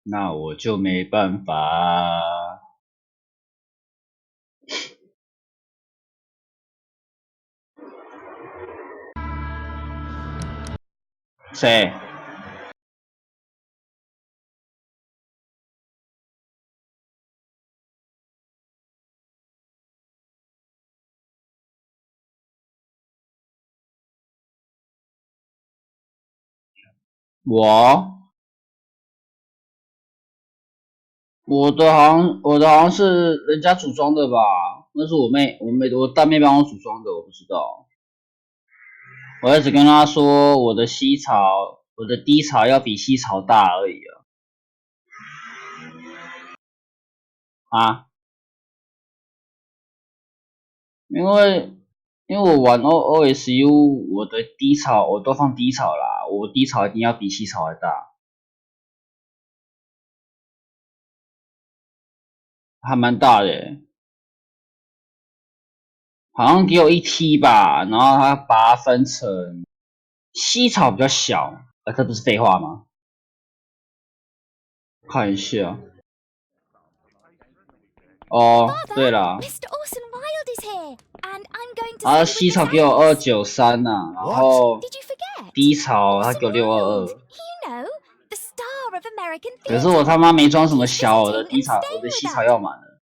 那我就没办法。谁？我的好像是人家组装的吧？那是我大妹帮我组装的，我不知道。我一直跟她说我的低潮要比西潮大而已啊。因为我玩 OSU， 我的低潮我都放低潮啦，我低潮一定要比西潮还大，还蛮大的耶，好像给我1T 吧，然后他把它分成西潮比较小，这不是废话吗？看一下。哦，对了，西潮给我293呐，然后低潮他给我622。可是我他妈没装什么小，我的西潮要满了。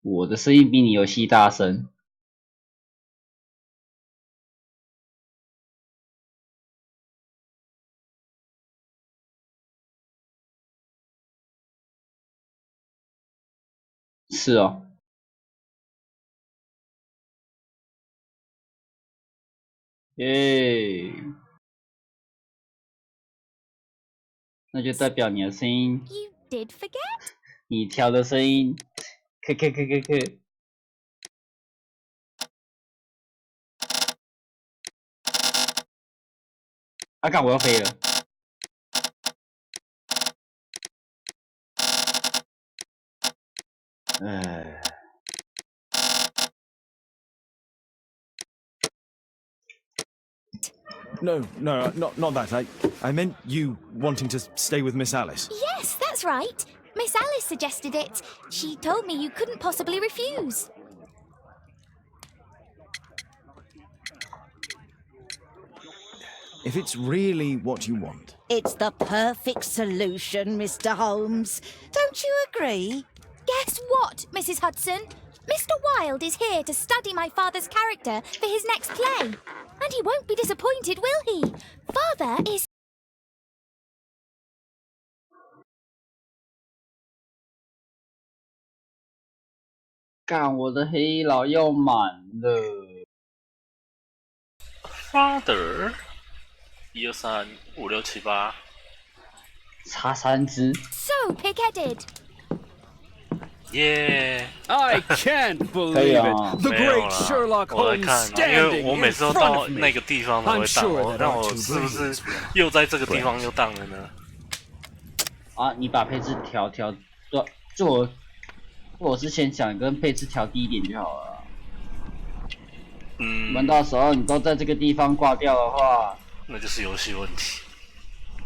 我的声音比你游戏大声。是哦。耶，那就代表你的声音，你调的声音，可。啊干，我要飞了。No, not that. I meant you wanting to stay with Miss Alice. Yes, that's right. Miss Alice suggested it. She told me you couldn't possibly refuse. If it's really what you want. It's the perfect solution, Mr. Holmes. Don't you agree? Guess what, Mrs. Hudson? Mr. Wilde is here to study my father's character for his next play. And he won't be disappointed, will he? Father is... 干，我的黑老要满了。Father， 1、2、3、5、6、7、8，差3只。 So pig-headed. Yeah, I can't believe it. The great Sherlock Holmes standing 因为我每次都到那个地方才会当，那我是不是又在这个地方又当了呢？啊，你把配置调对，就我之前讲，跟配置调低一点就好了。玩到时候你都在这个地方挂掉的话，那就是游戏问题。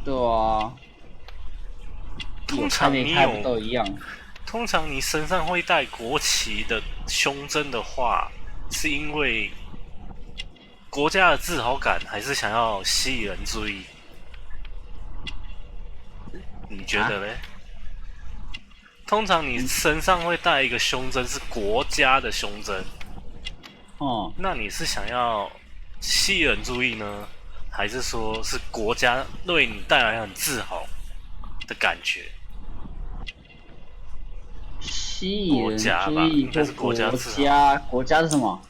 对啊，通常你开不都一样。通常你身上会带国旗的胸针的话，是因为国家的自豪感，还是想要吸引人注意？你觉得嘞？通常你身上会带一个胸针，是国家的胸针。哦，那你是想要吸引人注意呢，还是说是国家对你带来很自豪的感觉？吸引人注意或国家是什么？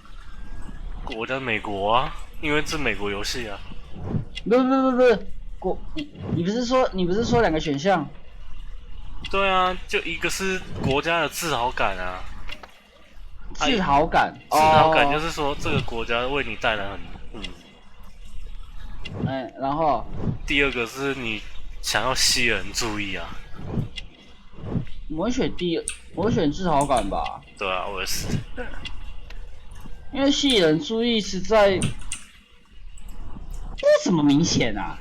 国家美国啊，因为是美国游戏啊。不，你不是说2个选项？对啊，就一个是国家的自豪感啊。自豪感就是说这个国家为你带来然后第二个是你想要吸引人注意啊。我会选自豪感吧。对啊，我也是。因为吸引人注意实在这么明显啊？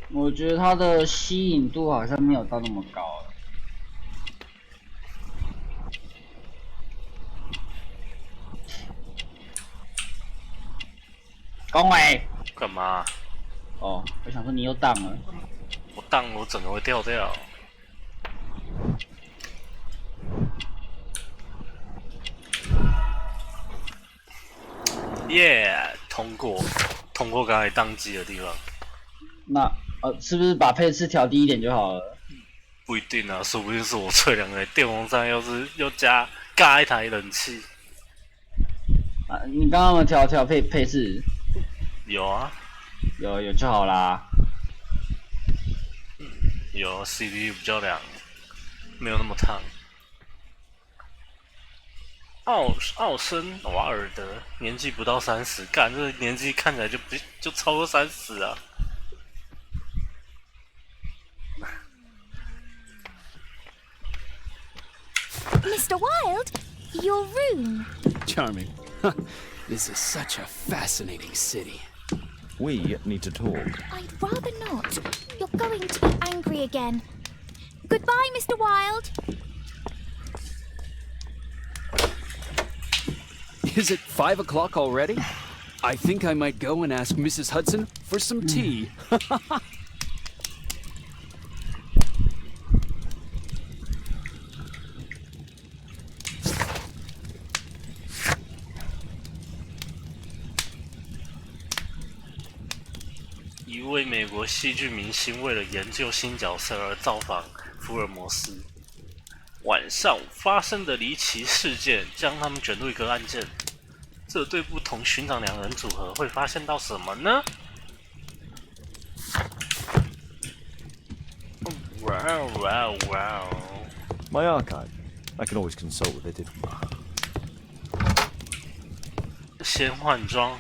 我觉得它的吸引度好像没有到那么高。恭维，干嘛？哦，我想说你又荡了。我荡，我整个会掉掉。耶，通过刚才宕机的地方。那是不是把配置调低一点就好了？不一定啊，说不定是我吹两台电风扇，又加一台冷气。啊，你刚刚有调配置？有啊，有就好啦。有 CPU 比较凉，没有那么烫。奥森瓦尔德年纪不到30，干这年纪看起来就超过30啊。Mr. Wilde, your room. Charming. This is such a fascinating city. We need to talk. I'd rather not. You're going to be angry again. Goodbye, Mr. Wilde. Is it 5 o'clock already? I think I might go and ask Mrs. Hudson for some tea. 一位美国戏剧明星为了研究新角色而造访福尔摩斯。晚上发生的离奇事件将他们卷入一个案件，这对不同寻常两人组合会发现到什么呢？哇哇哇 My archive. I can always consult with it if. 先换装。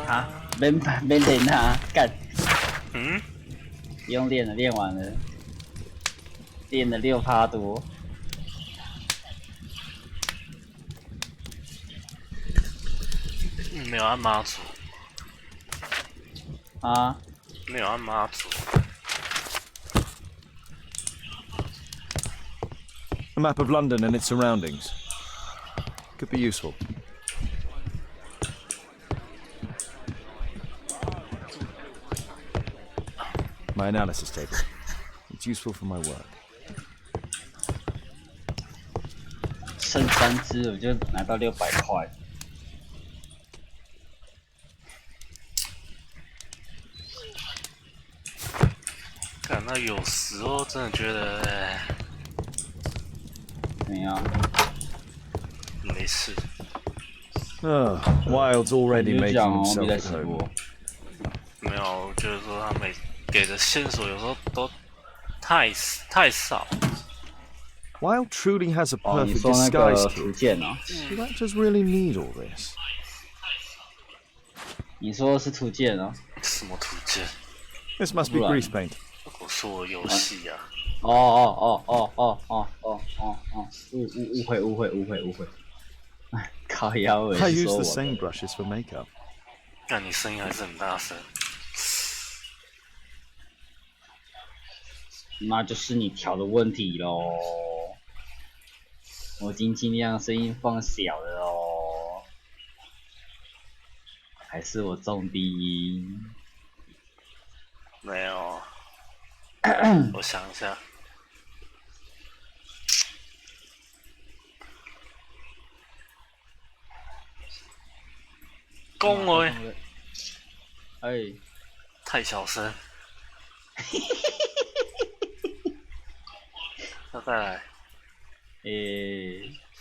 啊，没练啊，干。嗯？不用练了，练完了，练了6%多。没有按妈祖。啊？没有按妈祖。A map of London and its surroundings. Could be useful. My analysis table. It's useful for my work. 剩3只我就拿到600块。看那有时候真的觉得，怎样？没事。Wild's already 你就 making 讲哦， himself 没在 at 直 home. 播。没有，就是说他给的线索有时候都太少。Wild truly has a 哦，你 perfect 说那个 disguise 图 kit. 鉴哦？ Do actors really need all this? 你说的是图鉴哦？什么图鉴？ This must be grease paint. 我说我游戏啊。误会。哎，靠腰尾。I use the same brushes for makeup. 但你声音还是很大声。那就是你调的问题咯。我已经尽量声音放小了哦，还是我中低音？没有，我想一下。恭维，哎，太小声。那再来，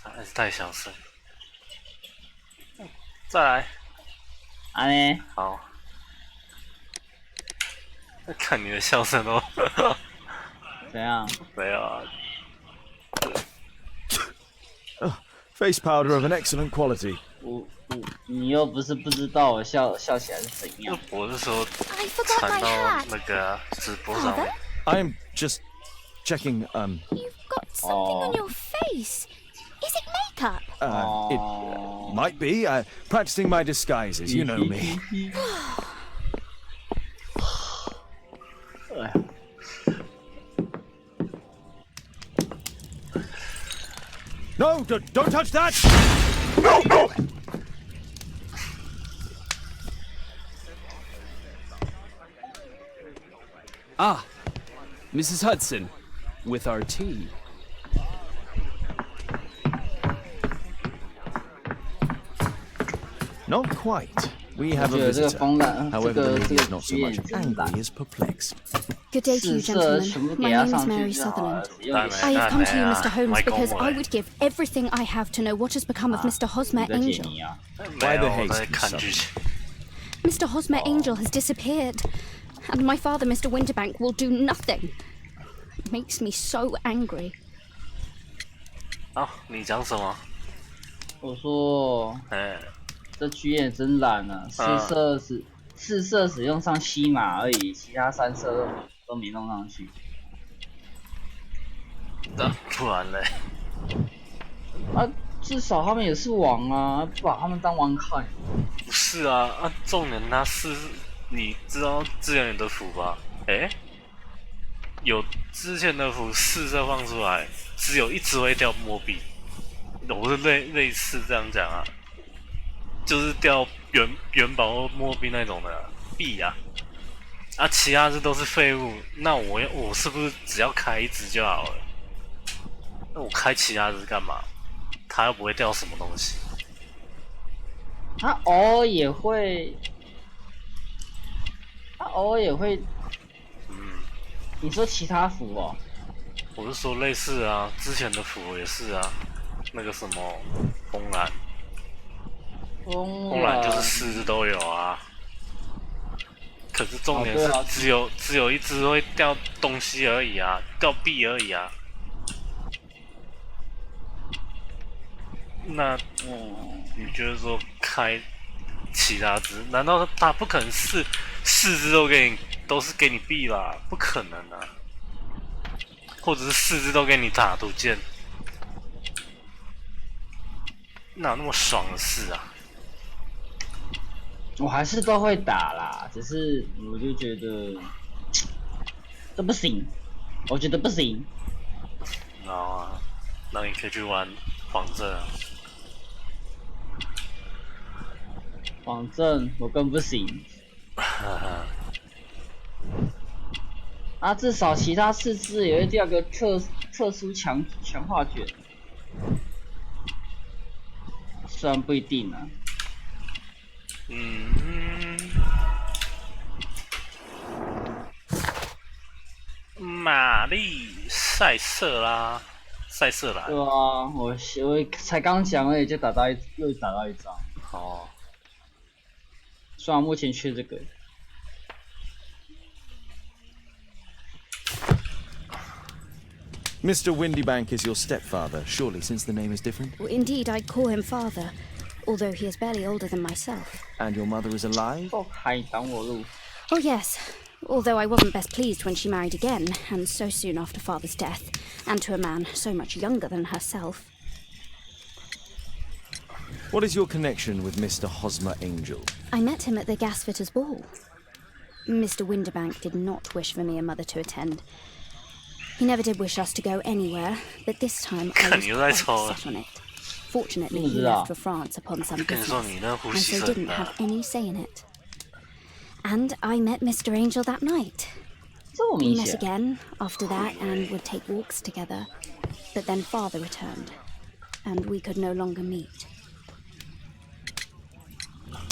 还是太小声。再来，安呢？好。看你的笑声哦。怎样？没有啊。Face powder of an excellent quality. 你又不是不知道我笑起来是怎样。我是说 I forgot 传 my 到 hat. 那个直播上 Father, 面。 I'm just checking. you've got something on your face. Is it makeup? It might be. Practicing my disguises. You know me. No, don't touch that! No! Ah, Mrs. Hudson, with our tea. Not quite. We have a 这个 visitor. 风浪， However, 这 the 个 lady 这 is 个 not so 剧 much 演真烂 angry as perplexed. Good day to you, 四色 gentlemen. 全部给 My 他 name's 上 Mary 去就好 Sutherland. 了。用 I have come to you, Mr. Holmes, 麦 because 公 I 维 would give everything I have to know what has become of Mr. Hosmer 你在解 Angel. 谜啊？没有 the 我 haste, 在 Miss 看剧情。 Mr. Hosmer Angel has disappeared, and my father, Mr. Winterbank, will do nothing. It makes me so angry. 好，你讲什么？我说哎，这剧演真烂啊！四色只用上7码而已，其他3色都没弄上去。不然嘞？啊，至少他们也是王啊，不把他们当王看。不是啊，重点他是，你知道之前有的符吧？哎，有之前的符4色放出来，只有一只会掉墨币，我是类似这样讲啊，就是掉元宝墨币那种的币啊，其他只都是废物，那我是不是只要开一只就好了？那我开其他只干嘛？它又不会掉什么东西。他偶尔也会，你说其他符哦？我是说类似啊，之前的符也是啊，那个什么风兰，风兰就是4只都有啊。可是重点是只有一只会掉东西而已啊，掉币而已啊。那你觉得说开其他只，难道他不可能四只都是给你币吧？不可能啊！或者是4只都给你打图鉴，哪有那么爽的事啊？我还是都会打啦，只是我就觉得这不行，我觉得不行。啊，那你可以去玩仿证啊。反正我更不行。啊，至少其他4只也会掉个特殊强化卷，虽然不一定啊。玛丽赛瑟拉，赛瑟兰。对啊，我才刚讲而已，就又打到一张。哦。虽然目前缺这个。Mr. Windybank is your stepfather, surely, since the name is different? Well, indeed, I call him father, although he is barely older than myself. And your mother is alive? 还挡我路。 Oh, yes. Although I wasn't best pleased when she married again, and so soon after father's death, and to a man so much younger than herself. What is your connection with Mr. Hosmer Angel? I met him at the gasfitters' ball. Mr. Winterbank did not wish for me and mother to attend. He never did wish us to go anywhere, but this time I was 你又在 quite 抽了。 set on it. Fortunately, he left for France upon some 跟你说 business, 你那呼 and 吸 so 声 didn't 大 have any say in it. And I met Mr. Angel that night. 这么 We 明 met 显。 again after that and would take walks together. But then father returned, and we could no longer meet.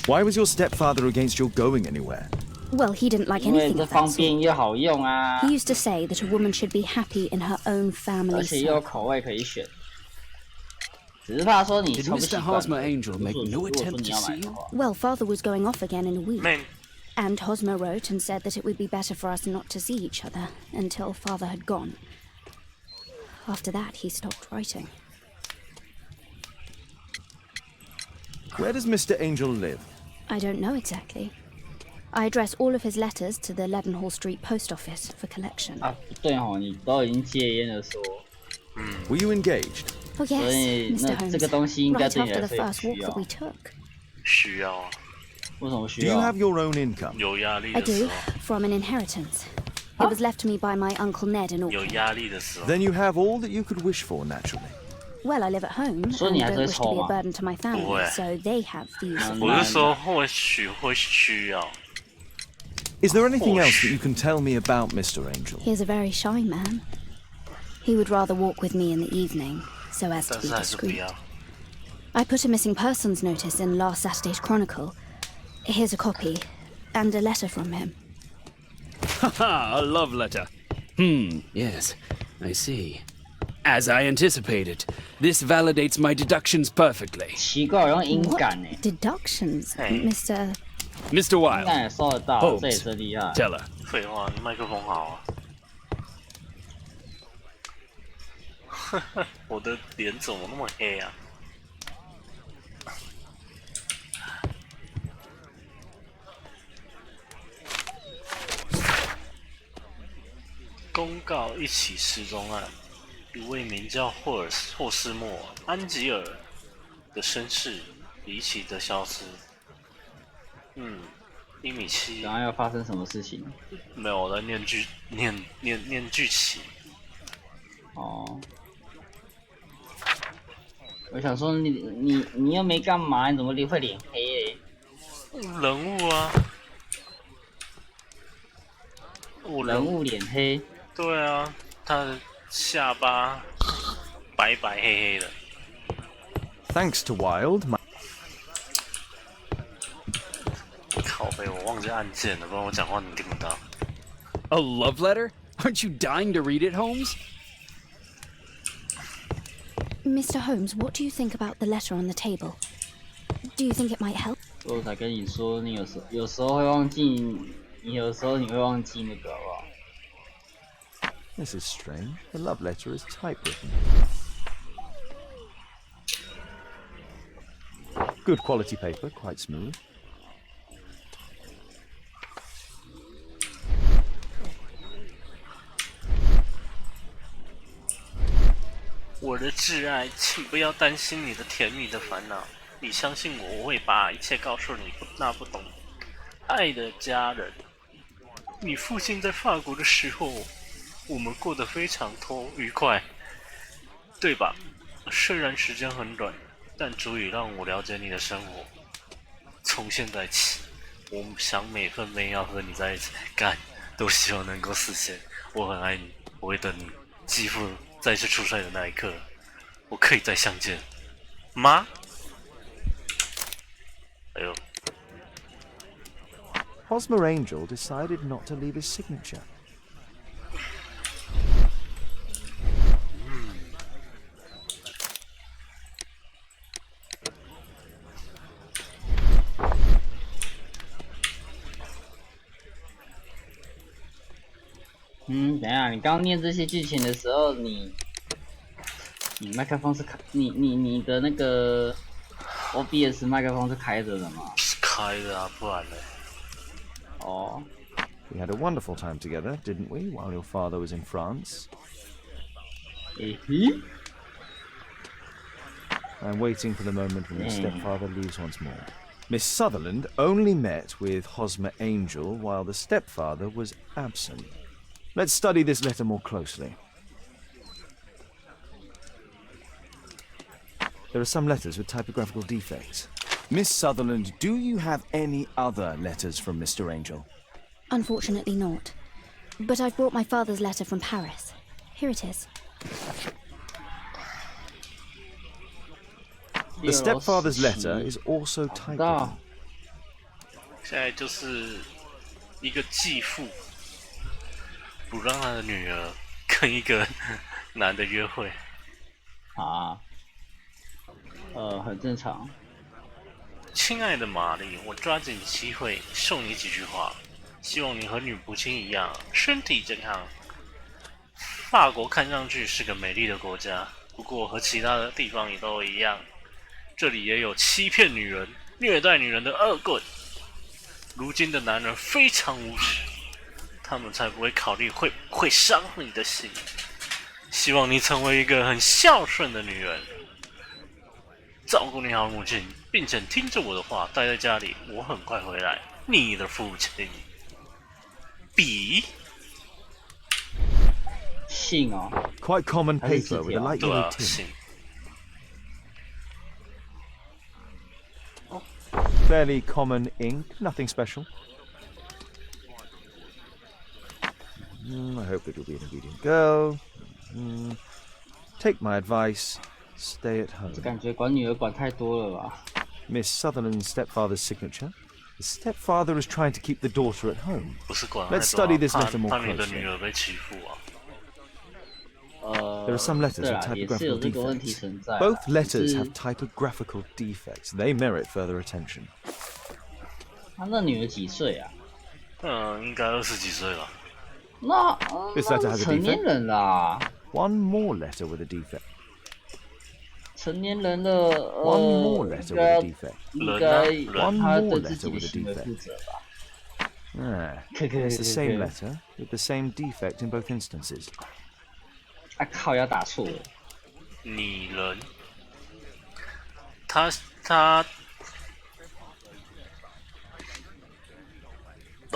Why was your stepfather against your going anywhere? Well, he didn't like 因为 anything 这 of 方 that 便 sort. 又好用啊， He used to say that a woman should be happy in her own 而 family 且又有 circle. 口味可以选。只是怕说你 Did 抽不习 Mr. 惯。 Hosmer Angel 如 make 果 no 如果说 attempt 你 to 要买 see 的 you? 话， Well, father was going off again in a week. Man, And Hosmer wrote and said that it would be better for us not to see each other until father had gone. After that, he stopped writing. Where does Mr. Angel live? I don't know exactly. I address all of his letters to the Leadenhall Street Post Office for collection. 啊，不对哦，你都已经戒烟了说， Were you engaged? Oh 所 yes, 以 Mr. 那 Holmes. 这个东西应该 Right 对你 after 来 the 说也不 first 需 walk 要 that。we took. 需要啊，为什么需 Do you 要 have？your own income? 有压力 I 的时 do, 候， from an inheritance. It was left to me by my Uncle Ned in 有 Auckland. 压力的时候， Then you have all that you could wish for, naturally. Well, I live at home and 所以你还 don't 在 wish 抽 to be a 吗？ burden to my family, 不会。 so they have the use of 嗯我是说或许会需要。 Is there anything else Hush. that you can tell me about Mr. Angel? He is a very shy man. He would rather walk with me in the evening, so as to 但 be 是还是不 discreet. 要。 I put a missing persons notice in last Saturday's Chronicle. Here's a copy, and a letter from him. Haha, a love letter. Yes, I see. As I anticipated, this validates my deductions perfectly. 奇怪，我用音 What 感呢， deductions, Hey. Mr. Mr. 音 Wilde, 感也收得到， Holmes. 这也真厉害。 tell her. 废话，你麦克风好啊。我的脸怎么那么黑啊？公告一起失踪案，一位名叫霍斯莫·安吉尔的绅士离奇的消失。1.7米。然后要发生什么事情？没有，我在念剧情。哦，我想说你又没干嘛，你怎么会脸黑嘞？人物啊，人物脸黑，对啊，他的下巴白白黑黑的。 Thanks to Wilde, my 靠背，我忘记按键了，不然我讲话你听不到。 A love letter? Aren't you dying to read it, Holmes? Mr. Holmes, what do you think about the letter on the table? Do you think it might help? 所以我才跟你说，你有时候会忘记，你有时候你会忘记那个，好不好？ This is strange. The love letter is typewritten. Good quality paper, quite smooth. 我的挚爱，请不要担心你的甜蜜的烦恼。你相信我，我会把一切告诉你。那不懂爱的家人，你父亲在法国的时候，我们过得非常愉快，对吧？虽然时间很短，但足以让我了解你的生活。从现在起，我想每分每秒和你在一起，干，都希望能够实现。我很爱你，我会等你继父再次出赛的那一刻，我可以再相见吗？哎呦， Hosmer Angel decided not to leave his signature. 等一下，你刚刚念这些剧情的时候，你麦克风是开，你的那个 OBS 麦克风是开着的吗？是开的啊，不然呢？哦， We had a wonderful time together, didn't we, while your father was in France? 嘿嘿， I'm waiting for the moment when your stepfather leaves once more. Miss Sutherland only met with Hosmer Angel while the stepfather was absent. Let's study this letter more closely. There are some letters with typographical defects. Miss Sutherland, do you have any other letters from Mr. Angel? Unfortunately not. But I've brought my father's letter from Paris. Here it is. The stepfather's letter is also typewritten. 现在就是一个继父不让他的女儿跟一个男的约会啊，很正常。亲爱的玛丽，我抓紧机会送你几句话，希望你和女母亲一样身体健康。法国看上去是个美丽的国家，不过和其他的地方也都一样，这里也有欺骗女人、虐待女人的恶棍。如今的男人非常无耻，他们才不会考虑会伤你的心。希望你成为一个很孝顺的女人，照顾你好母亲，并且听着我的话，待在家里。我很快回来。你的父亲。B。信哦。Quite common paper with a light 对 yellow 啊， tint. 信。Fairly common ink, nothing special. I hope it'll be an obedient girl. Take my advice, stay at home. 感觉管女儿管太多了吧 Miss Sutherland's stepfather's signature. The stepfather is trying to keep the daughter at home. 不是管太多 Let's study this 怕 letter more 怕你的 closely. 女儿被欺负啊。There are some letters 对 with 啦，也是有 typographical 这个问题 defects. 存在啊。 Both letters 是 have typographical defects. They merit further attention. 他那女儿几岁啊？应该20几岁了。那 This letter has a 成年 defect. 人啦， One more letter with a defect. 成年人的 One more letter 应 with a 该 defect. 应该 One 他 more 对自己 letter 的 with a 行为 defect. 负责吧。 It's the same letter with the same defect in both instances. 啊靠，要打错了。拟人，他，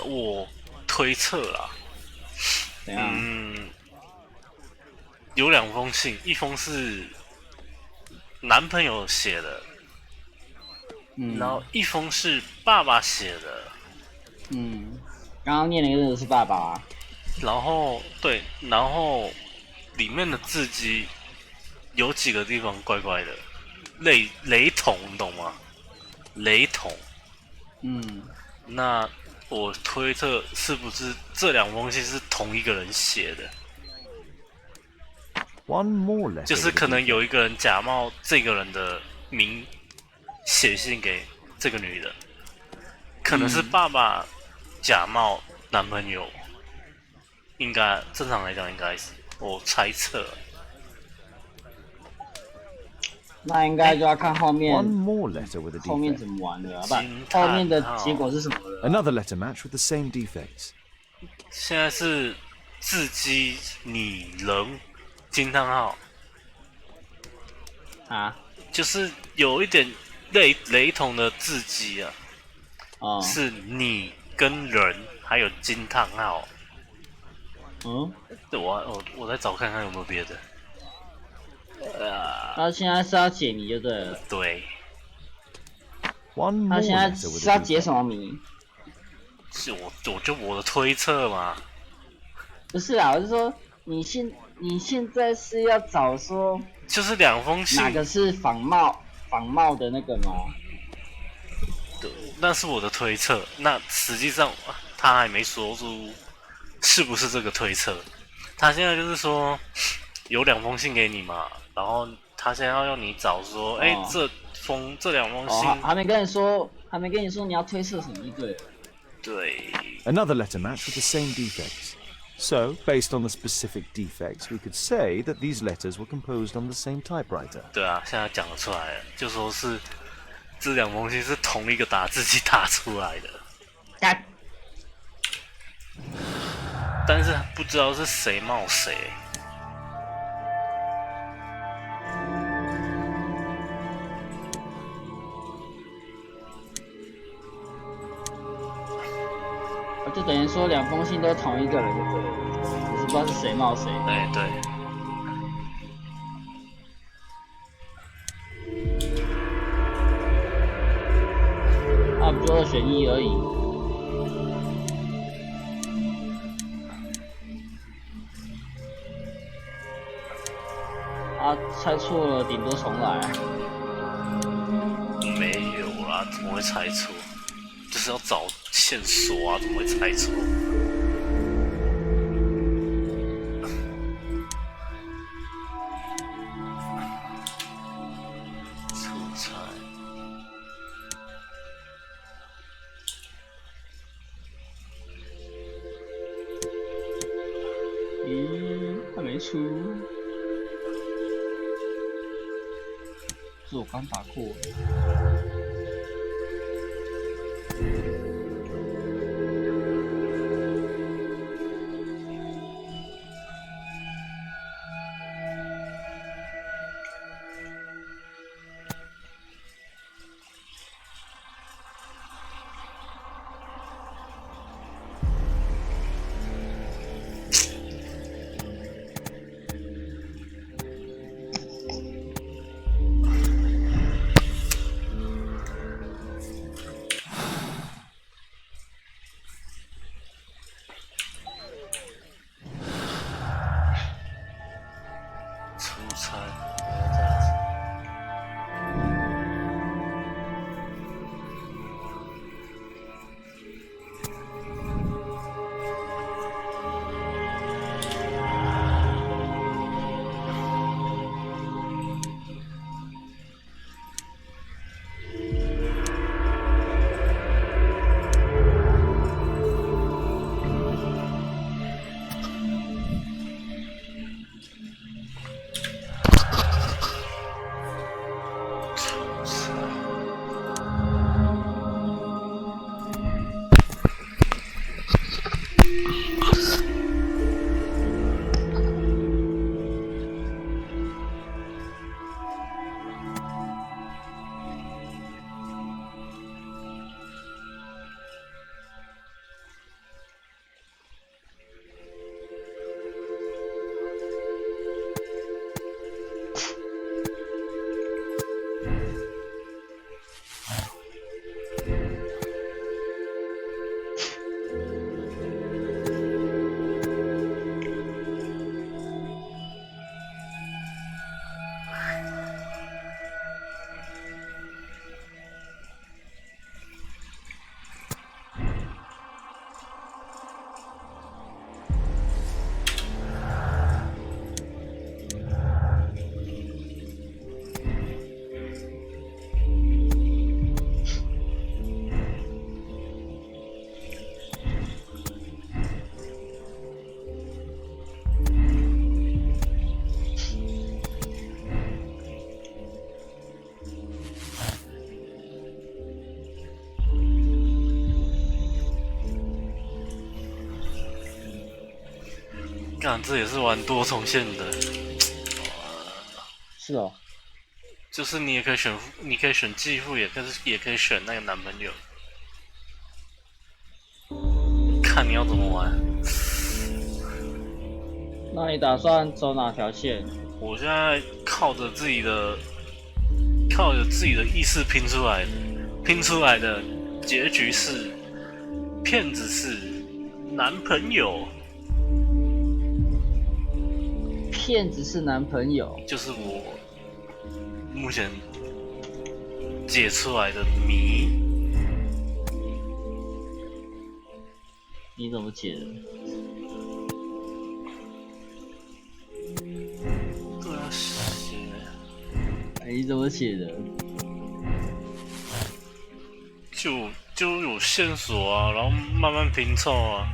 我推测啦，怎样？有2封信，一封是男朋友写的，然后一封是爸爸写的。刚刚念的那个是爸爸啊。然后对，然后里面的字迹有几个地方怪怪的，雷同，你懂吗？雷同。那我推测是不是这2封信是同一个人写的？ One more letter. 就是可能有一个人假冒这个人的名写信给这个女的，可能是爸爸假冒男朋友，应该正常来讲应该是我猜测。那应该就要看后面 One more letter with a 后面 defect. 怎么玩的，不，后面的结果是什么的？ Another letter match with the same defects. 现在是字迹拟人惊叹号啊，就是有一点雷同的字迹啊，是你跟人还有惊叹号。我再找看看有没有别的。他现在是要解谜就对了。对。One 他 more 现在 letter with 是要 a 解 defect. 什么谜？是我的推测嘛。不是啊，我是说你现在是要找说，就是2封信，哪个是仿冒的那个吗？对，那是我的推测。那实际上他还没说出是不是这个推测。他现在就是说有2封信给你嘛，然后他现在要让你找说，这2封信，还没跟你说你要推测什么就对了。对。Another letter match with the same defects. So, based on the specific defects, we could say that these letters were composed on the same typewriter. 对啊，现在讲得出来了，就说是这2封信是同一个打字机打出来的，但是不知道是谁冒谁。就等于说2封信都同一个人就对了，只是不知道是谁冒谁。对。那不就2选1而已。啊，猜错了，顶多重来。没有啦，怎么会猜错？就是要找线索啊，怎么会猜错？出差。咦，还没出。是我刚打过的。干，这也是玩多重线的。是哦。就是你也可以选，你可以选继父，也可以选那个男朋友，看你要怎么玩。那你打算走哪条线？我现在靠着自己的意识拼出来的结局是，骗子是男朋友。骗子是男朋友，就是我目前解出来的谜。你怎么解的？对啊，写。你怎么写的？就有线索啊，然后慢慢拼凑啊。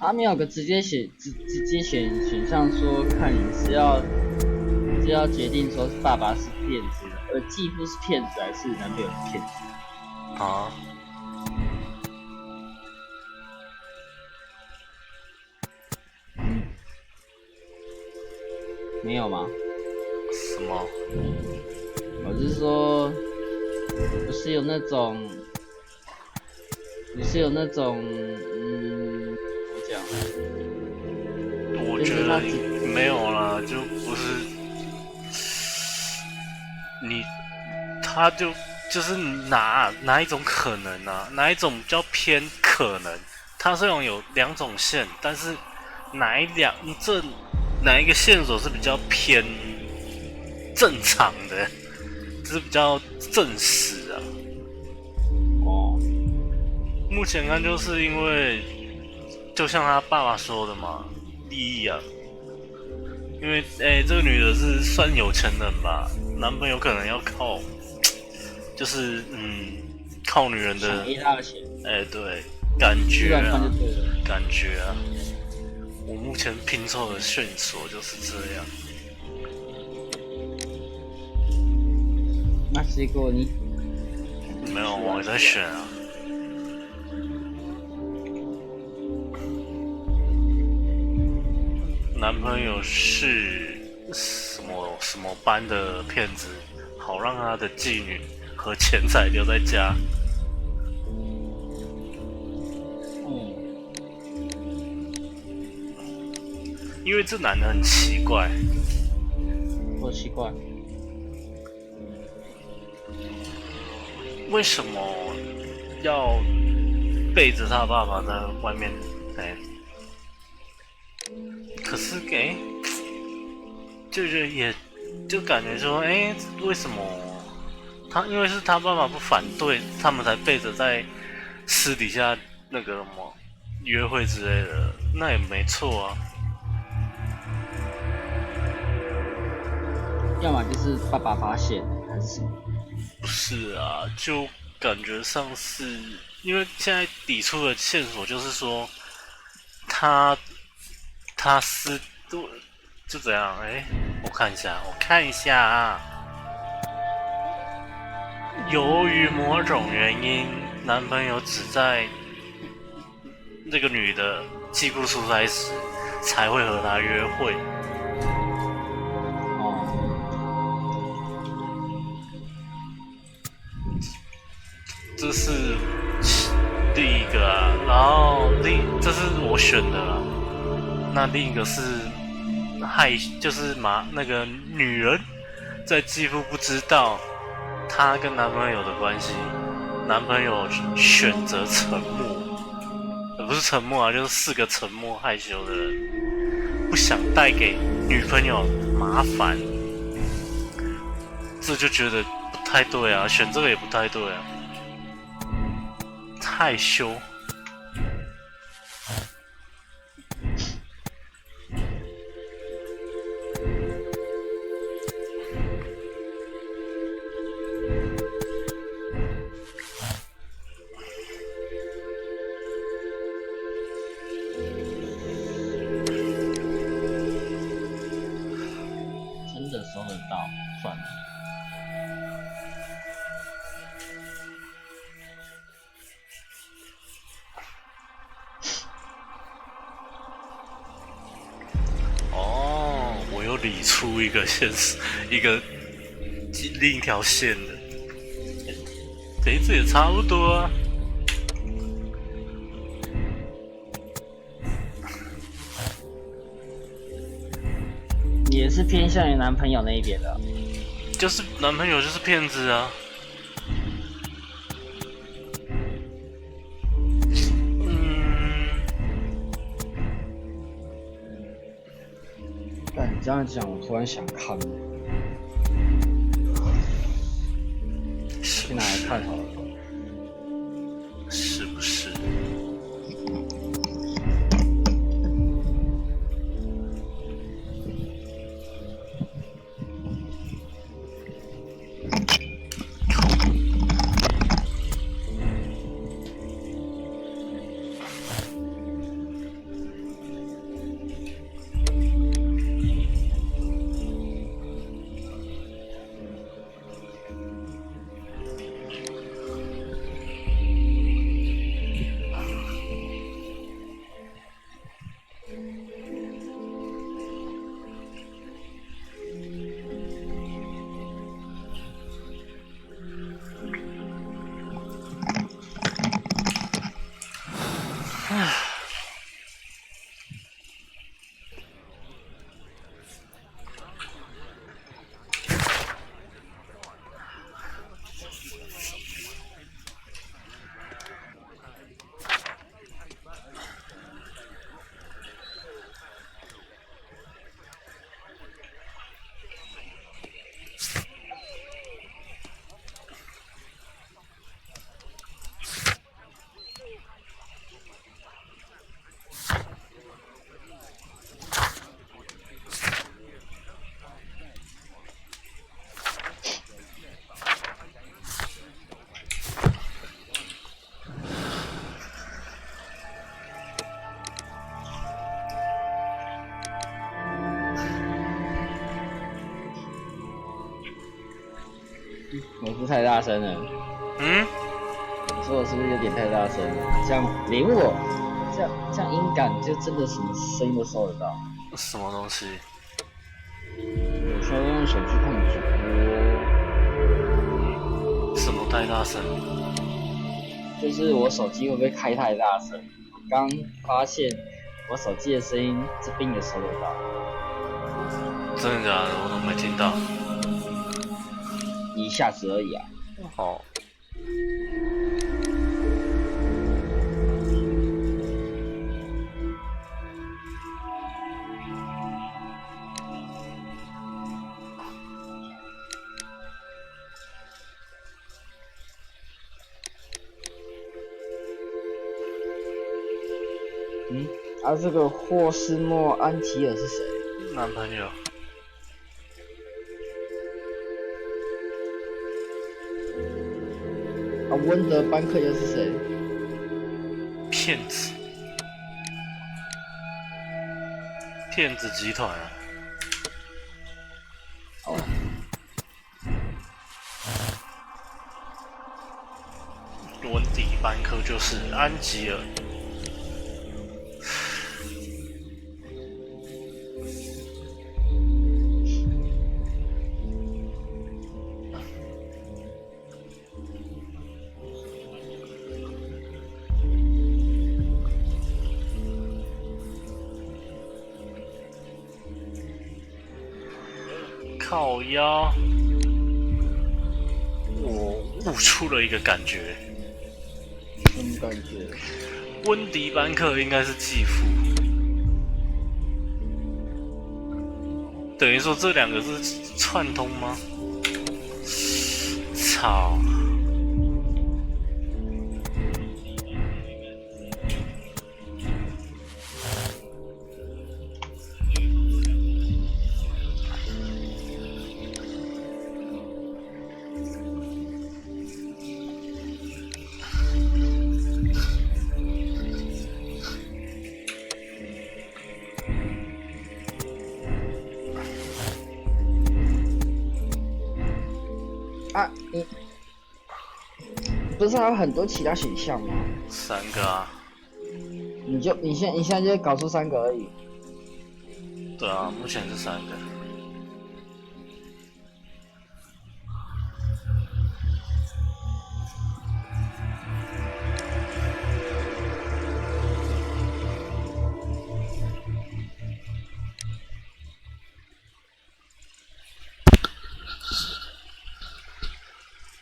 他没有个直接选项说，看你是要决定说爸爸是骗子，继父是骗子还是男朋友是骗子啊？没有吗？什么？我是说，不是有那种，怎么讲？我觉得没有啦，就不是你，他就是哪一种可能啊？哪一种叫偏可能？它虽然有2种线，但是哪一个线索是比较偏正常的，就是比较正史啊。哦，目前看就是因为，就像他爸爸说的嘛，利益啊。因为这个女的是算有钱人吧，男朋友可能要靠，就是靠女人的，抢他的钱。对，感觉啊，感觉啊。我目前拼凑的线索就是这样。那结果你没有，我在选啊。男朋友是什么班的骗子，好让他的妓女和钱财留在家。因为这男的很奇怪。多奇怪？为什么要背着他爸爸在外面？可是就感觉说，为什么因为是他爸爸不反对，他们才背着在私底下那个什么约会之类的，那也没错啊。要么就是爸爸发现，还是什么？不是啊，就感觉上是因为现在抵触的线索就是说，他就怎样？我看一下啊。由于某种原因，男朋友只在那个女的寄故出差时才会和她约会。这是第一个啊，然后这是我选的啊。那另一个是就是那个女人在继父不知道她跟男朋友的关系，男朋友选择沉默，不是沉默啊，就是4个沉默害羞的人，不想带给女朋友麻烦，这就觉得不太对啊，选这个也不太对啊，害羞。收得到，算了。哦，我又理出一个另一条线的，这也差不多啊。也是偏向于男朋友那一边的，就是男朋友就是骗子啊。但你这样讲，我突然想看了，去哪来看好了？是不是？我是不是太大声了？你说我是不是有点太大声了？这样连我这样音感就真的什么声音都收得到。什么东西？我现在用手机看直播。什么太大声？就是我手机会不会开太大声？我刚发现我手机的声音这边也收得到。真的假的？我都没听到。一下子而已啊。好。这个霍斯莫安提尔是谁？男朋友。温德班克又是谁？骗子，骗子集团啊！哦，温迪班克就是安吉尔。靠腰，我悟出了一个感觉。什么感觉？温迪班克应该是继父，等于说这两个是串通吗？操！你不是还有很多其他选项吗？3个啊。你现在就搞出3个而已。对啊，目前是3个。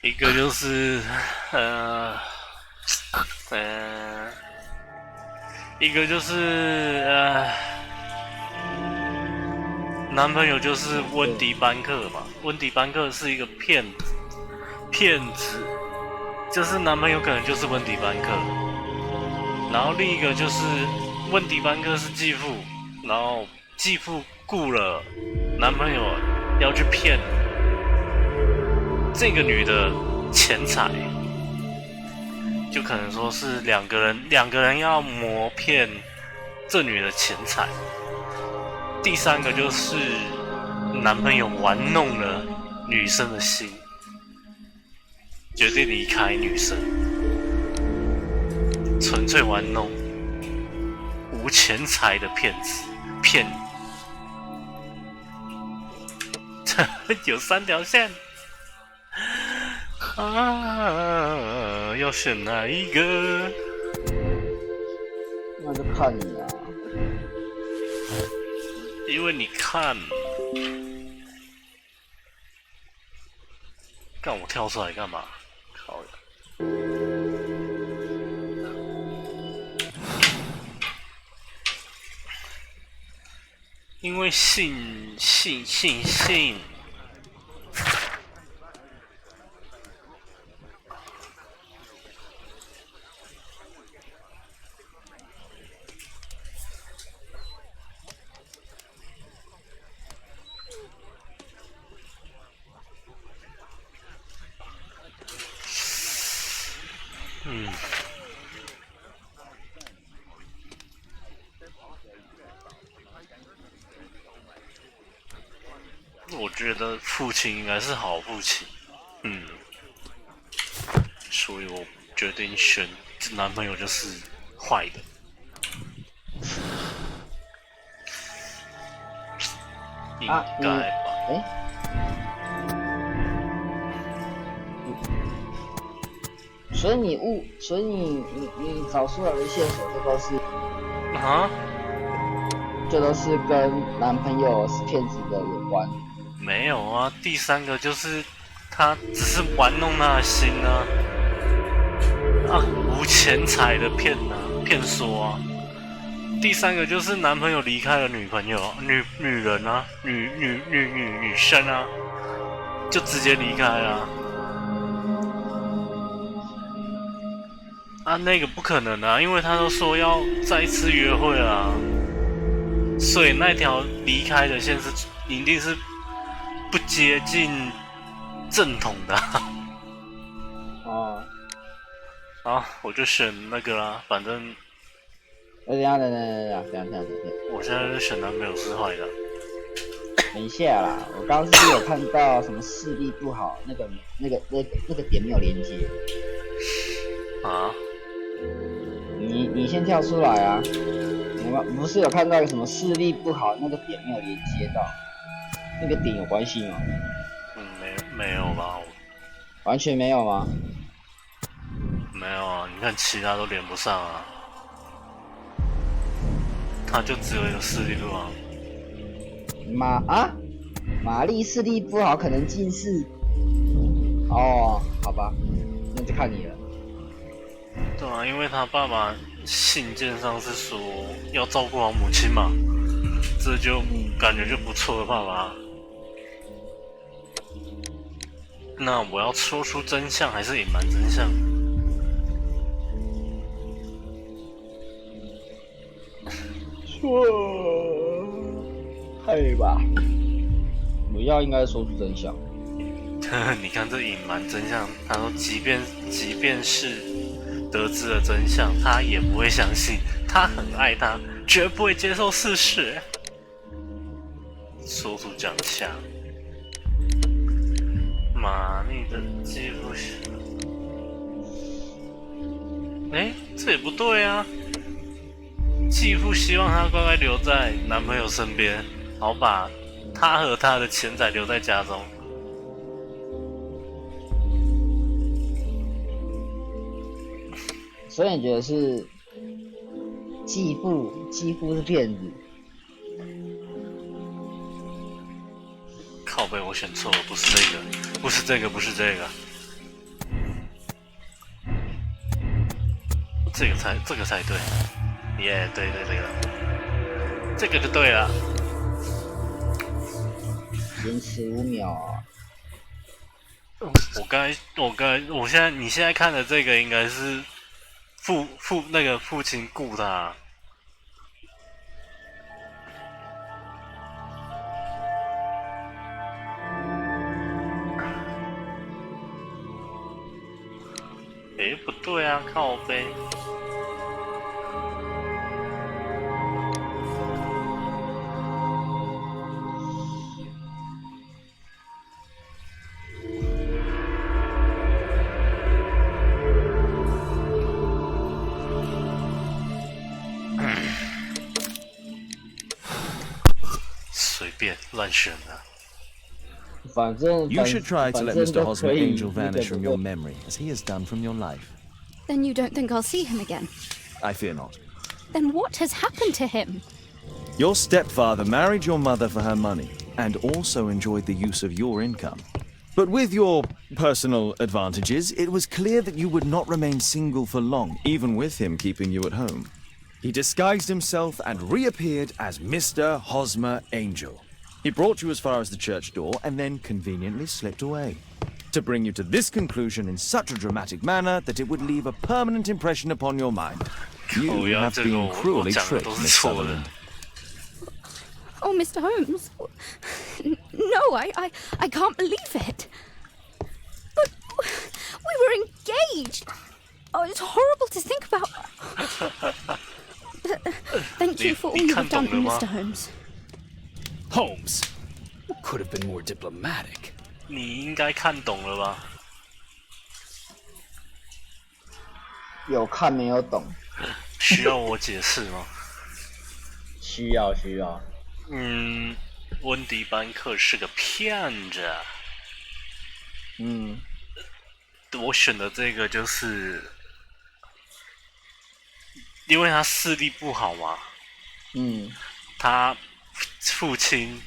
一个就是一个就是男朋友就是温迪班克嘛。温迪班克是一个骗子，就是男朋友可能就是温迪班克，然后另一个就是温迪班克是继父，然后继父雇了男朋友要去骗这个女的钱财，就可能说是两个人要谋骗这女的钱财。第3个就是男朋友玩弄了女生的心，决定离开女生，纯粹玩弄，无钱财的骗子，骗你。有3条线。要选哪一个？那就看你啊。因为你看，干我跳出来干嘛？靠呀！因为信。我觉得父亲应该是好父亲，所以我决定选男朋友就是坏的。应该吧？所以你找出来的线索，这都是啊？这都是跟男朋友是骗子的有关。没有啊，第三个就是他只是玩弄他的心啊，无钱财的骗说啊。第三个就是男朋友离开了女朋友，女人啊，女生啊，就直接离开啊。那个不可能啊，因为他都说要再次约会啊，所以那条离开的线是一定是不接近正统的好，我就选那个啦，反正。等下，我现在是选男朋友是坏的。等一下啦，我刚刚是不是有看到什么视力不好？那个点没有连接。啊？你先跳出来啊！你不是有看到什么视力不好，那个点没有连接到？那个点有关系吗？没有吧？完全没有吗？没有啊，你看其他都连不上啊。他就只有一个视力不好。玛丽视力不好，可能近视。哦，好吧，那就看你了。对啊，因为他爸爸信件上是说要照顾好母亲嘛，这就感觉就不错了，爸爸。那我要说出真相还是隐瞒真相？说，害吧，不要应该说出真相。你看这隐瞒真相，他说即便是得知了真相，他也不会相信，他很爱他，绝不会接受事实。说出真相，玛丽的继父，这也不对啊。继父希望她乖乖留在男朋友身边，好把他和他的钱财留在家中。所以你觉得是继父是骗子？靠背，我选错了，不是这个，不是这个，不是这个，这个才对。耶，对，这个就对了。延迟5秒啊！你现在看的这个应该是那个父亲雇他。不对啊，靠背。随便乱选的。反正 You should try to let Mr. Hosmer Angel 那 vanish from your 个 memory, as he has done from your life. Then you don't think I'll see him again? I fear not. Then what has happened to him? Your stepfather married your mother for her money and also enjoyed the use of your income. But with your personal advantages, it was clear that you would not remain single for long, even with him keeping you at home. He disguised himself and reappeared as Mr. Hosmer Angel. He brought you as far as the church door and then conveniently slipped away. To bring you to this conclusion in such a dramatic manner that it would leave a permanent impression upon your mind. You have been cruelly tricked, Miss Sutherland. Oh, Mr. Holmes. No, I can't believe it. But we were engaged. Oh, it's horrible to think about. Thank you for all you have done, Mr. Holmes. Holmes could have been more diplomatic. 你应该看懂了吧？有看没有懂？需要我解释吗？需要。温迪班克是个骗子。我选的这个就是，因为他视力不好嘛。他父亲，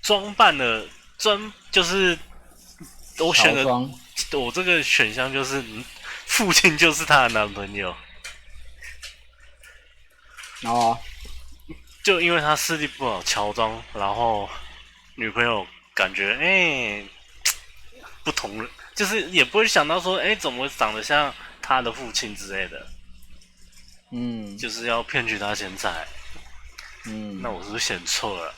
装扮了就是我选的，我这个选项就是父亲就是他的男朋友。哦，就因为他视力不好，乔装，然后女朋友感觉不同人，就是也不会想到说怎么长得像他的父亲之类的。就是要骗取他钱财。那我是不是选错了？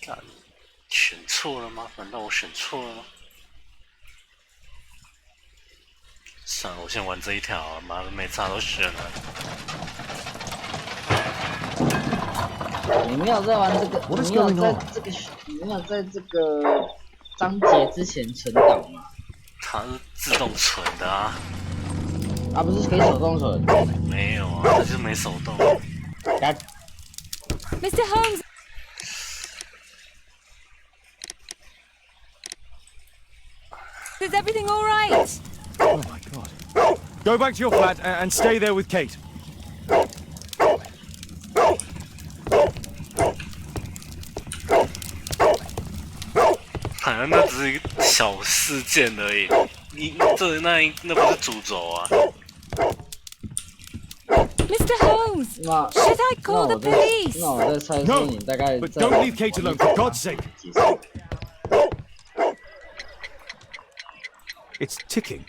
干，选错了吗？难道我选错了吗？算了，我先玩这一条，妈的每场都选了。你没有在玩这个，你没有在这个章节之前存档吗？它是自动存的啊。不是可以手动存？没有啊，它就是没手动。Mr. Holmes! Is everything all right? Oh my god. Go back to your flat and stay there with Kate. 好像那只是一个小事件而已，那不是主轴啊。Mr. Holmes! Should I call the police? 那我在猜说你大概 But don't leave Kate alone, for God's sake. It's ticking.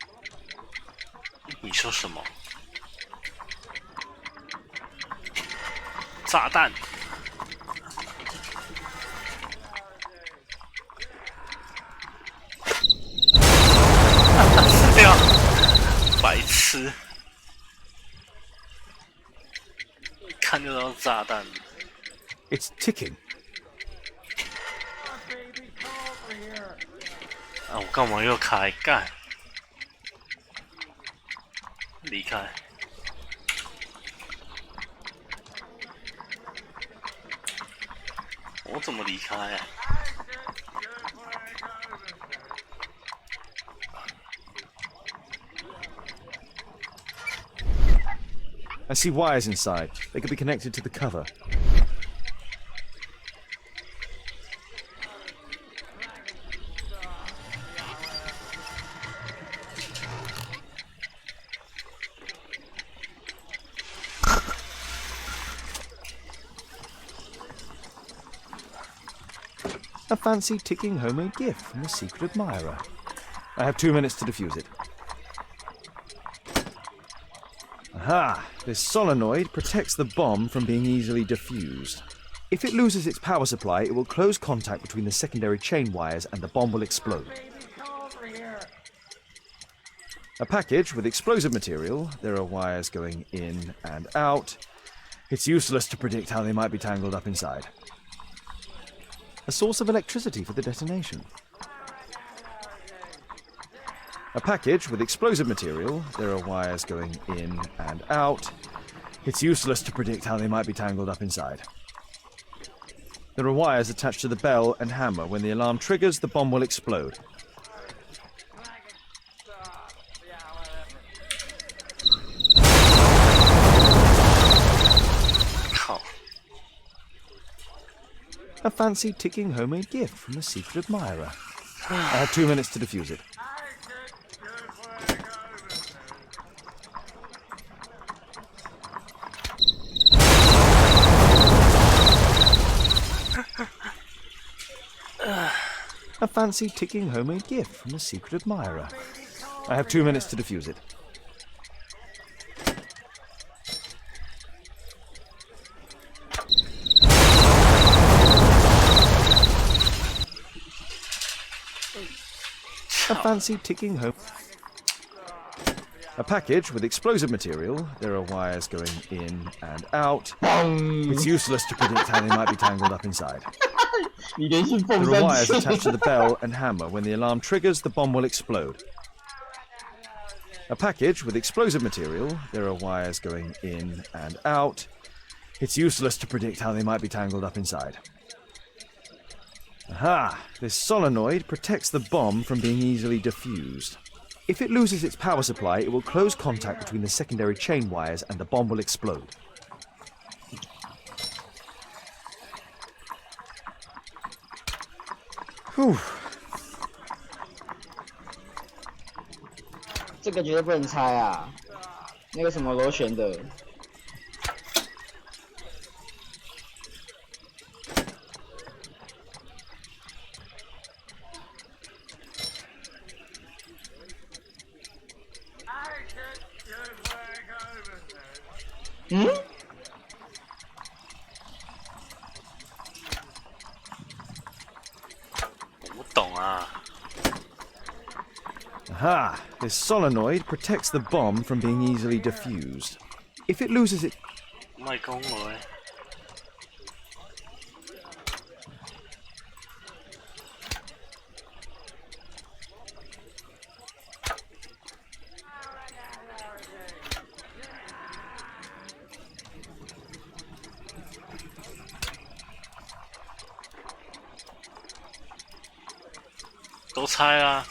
你说什么？炸弹！死掉！白痴！一看就知道是炸弹。It's ticking. 我干嘛又开干？离开。我怎么离开啊？ I see wires inside. They could be connected to the cover. A fancy ticking homemade gift from a secret admirer. I have 2 minutes to defuse it. Aha! This solenoid protects the bomb from being easily diffused. If it loses its power supply, it will close contact between the secondary chain wires and the bomb will explode. A package with explosive material. There are wires going in and out. It's useless to predict how they might be tangled up inside. A source of electricity for the detonation. A package with explosive material. There are wires going in and out. It's useless to predict how they might be tangled up inside. There are wires attached to the bell and hammer. When the alarm triggers, the bomb will explode. A fancy ticking homemade gift from a secret admirer. I have 2 minutes to defuse it. A fancy ticking homemade gift from a secret admirer. I have 2 minutes to defuse it. A fancy ticking home. A package with explosive material. There are wires going in and out. It's useless to predict how they might be tangled up inside. There are wires attached to the bell and hammer. When the alarm triggers, the bomb will explode. A package with explosive material. There are wires going in and out. It's useless to predict how they might be tangled up inside. Aha! This solenoid protects the bomb from being easily diffused. If it loses its power supply, it will close contact between the secondary chain wires and the bomb will explode. Whew. 这个绝对不能猜啊！那个什么螺旋的。嗯？我不懂啊。Aha! This solenoid protects the bomb from being easily diffused. If it loses it... 卖公了欸。都猜啊！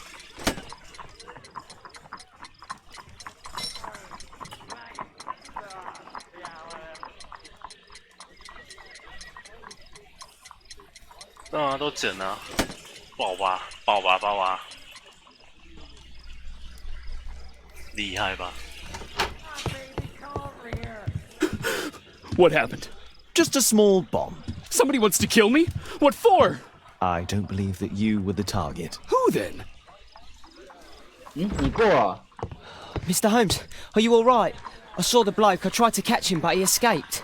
当然都捡啊！爆吧，爆吧，爆吧！厉害吧 What happened? Just a small bomb. Somebody wants to kill me? What for? I don't believe that you were the target. Who then? 嗯，你过啊？ Mr. Holmes, are you all right? I saw the bloke. I tried to catch him, but he escaped.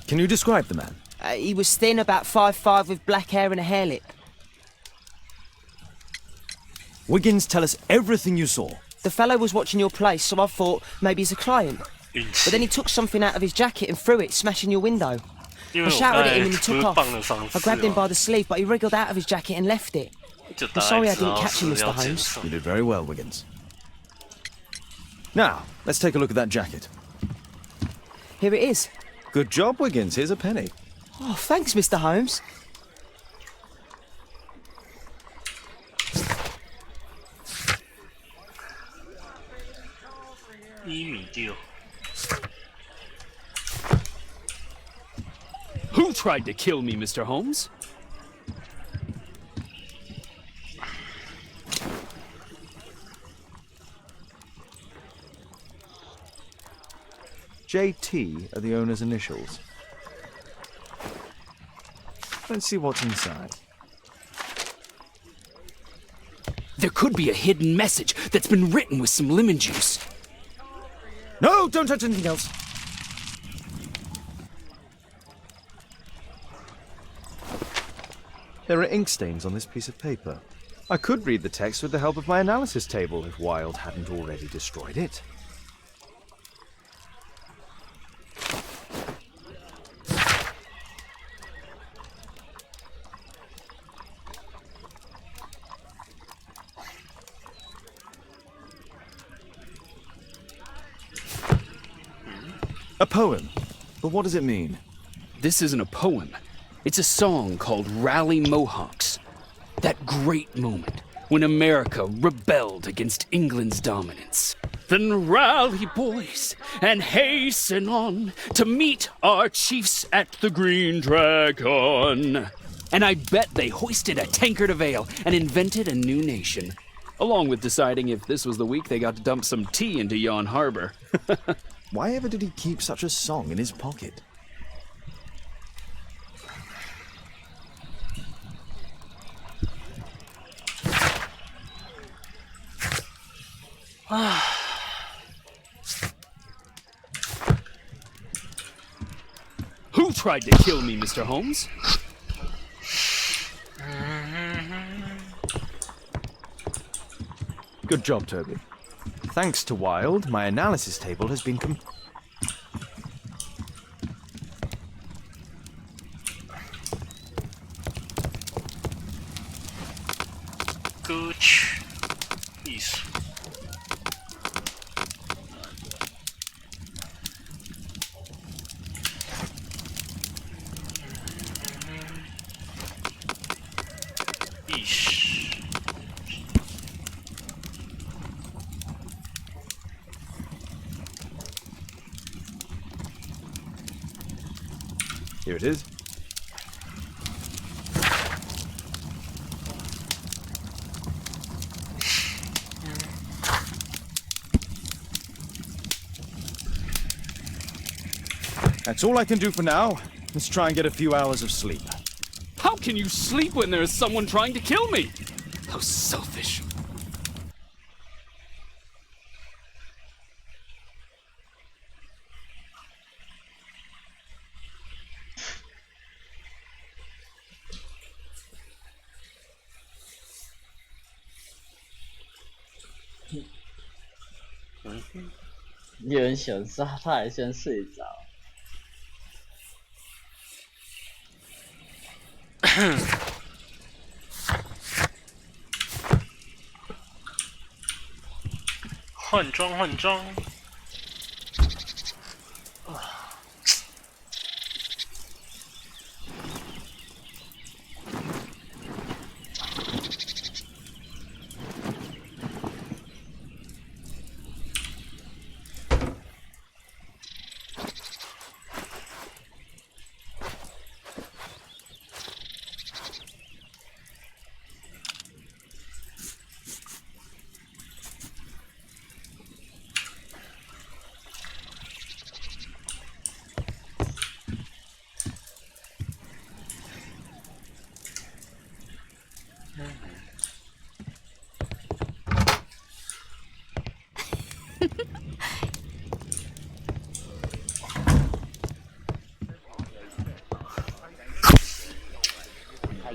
Can you describe the man? He was thin, about 5'5", with black hair and a hair lip. Wiggins, tell us everything you saw. The fellow was watching your place, so I thought maybe he's a client. But then he took something out of his jacket and threw it, smashing your window. I shouted at him and he took off. I grabbed him by the sleeve, but he wriggled out of his jacket and left it. I'm sorry I didn't catch him, Mr. Holmes. You did very well, Wiggins. Now, let's take a look at that jacket. Here it is. Good job, Wiggins. Here's a penny. Oh, thanks, Mr. Holmes. Who tried to kill me, Mr. Holmes? JT are the owner's initials. Let's see what's inside. There could be a hidden message that's been written with some lemon juice. No, don't touch anything else. There are ink stains on this piece of paper. I could read the text with the help of my analysis table if Wilde hadn't already destroyed it. A poem. But what does it mean? This isn't a poem. It's a song called Rally Mohawks. That great moment when America rebelled against England's dominance. Then rally, boys, and hasten on to meet our chiefs at the Green Dragon. And I bet they hoisted a tankard of ale and invented a new nation, along with deciding if this was the week they got to dump some tea into Yon Harbor. Why ever did he keep such a song in his pocket? Who tried to kill me, Mr. Holmes? Good job, Toby. Thanks to Wilde, my analysis table has been Gooch. 艺术。意识。Here it is. That's all I can do for now. Let's try and get a few hours of sleep. How can you sleep when there is someone trying to kill me? How selfish. "有人想杀他，还先睡着。换装换装。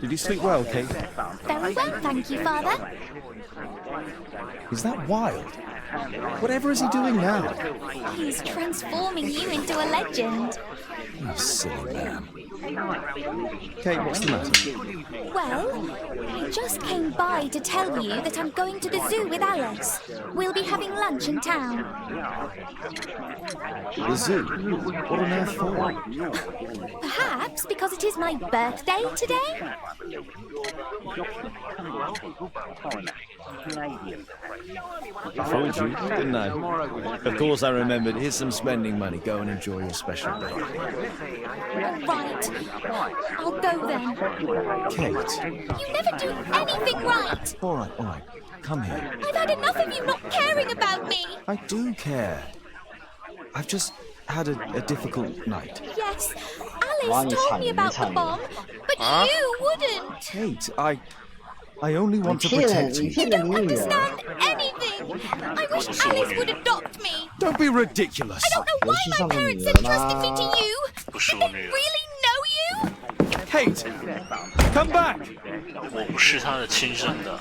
Did you sleep well, Kate? Very well, thank you, Father. Is that Wilde? Whatever is he doing now? He's transforming you into a legend. You silly man. Kate, what's the matter? Well, I just came by to tell you that I'm going to the zoo with Alice. We'll be having lunch in town. The zoo? What on earth for? Perhaps because it is my birthday today? Fooled you, didn't I? Of course I remembered. Here's some spending money. Go and enjoy your special day. Right. I'll go then. Kate. You never do anything right. All right. Come here. I've had enough of you not caring about me. I do care. I've just had a difficult night. Yes, Alice told me about the bomb, but you wouldn't. Kate, I only want to protect you. You don't understand anything. I wish Alice would adopt me. Don't be ridiculous. I don't know why my parents entrusted me to you. Did they really know you? Kate, come back. 我不是他的亲生的。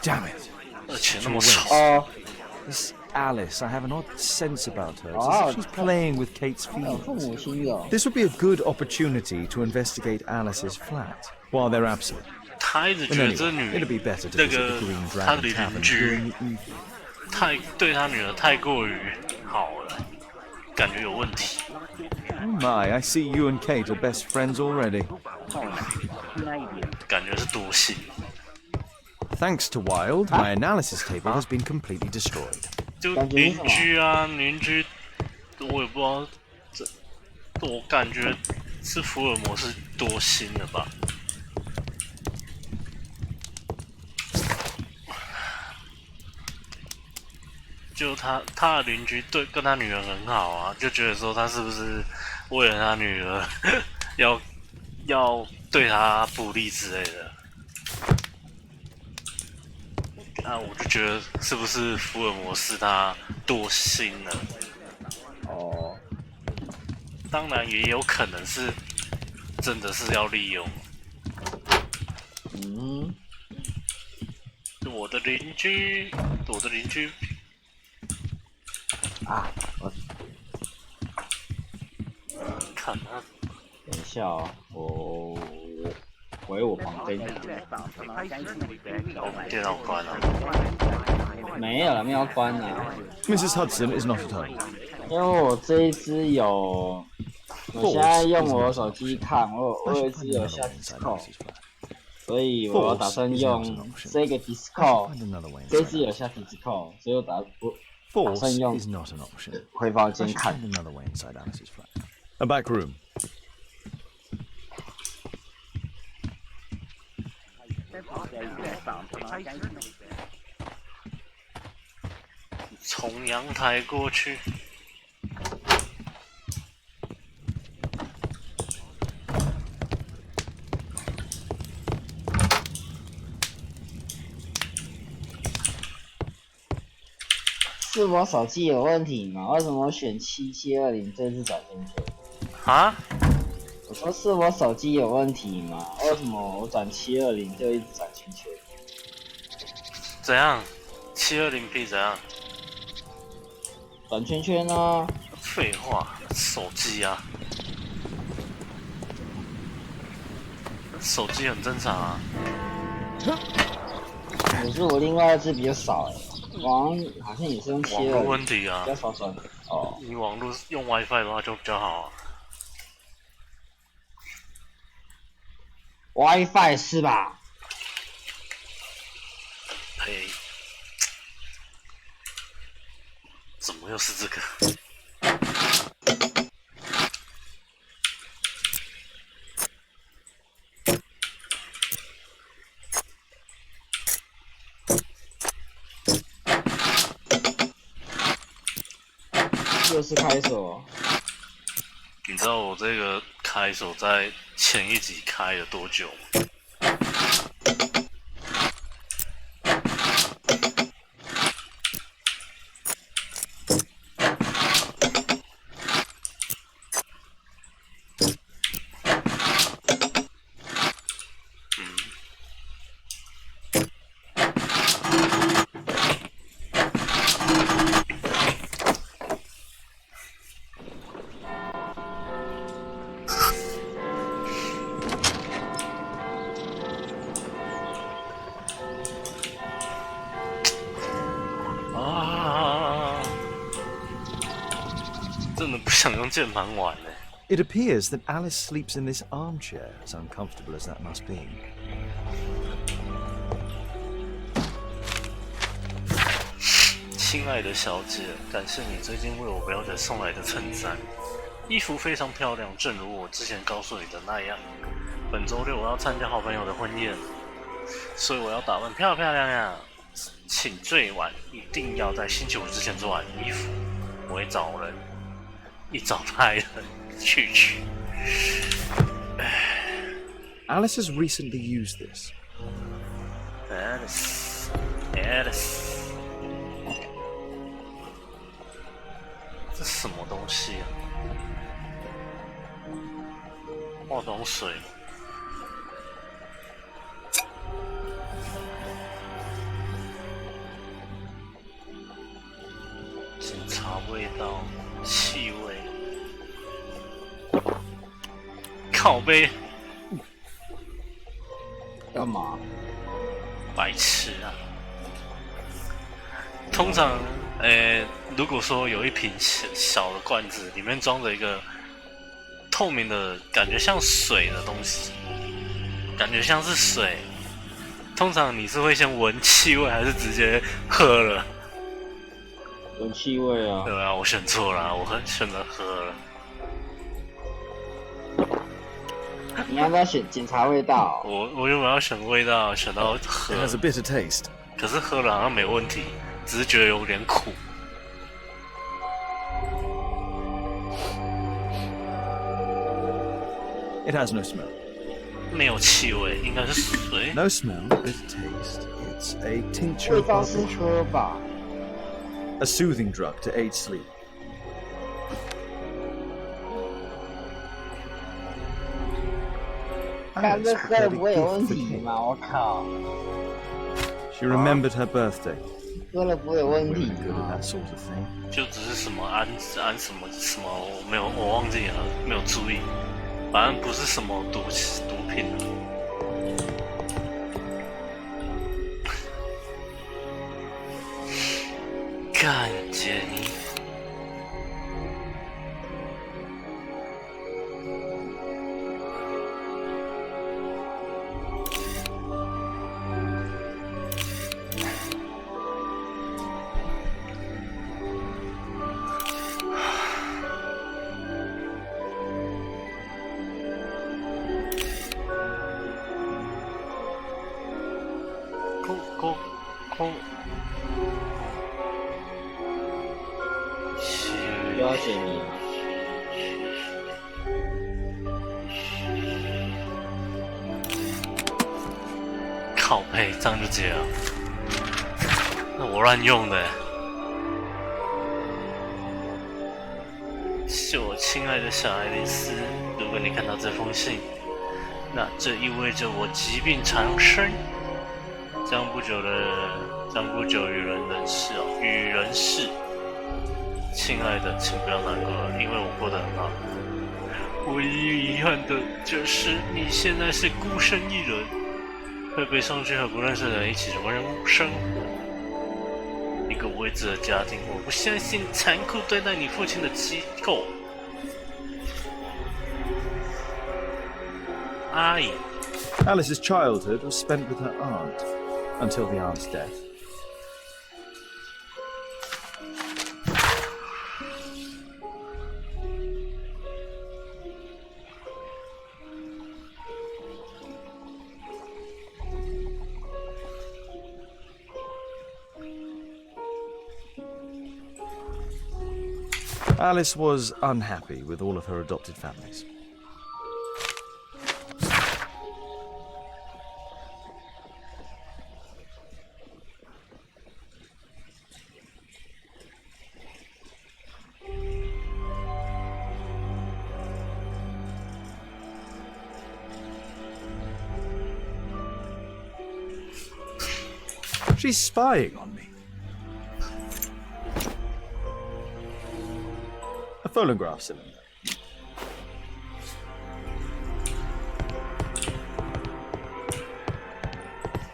Damn it. 而且那么丑。 This Alice, I have an odd sense about her. It's as if she's playing with Kate's feelings. This would be a good opportunity to investigate Alice's flat while they're absent. 他一直觉得这女 it'd be better to 那 visit the 个 Green 他的 Dragon 邻 Tavern 居 during the evening. 对他女儿太过于好了，感觉有问题。 Oh my, I see you and Kate are best friends already. 感觉是多心。Thanks to Wild, my analysis table has been completely destroyed. 就邻居啊，邻居，我也不知道，我感觉是福尔摩斯多心了吧？就他的邻居跟他女儿很好啊，就觉得说他是不是为了他女儿要对他不利之类的。那我就觉得是不是福尔摩斯他多心了？哦，当然也有可能是真的是要利用。嗯，我的邻居啊，我看他，等一下哦，我回我房间。电脑关了。没有了，没有关了。Mrs. Hudson is not at home. 因为我这一支有，我现在用我手机看，我有一支有下 Discord， 所以我打算用这个 Discord， 这一支有下 Discord， 所以我打算用回房间看。A back room. 从阳台过去。是我手机有问题吗？为什么我选7720这次转圈圈？啊？我说是我手机有问题吗？为什么我转720就一直转圈圈？怎样？720p 怎样？转圈圈啊！废话，手机啊，手机很正常啊。可是我另外一只比较少好像也是用网络问题啊，比较少转。哦，你网络用 WiFi 的话就比较好啊。WiFi 是吧？呸！怎么又是这个？又是开锁。你知道我这个开锁在前一集开了多久吗？真的不想用键盘玩呢。It appears that Alice sleeps in this armchair, as uncomfortable as that must be. 亲爱的小姐，感谢你最近为我表姐送来的衬衫，衣服非常漂亮，正如我之前告诉你的那样。本周六我要参加好朋友的婚宴，所以我要打扮漂漂亮亮，请最晚一定要在星期五之前做完衣服。我会找人，一找派人去。Alice has recently used this. Alice， 这什么东西啊？化妆水。检查味道、气味。靠背。干嘛？白痴啊！通常，如果说有一瓶小的罐子，里面装着一个透明的，感觉像水的东西，感觉像是水，通常你是会先闻气味，还是直接喝了？闻气味啊。对啊，我选错了，我选择喝了。你要不要选检查味道？我原本要选味道，选到喝。It has a bitter taste. 可是喝了好像没问题，只是觉得有点苦。It has no smell. 没有气味，应该是水。No smell, bitter taste. It's a tincture 味 of 道是 barbiturate, 喝吧？ a soothing drug to aid sleep. 看这喝了不会有问题吗？我靠！ She remembered her birthday. 喝了不会有问题 Good at 吗 that？ sort of thing. 就只是什么安什么，我忘记了，没有注意。反正不是什么毒品。干杰尼。不要解谜。靠背，这样就结了。那我乱用的。是我亲爱的小爱丽丝，如果你看到这封信，那这意味着我疾病缠身。将不久与人世。亲爱的，请不要难过了，因为我过得很好。唯一遗憾的就是你现在是孤身一人，会被送去和不认识的人一起生活。一个未知的家庭，我不相信残酷对待你父亲的机构。阿姨。Alice's childhood was spent with her aunt, until the aunt's death. Alice was unhappy with all of her adopted families. She's spying on me. A phonograph cylinder.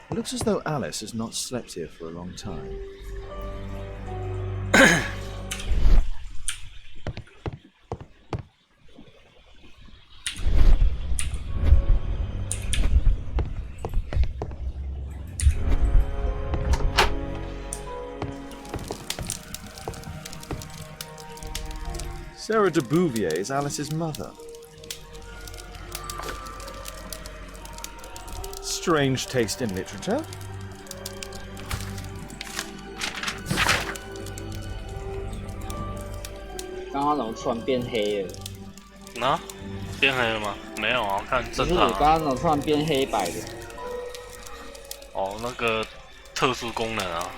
It looks as though Alice has not slept here for a long time. Sarah de Bouvier is Alice's mother. Strange taste in literature. 刚刚怎么突然变黑了？那变黑了吗？没有啊，看正常、不是，刚刚怎么突然变黑白的？哦，那个特殊功能啊。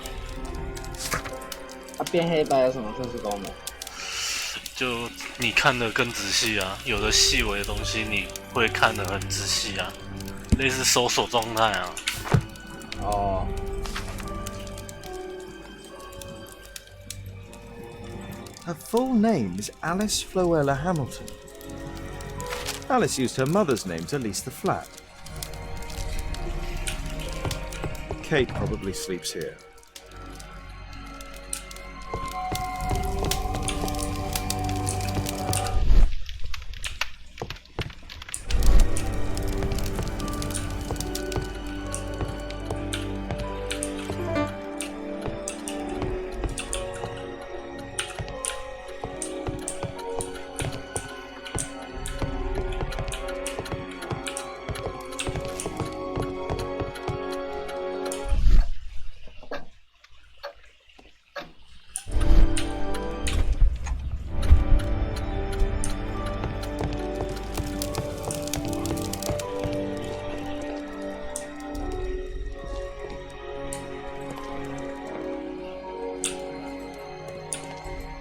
它变黑白有什么特殊功能？就你看得更仔细啊，有的细微的东西你会看得很仔细啊，类似搜索状态啊。哦。Her full name is Alice Floella Hamilton. Alice used her mother's name to lease the flat. Kate probably sleeps here.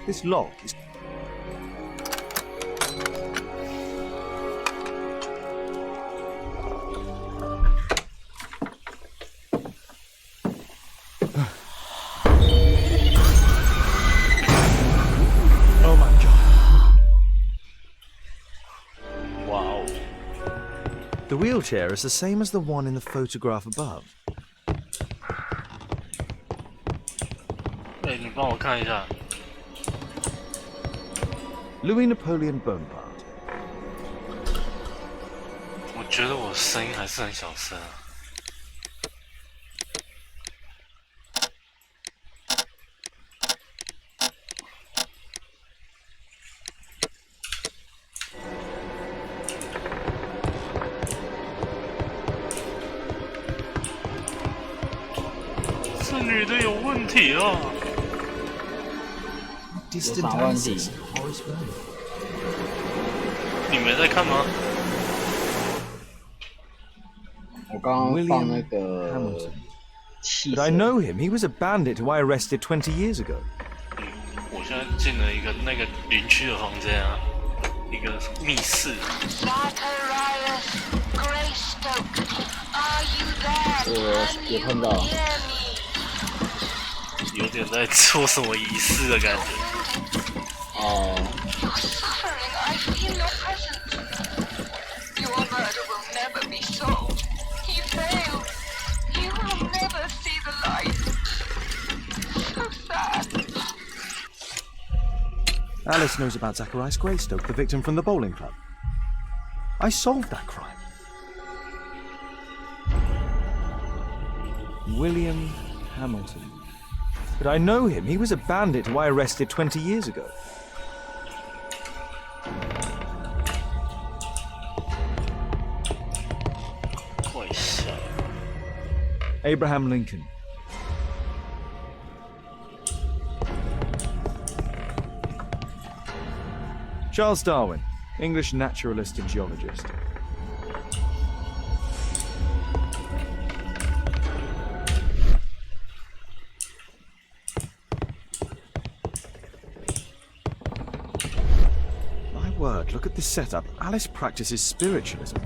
This log is... Oh my god. Wow. The wheelchair is the same as the one in the photograph above. 你帮我看一下。 Louis Napoleon Bonaparte. 我觉得我声音还是很小声啊。这女的有问题啊！ Distant answers. answers. Horace Vernon. 你没在看吗？我刚刚放那 Hamilton. 个气 But I 色， know him. He was a bandit who I arrested 20 years ago. 我现在进了一个那个邻居的房间啊，一个密室。我有看到，有点在做什么仪式的感觉。哦， Your murder will never be solved. He failed. He will never see the light. So sad. Alice knows about Zacharias Greystoke, the victim from the bowling club. I solved that crime. William Hamilton. But I know him. He was a bandit who I arrested 20 years ago. Abraham Lincoln. Charles Darwin, English naturalist and geologist. My word, look at this setup. Alice practices spiritualism.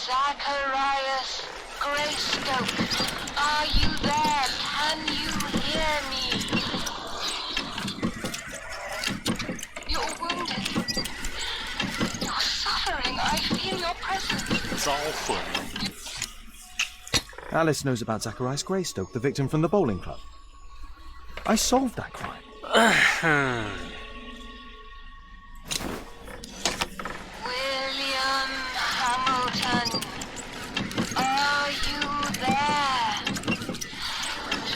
Zacharias Greystoke, are you there? Can you hear me? You're wounded. You're suffering. I feel your presence. 招魂。 Alice knows about Zacharias Greystoke, the victim from the bowling club. I solved that crime. William Hamilton, are you there?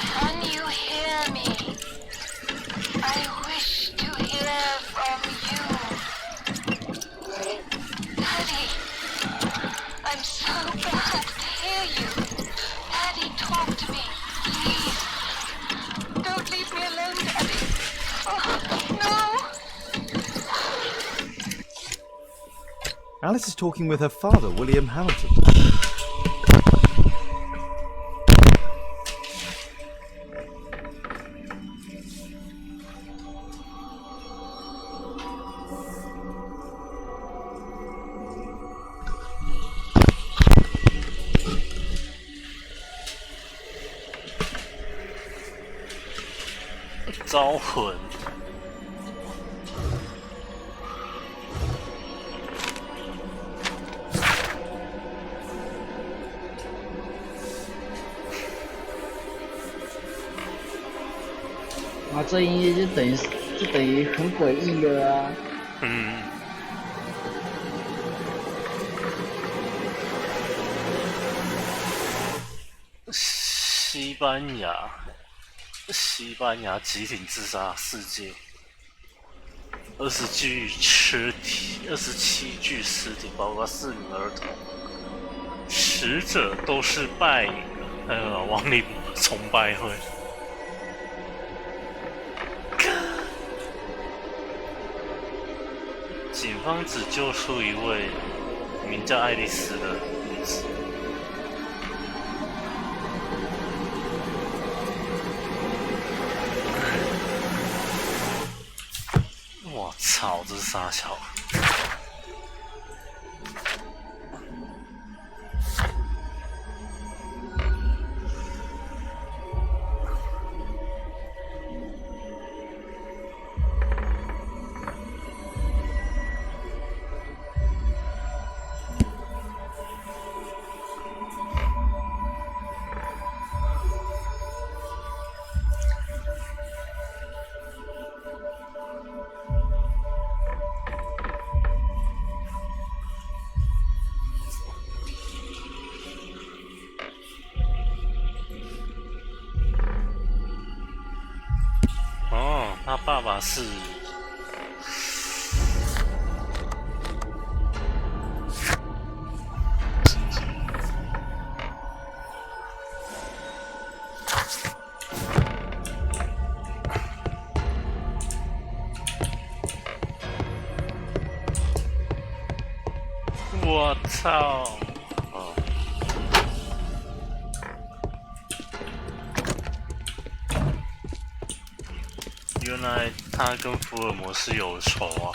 Can you hear me? I wish to hear from you. Daddy, I'm so glad to hear you. Daddy, talk to me, please. Don't leave me alone, Daddy. Oh, no. Alice is talking with her father, William Hamilton. "招魂。啊，这音乐就等于很诡异了啊。嗯。西班牙集体自杀事件，27具尸体，包括4名儿童，死者都是亡灵崇拜会。警方只救出一位名叫爱丽丝的女子。我操，这是啥小？哦，他爸爸是我操！原来他跟福尔摩斯有仇啊！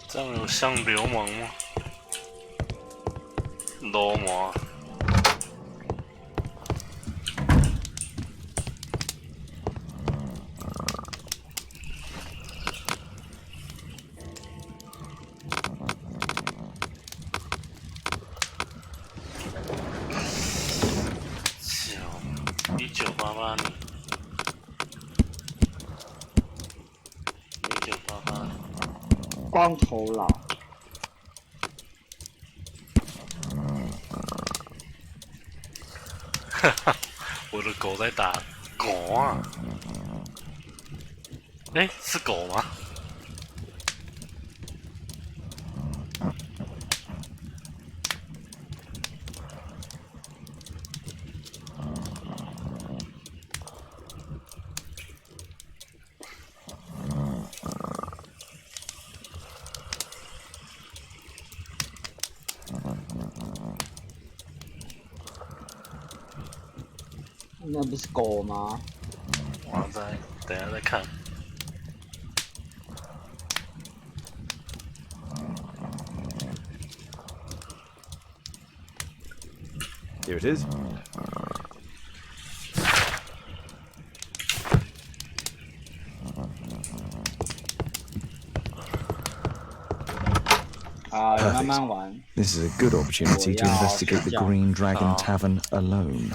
这样有像流氓吗？流氓。1988年，1988年。光头佬，哈哈，我的狗在打狗啊！哎，是狗吗？那不是狗吗？我等一下再看。Here it is. Perfect. This is a good opportunity to investigate the Green Dragon Tavern alone.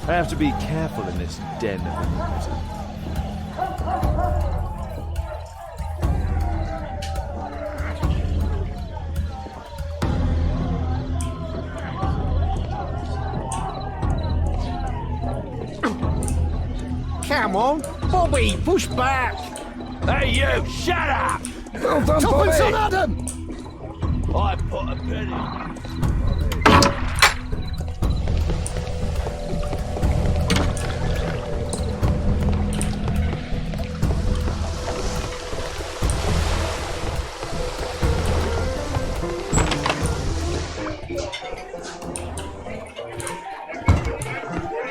I have to be careful in this den of iniquity. Come on, Bobby, push back! Hey, you, shut up! Well done, Bobby! On Adam! I put a penny.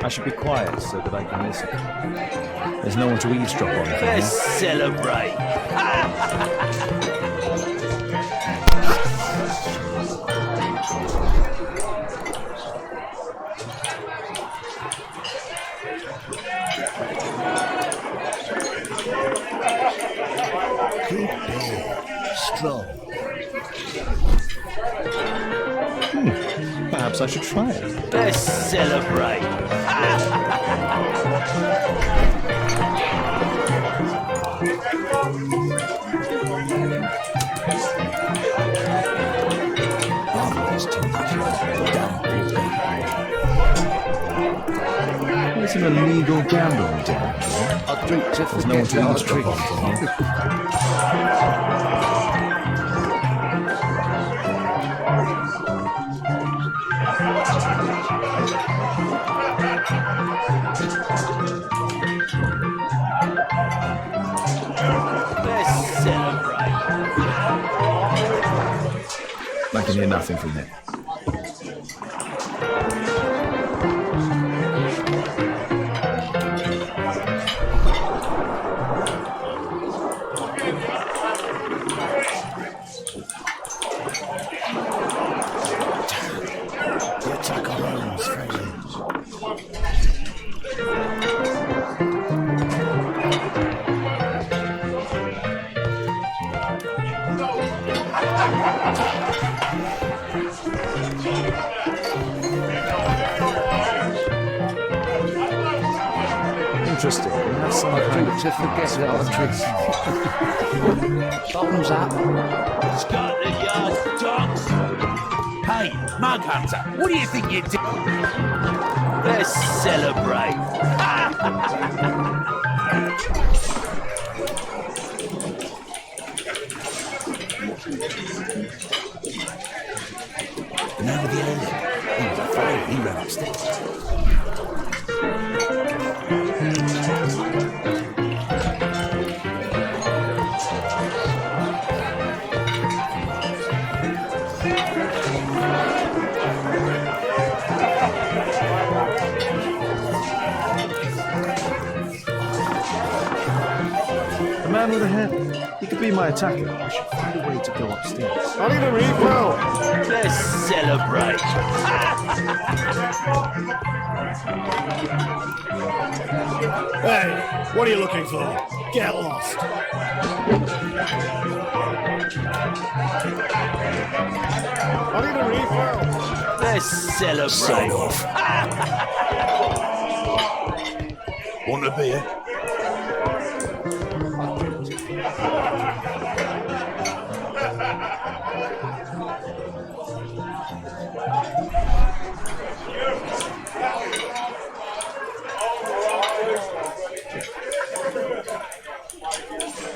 I should be quiet so that I can listen. There's no one to eavesdrop on. Let's celebrate. Good boy. Strong. Perhaps I should try it. Let's celebrate. There's an illegal gambling down here. I'll drink just There's no one to eavesdrop on from here. Let's celebrate. I can hear nothing from here. The attack on Holmes, friends. Interesting. We have some Drink to forget the other tricks. Bottoms up. Start the yard, dogs. Hey, Mug Hunter, what do you think you're doing? Let's celebrate. And over the end, he was afraid. He ran upstairs. The man with a head. He could be my attacker. I should find a way to go upstairs. I need a refill. Let's celebrate. Hey, what are you looking for? Get lost. I need a refill. Let's celebrate. Want a beer?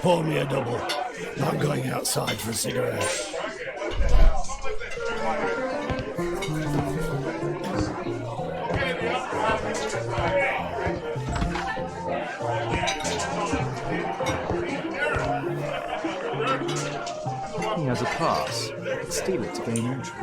Pour me a double. I'm going outside for a cigarette. He has a pass. Steal it to gain entry.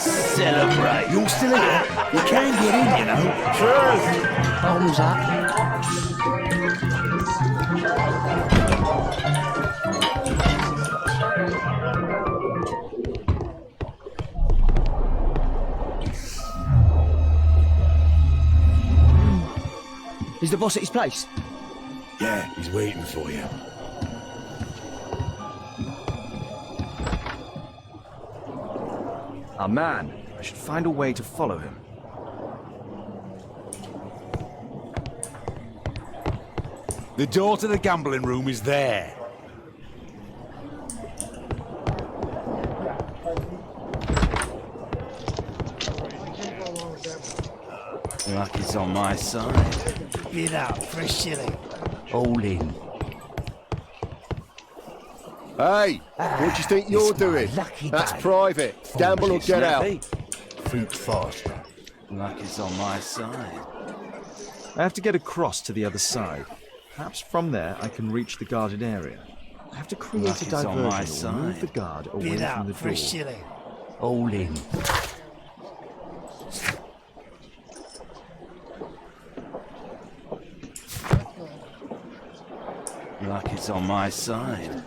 celebrate. You're still here. You can get in, you know. Cheers. Thumbs up. Is the boss at his place? Yeah, he's waiting for you. Our man. I should find a way to follow him. The door to the gambling room is there. Luck is on my side. Bid out for a shilling. All in. Hey, what do you think you're doing? That's private. Gamble or get out. Think faster. Luck is on my side. I have to get across to the other side. Perhaps from there I can reach the guarded area. I have to create a diversion or move the guard away Bid from out the for a door. shilling. All in. Luck is on my side.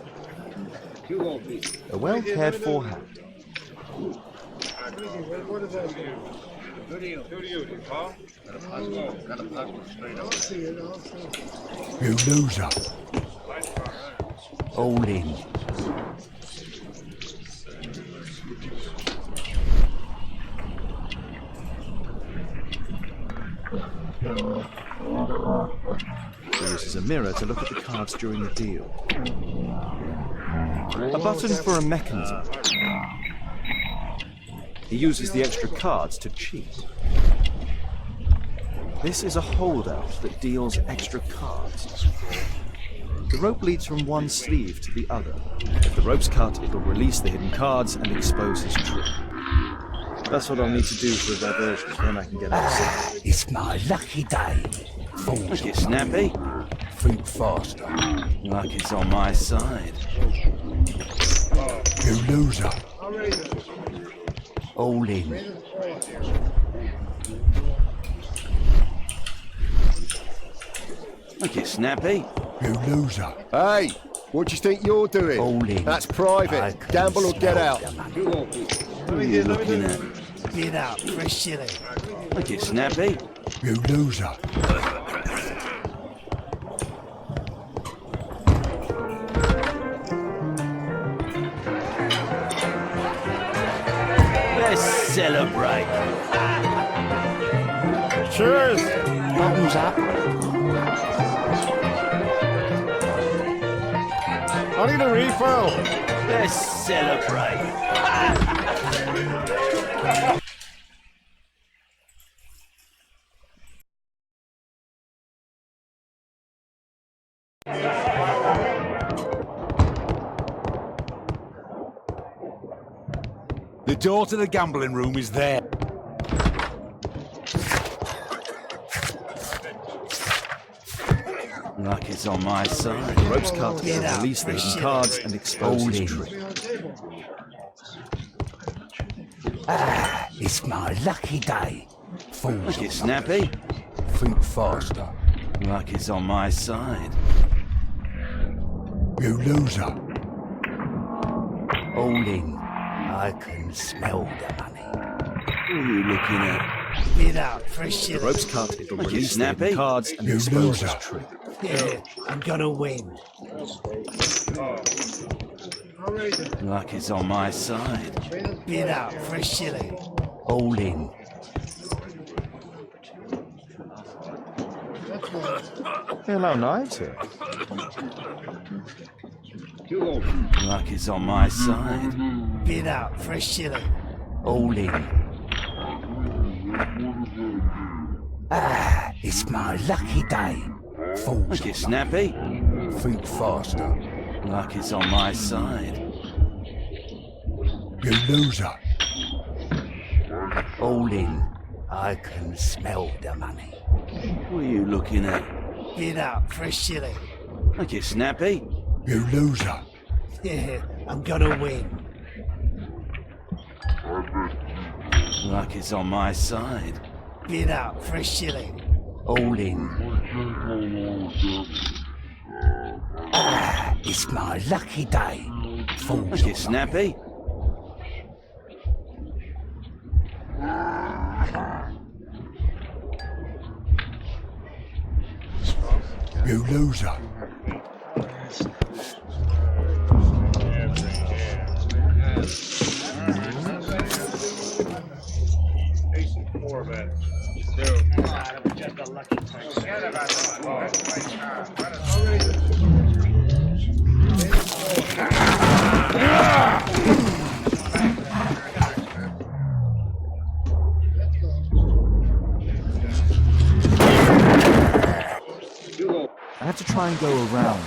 A well cared for hat. You loser. All in. He uses a mirror to look at the cards during the deal. A button for a mechanism. He uses the extra cards to cheat. This is a holdout that deals extra cards. The rope leads from one sleeve to the other. If the rope's cut, it'll release the hidden cards and expose his trick. That's what I'll need to do for a diversion, then I can get outside. It's my lucky day. Look, it's snappy. Think faster. Luck is on my side. You loser. All in. Look, it's snappy. You loser. Hey, what do you think you're doing? All in. That's private. Gamble or get out. What are you looking at? Bid out for a shilling. Look, it's snappy. You loser. Let's celebrate. Cheers. Thumbs up. I need a refill. Let's celebrate. The door to the gambling room is there. Luck is on my side. The rope's cut to release the hidden cards and expose his trick. It's my lucky day. Fools. Look, it's snappy. Think faster. Luck is on my side. You loser. All in. I can smell the money. What are you looking at? Bid out for a shilling. The rope's cut, it'll Look, release it's the hidden snappy. cards and You expose his loser. trick. Yeah, I'm gonna win. Luck is on my side. Bid out for a shilling. All in. Hello, knives here. Luck is on my side. Bid out for a shilling. All in. It's my lucky day. Fools. Look, it's snappy. Think faster. Luck is on my side. You loser. All in. I can smell the money. What are you looking at? Bid out for a shilling. Look, it's snappy. You loser. Yeah, I'm gonna win. Luck is on my side. Bid up for a shilling. All in. It's my lucky day. Fools get snappy. You loser. I have to try and go around.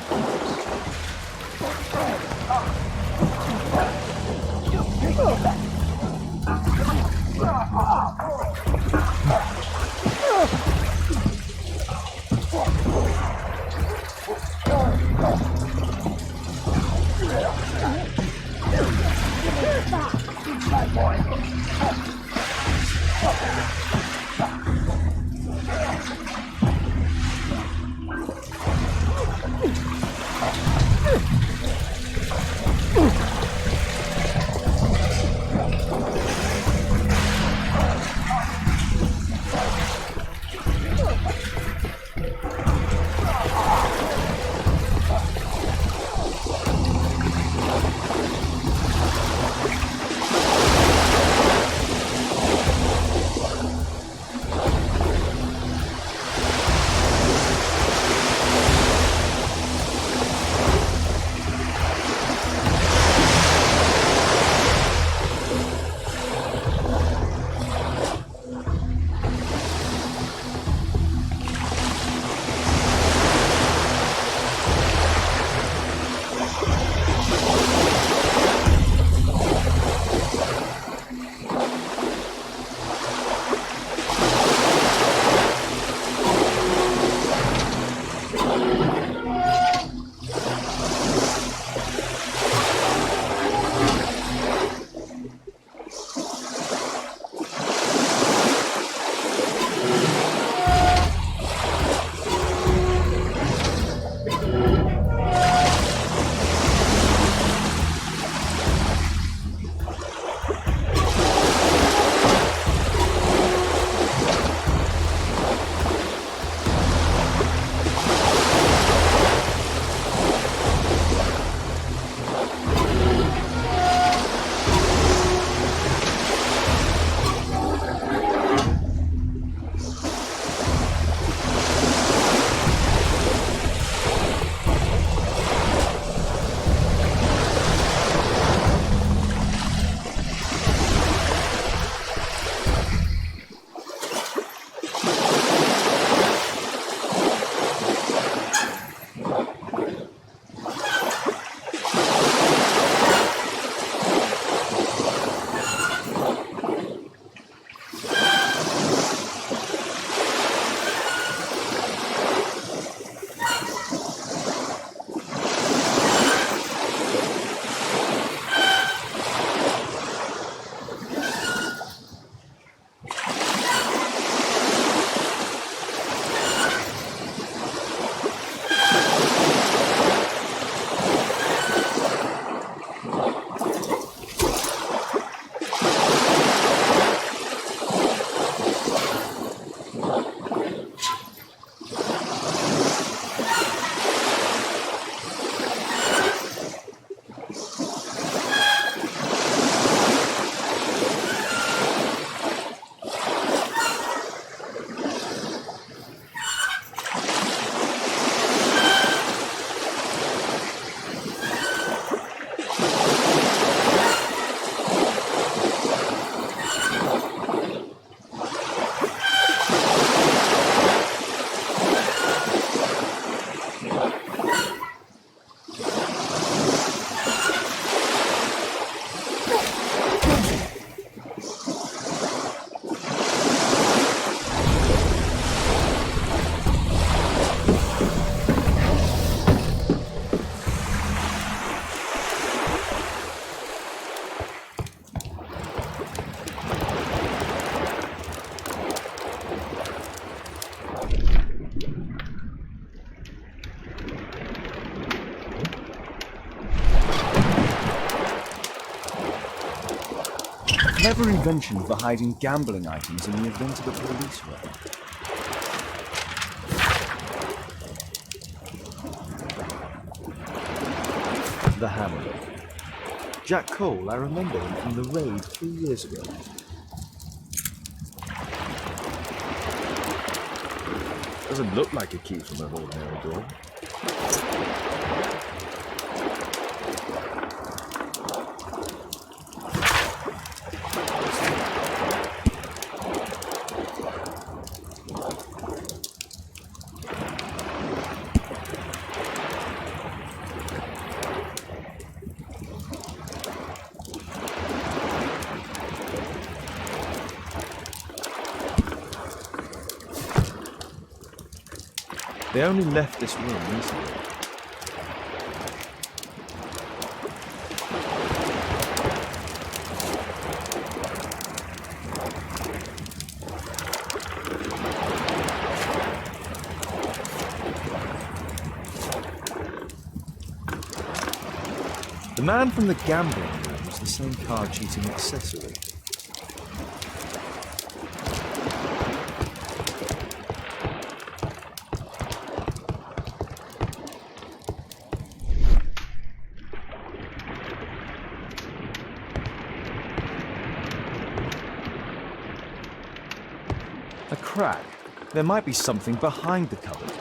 clever invention for hiding gambling items in the event of a police raid. The hammer. Jack Cole, I remember him from the raid 3 years ago. Doesn't look like a key from an ordinary door. They only left this room recently. The man from the gambling room was the same card cheating accessory. A crack. There might be something behind the cupboard.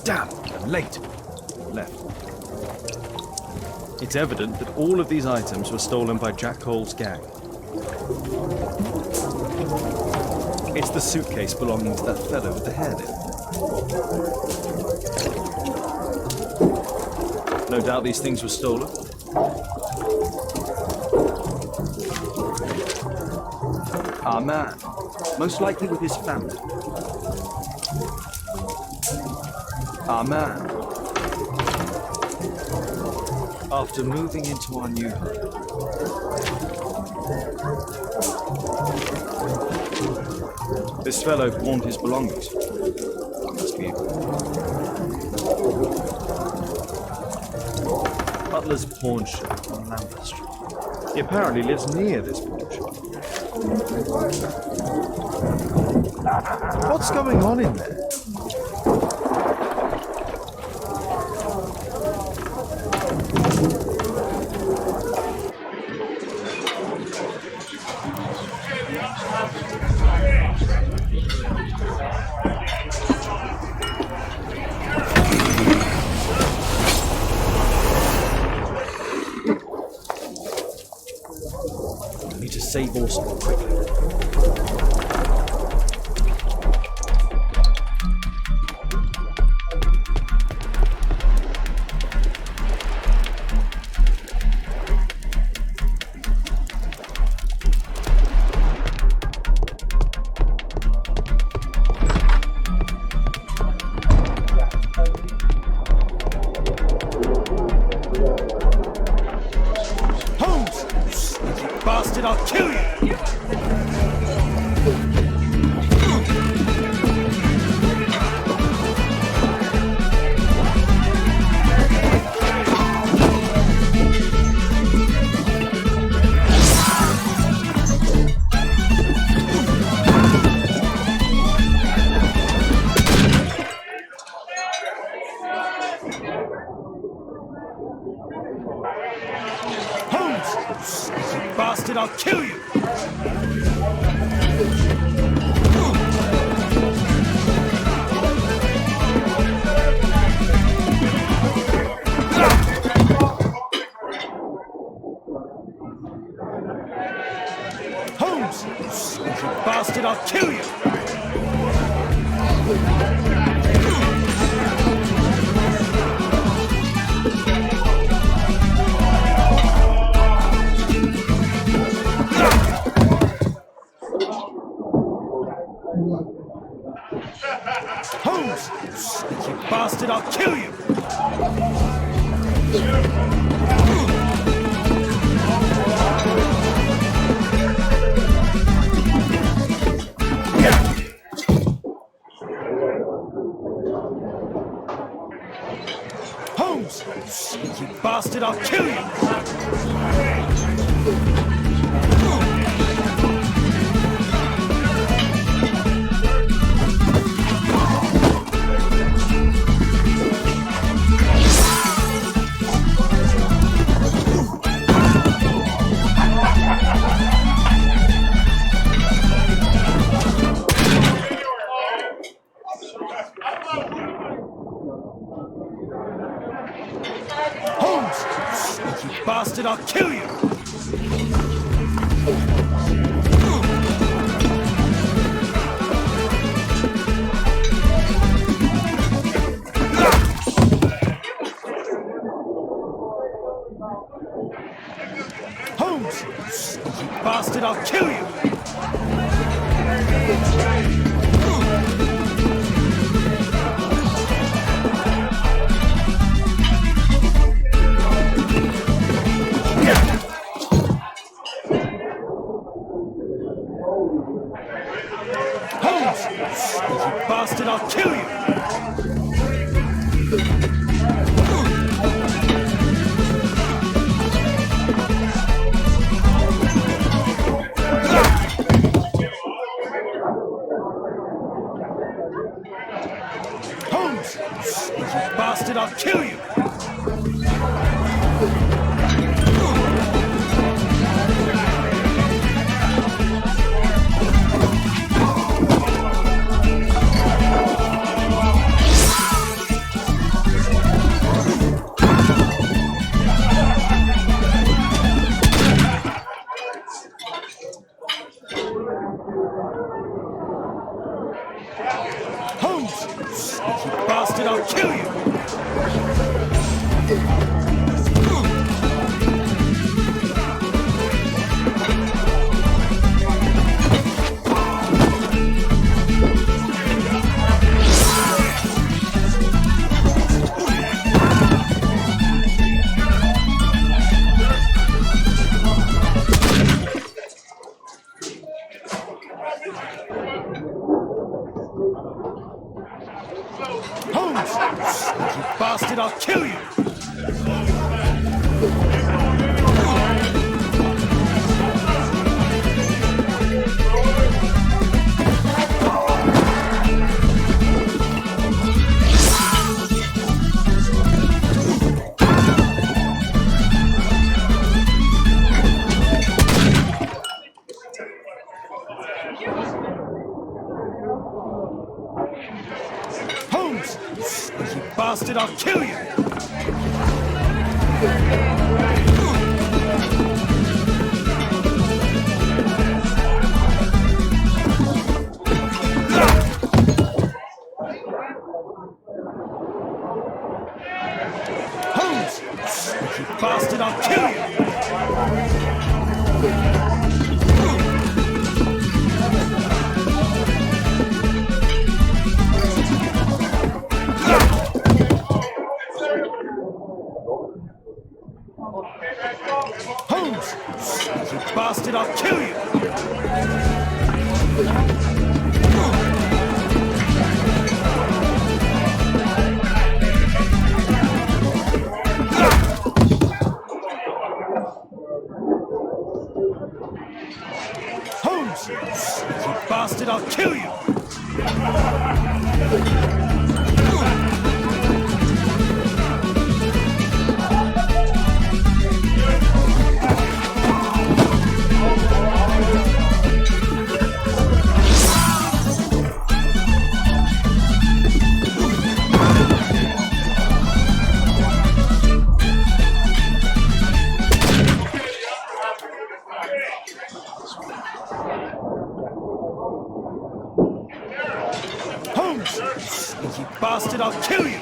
Damn, I'm late. Left. It's evident that all of these items were stolen by Jack Cole's gang. It's the suitcase belonging to that fellow with the hairnet. No doubt these things were stolen. Our man, most likely with his family. Our man, after moving into our new home. This fellow pawned his belongings. Must be Butler's pawn shop on Lambeth Street. He apparently lives near this pawn shop. What's going on in there? Save Orson quickly. Holmes! You bastard, I'll kill you! Holmes! You bastard, I'll kill you! Holmes! You bastard, I'll kill you! Holmes! Sneaky bastard, I'll kill you! Holmes! Sneaky bastard, I'll kill you! Holmes! Sneaky bastard, I'll kill you! Holmes! Sneaky bastard, I'll kill you! Holmes! Sneaky bastard, I'll kill you! Holmes! Sneaky bastard, I'll kill you! Holmes! Sneaky bastard, I'll kill you! Holmes! Sneaky bastard, I'll kill you! Holmes! Sneaky bastard, I'll kill you! Holmes! Sneaky bastard, I'll kill you! Holmes! Sneaky bastard, I'll kill you! Holmes! Sneaky bastard, I'll kill you! Holmes! Sneaky bastard, I'll kill you!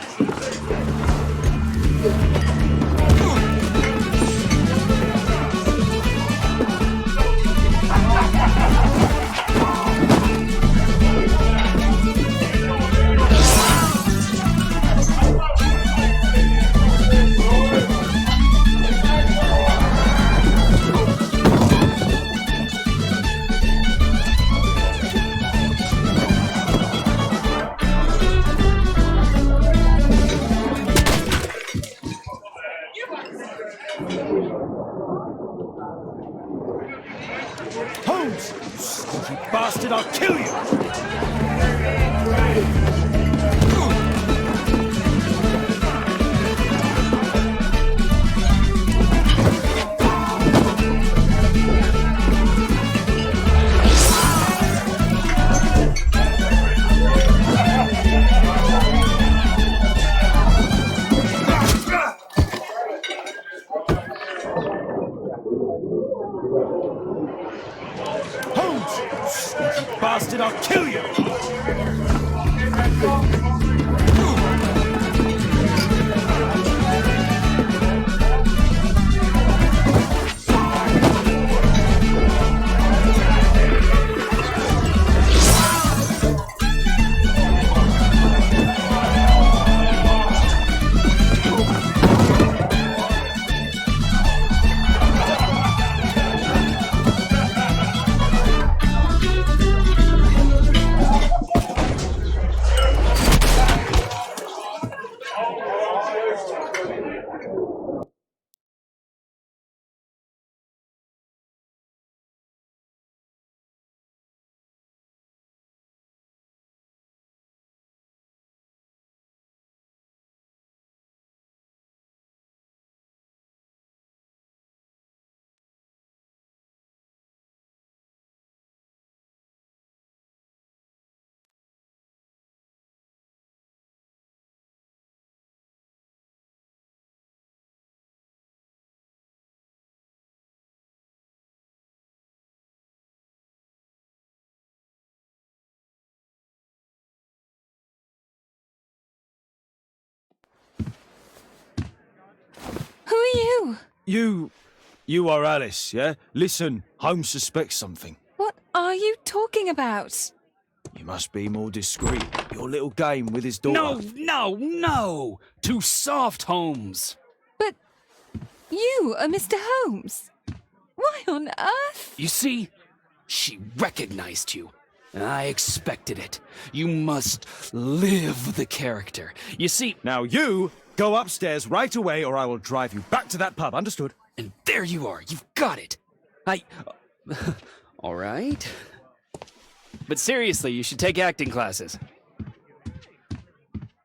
are you? You are Alice, yeah? Listen, Holmes suspects something. What are you talking about? You must be more discreet. Your little game with his daughter. No! Too soft, Holmes. But you are Mr. Holmes. Why on earth? You see, she recognized you. I expected it. You must live the character. You see... Now you go upstairs right away or I will drive you back to that pub, understood? And there you are, you've got it. All right. But seriously, you should take acting classes.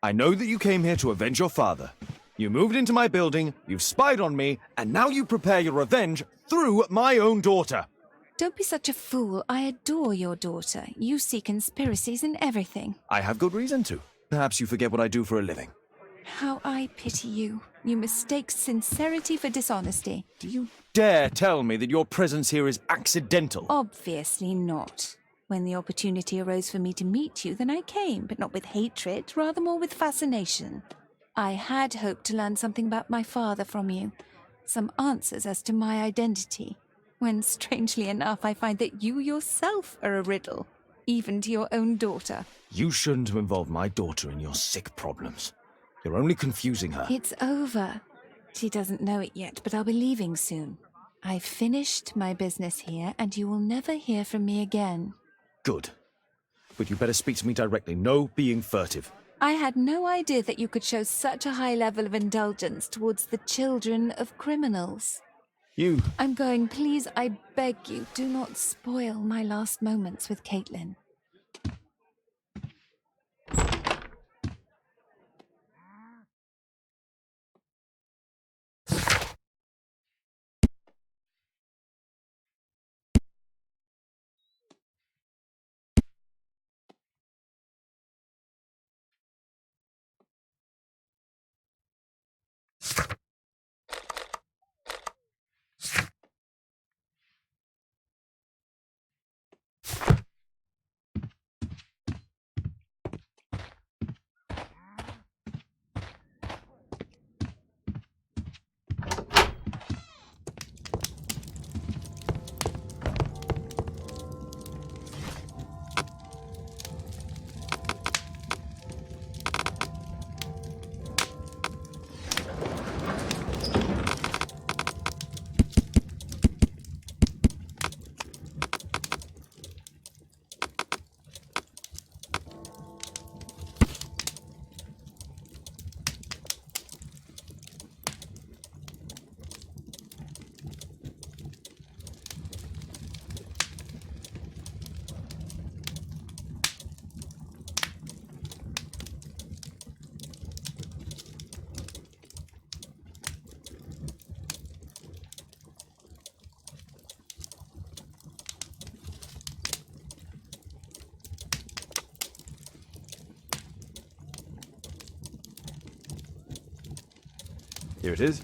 I know that you came here to avenge your father. You moved into my building, you've spied on me, and now you prepare your revenge through my own daughter. Don't be such a fool. I adore your daughter. You see conspiracies in everything. I have good reason to. Perhaps you forget what I do for a living. How I pity you. You mistake sincerity for dishonesty. Do you dare tell me that your presence here is accidental? Obviously not. When the opportunity arose for me to meet you, then I came, but not with hatred, rather more with fascination. I had hoped to learn something about my father from you. Some answers as to my identity. When, strangely enough, I find that you yourself are a riddle, even to your own daughter. You shouldn't have involved my daughter in your sick problems. You're only confusing her. It's over. She doesn't know it yet, but I'll be leaving soon. I've finished my business here, and you will never hear from me again. Good. But you better speak to me directly. No being furtive. I had no idea that you could show such a high level of indulgence towards the children of criminals. I'm going. Please, I beg you, do not spoil my last moments with Caitlin. Here it is.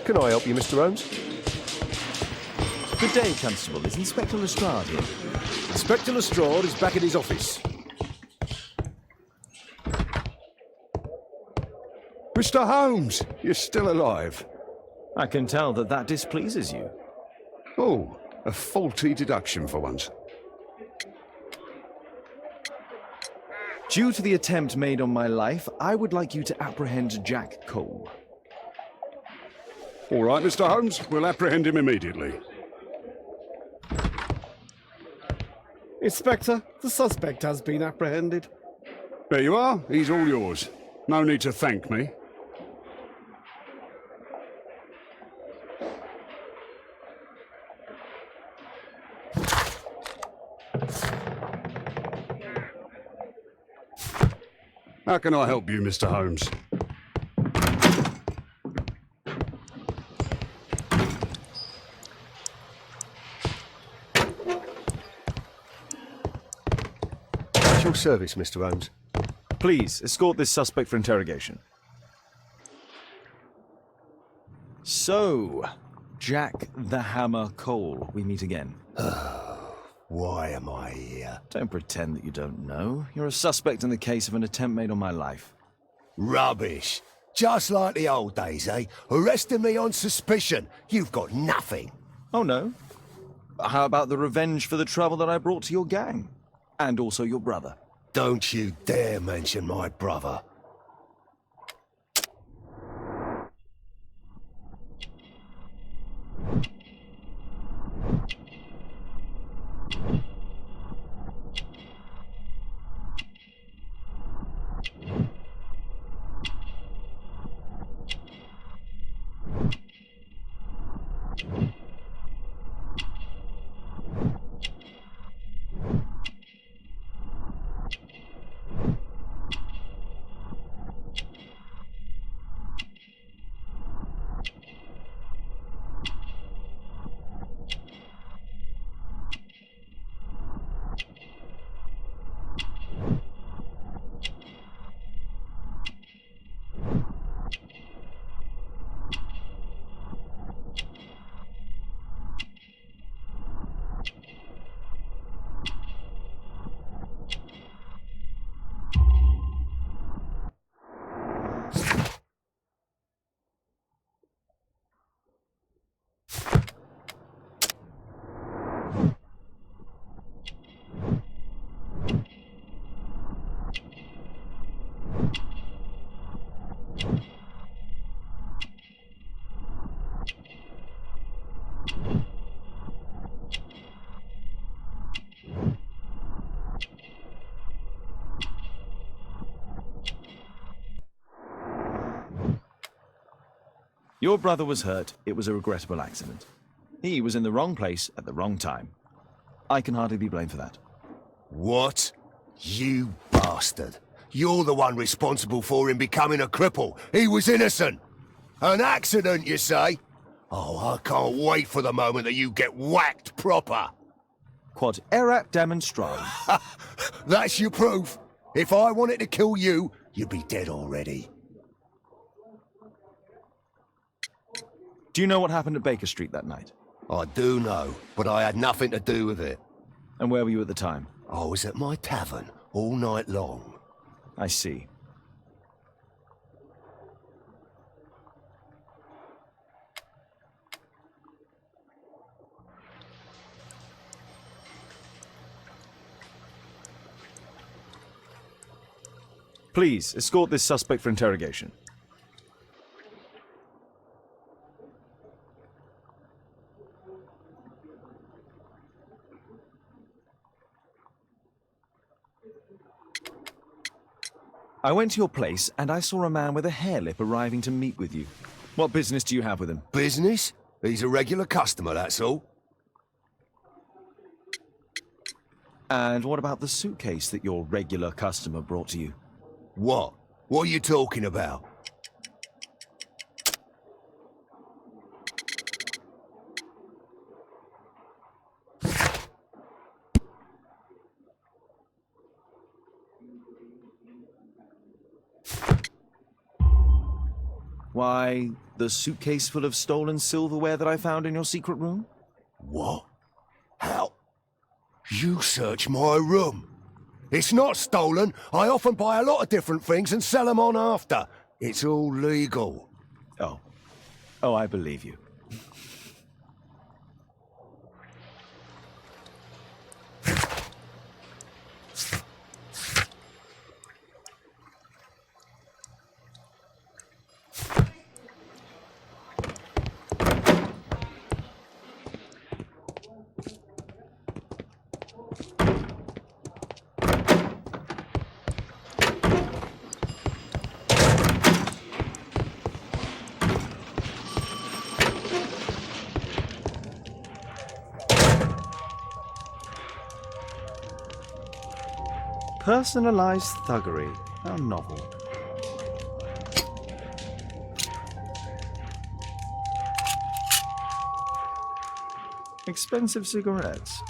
can I help you, Mr. Holmes? Good day, Constable. Is Inspector Lestrade here? Inspector Lestrade is back at his office. Mr. Holmes, you're still alive. I can tell that that displeases you. Oh, a faulty deduction for once. Due to the attempt made on my life, I would like you to apprehend Jack Cole. All right, Mr. Holmes, we'll apprehend him immediately. Inspector, the suspect has been apprehended. There you are. He's all yours. No need to thank me. How can I help you, Mr. Holmes? At your service, Mr. Holmes. Please, escort this suspect for interrogation. So, Jack the Hammer Cole, we meet again. Why am I here? Don't pretend that you don't know. You're a suspect in the case of an attempt made on my life. Rubbish. Just like the old days, eh? Arresting me on suspicion. You've got nothing. Oh, no? How about the revenge for the trouble that I brought to your gang? And also your brother. Don't you dare mention my brother. Your brother was hurt. It was a regrettable accident. He was in the wrong place at the wrong time. I can hardly be blamed for that. What? You bastard. You're the one responsible for him becoming a cripple. He was innocent. An accident, you say? Oh, I can't wait for the moment that you get whacked proper. Quod erat demonstrandum. That's your proof. If I wanted to kill you, you'd be dead already. Do you know what happened at Baker Street that night? I do know, but I had nothing to do with it. And where were you at the time? I was at my tavern all night long. I see. Please, escort this suspect for interrogation. I went to your place, and I saw a man with a hairlip arriving to meet with you. What business do you have with him? Business? He's a regular customer, that's all. And what about the suitcase that your regular customer brought to you? What? What are you talking about? Why, the suitcase full of stolen silverware that I found in your secret room? What? How? You search my room? It's not stolen. I often buy a lot of different things and sell them on after. It's all legal. Oh. Oh, I believe you. Personalized thuggery. How novel. Expensive cigarettes.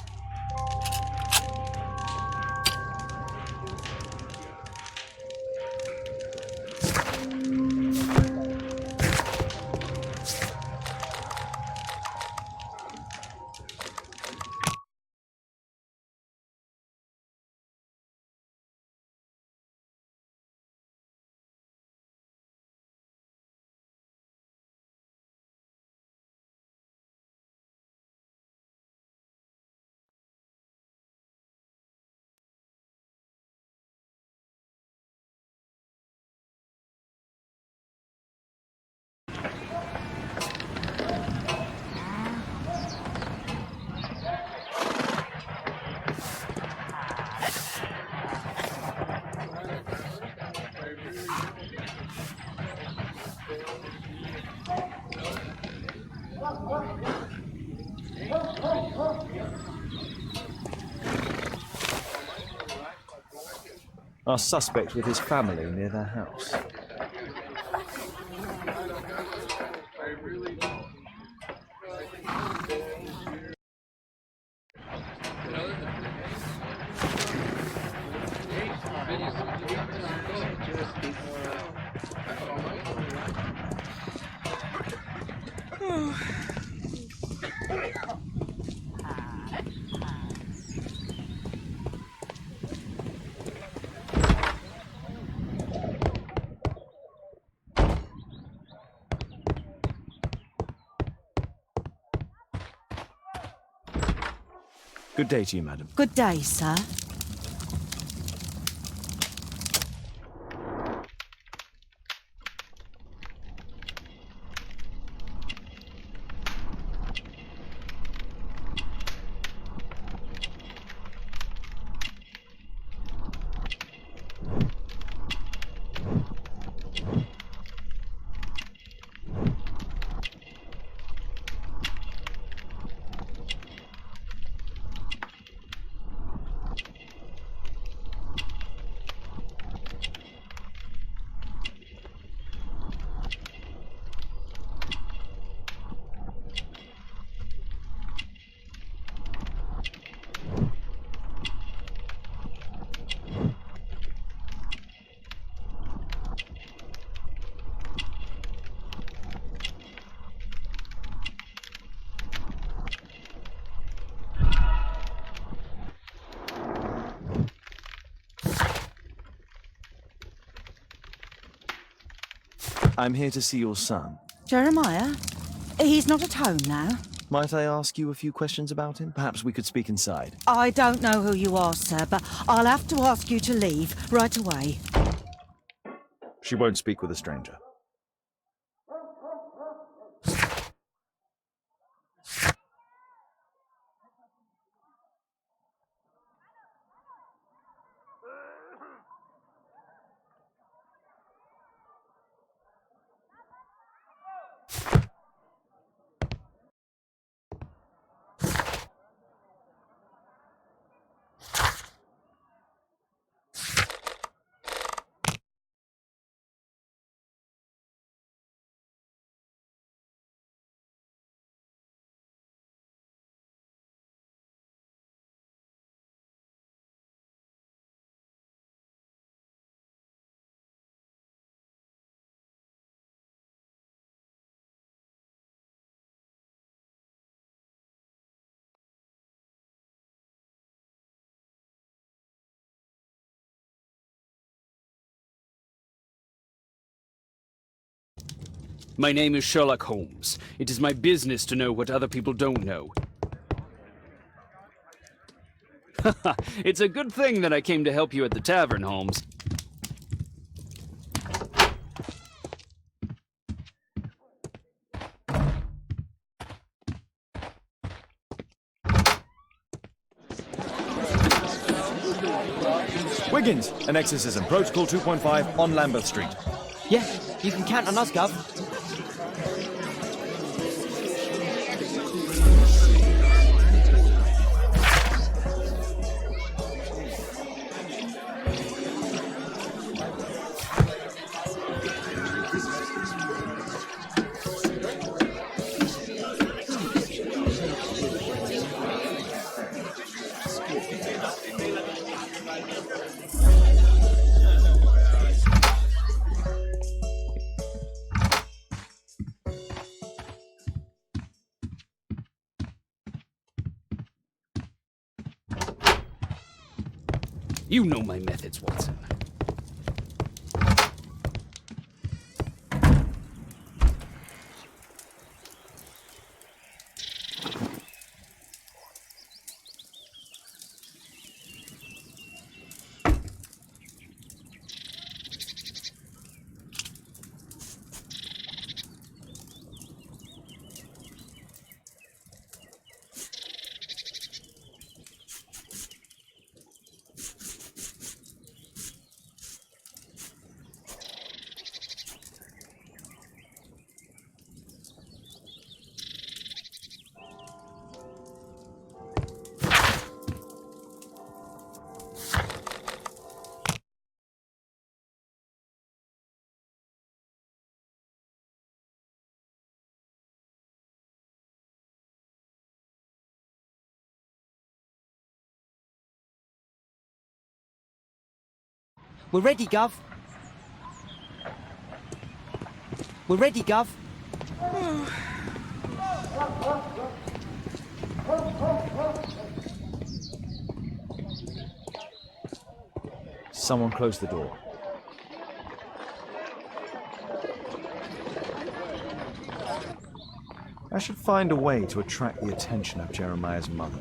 Our suspect with his family near their house. Good day to you, madam. Good day, sir. I'm here to see your son. Jeremiah? He's not at home now. Might I ask you a few questions about him? Perhaps we could speak inside. I don't know who you are, sir, but I'll have to ask you to leave right away. She won't speak with a stranger. My name is Sherlock Holmes. It is my business to know what other people don't know. It's a good thing that I came to help you at the tavern, Holmes. Wiggins, an exorcism. Protocol 2.5 on Lambeth Street. Yeah, you can count on us, Gov. You know my methods, Watson. We're ready, Gov. We're ready, Gov. Someone close the door. I should find a way to attract the attention of Jeremiah's mother.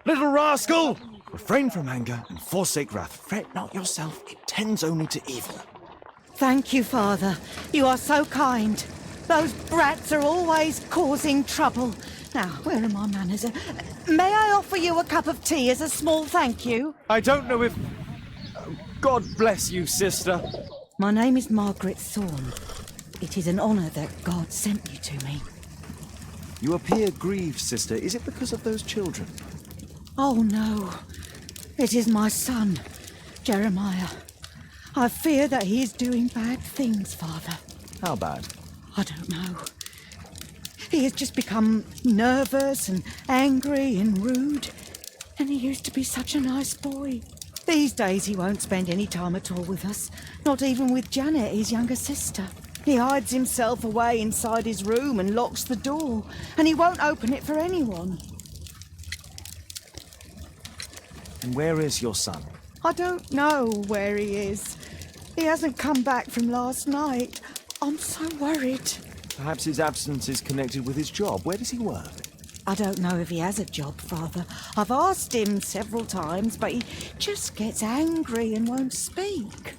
Little rascal! Refrain from anger and forsake wrath. Fret not yourself, it tends only to evil. Thank you, Father. You are so kind. Those brats are always causing trouble. Now, where are my manners? May I offer you a cup of tea as a small thank you? I don't know if... God bless you, sister. My name is Margaret Thorne. It is an honour that God sent you to me. You appear grieved, sister. Is it because of those children? Oh, no. It is my son, Jeremiah. I fear that he is doing bad things, Father. How bad? I don't know. He has just become nervous and angry and rude. And he used to be such a nice boy. These days he won't spend any time at all with us. Not even with Janet, his younger sister. He hides himself away inside his room and locks the door. And he won't open it for anyone. And where is your son? I don't know where he is. He hasn't come back from last night. I'm so worried. Perhaps his absence is connected with his job. Where does he work? I don't know if he has a job, Father. I've asked him several times, but he just gets angry and won't speak.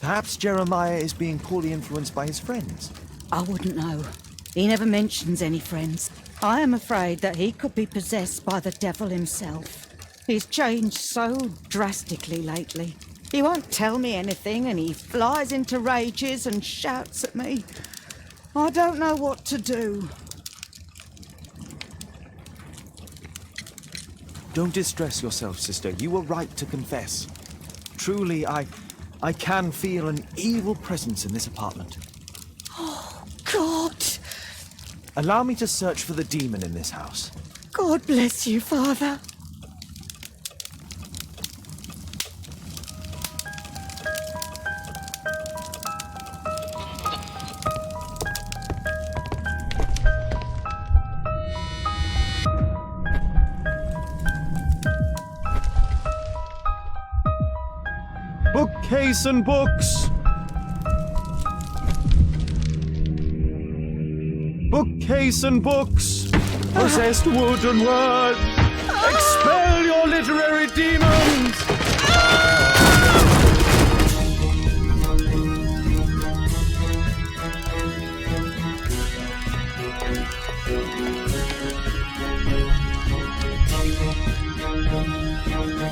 Perhaps Jeremiah is being poorly influenced by his friends. I wouldn't know. He never mentions any friends. I am afraid that he could be possessed by the devil himself. He's changed so drastically lately. He won't tell me anything and he flies into rages and shouts at me. I don't know what to do. Don't distress yourself, sister. You were right to confess. Truly, I can feel an evil presence in this apartment. Oh, God! Allow me to search for the demon in this house. God bless you, Father. Bookcase and books! Bookcase and books! Possessed wood and word! Expel your literary demons!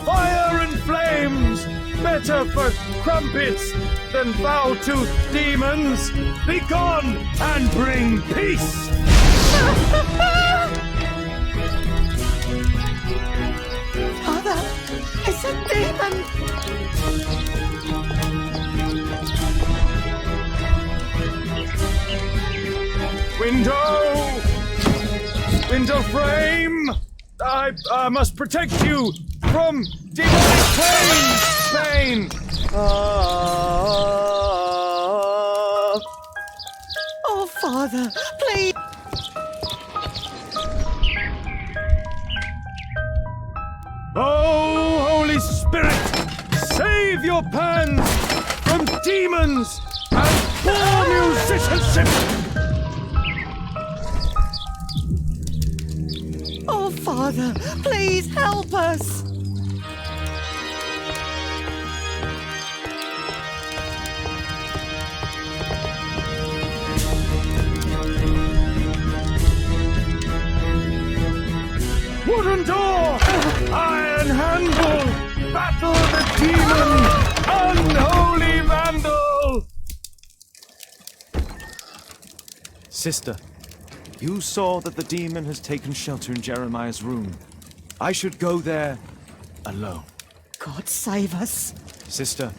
Fire and flames! Better for crumpets than foul-toothed demons! Begone and bring peace! Father, it's a demon! Window frame! I must protect you from demonic pain! Oh, Father, please! Oh, Holy Spirit! Save your pans from demons and poor musicianship! Oh, Father, please help us! Wooden door! Iron handle! Battle the demon! Unholy vandal! Sister, you saw that the demon has taken shelter in Jeremiah's room. I should go there alone. God save us. Sister,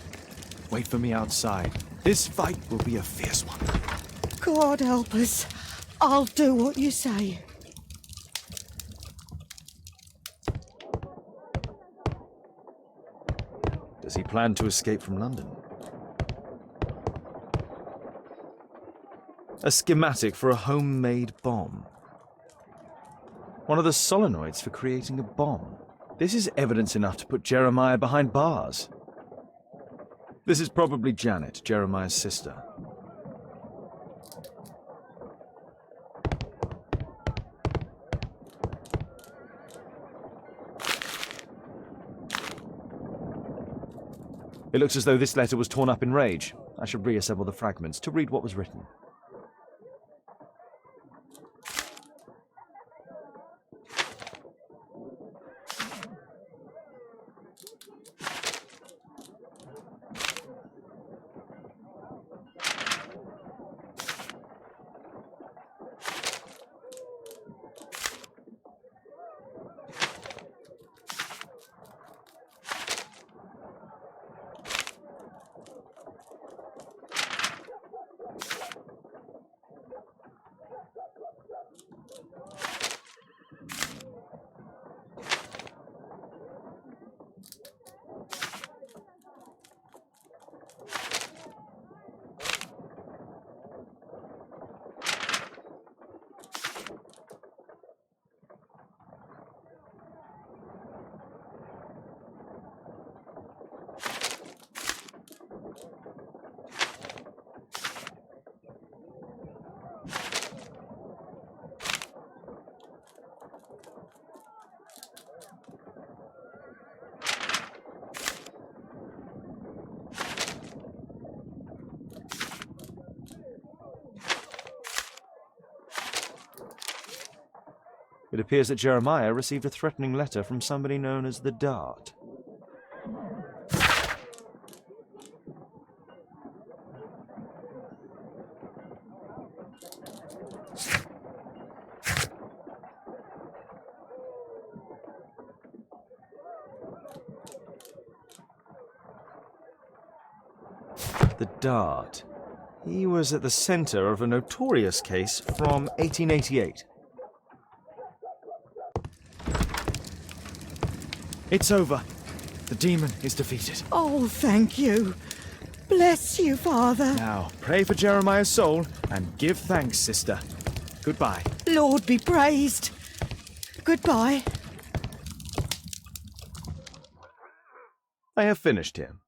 wait for me outside. This fight will be a fierce one. God help us. I'll do what you say. Does he plan to escape from London? A schematic for a homemade bomb. One of the solenoids for creating a bomb. This is evidence enough to put Jeremiah behind bars. This is probably Janet, Jeremiah's sister. It looks as though this letter was torn up in rage. I should reassemble the fragments to read what was written. It appears that Jeremiah received a threatening letter from somebody known as the Dart. The Dart. He was at the center of a notorious case from 1888. It's over. The demon is defeated. Oh, thank you. Bless you, Father. Now, pray for Jeremiah's soul and give thanks, sister. Goodbye. Lord be praised. Goodbye. I have finished him.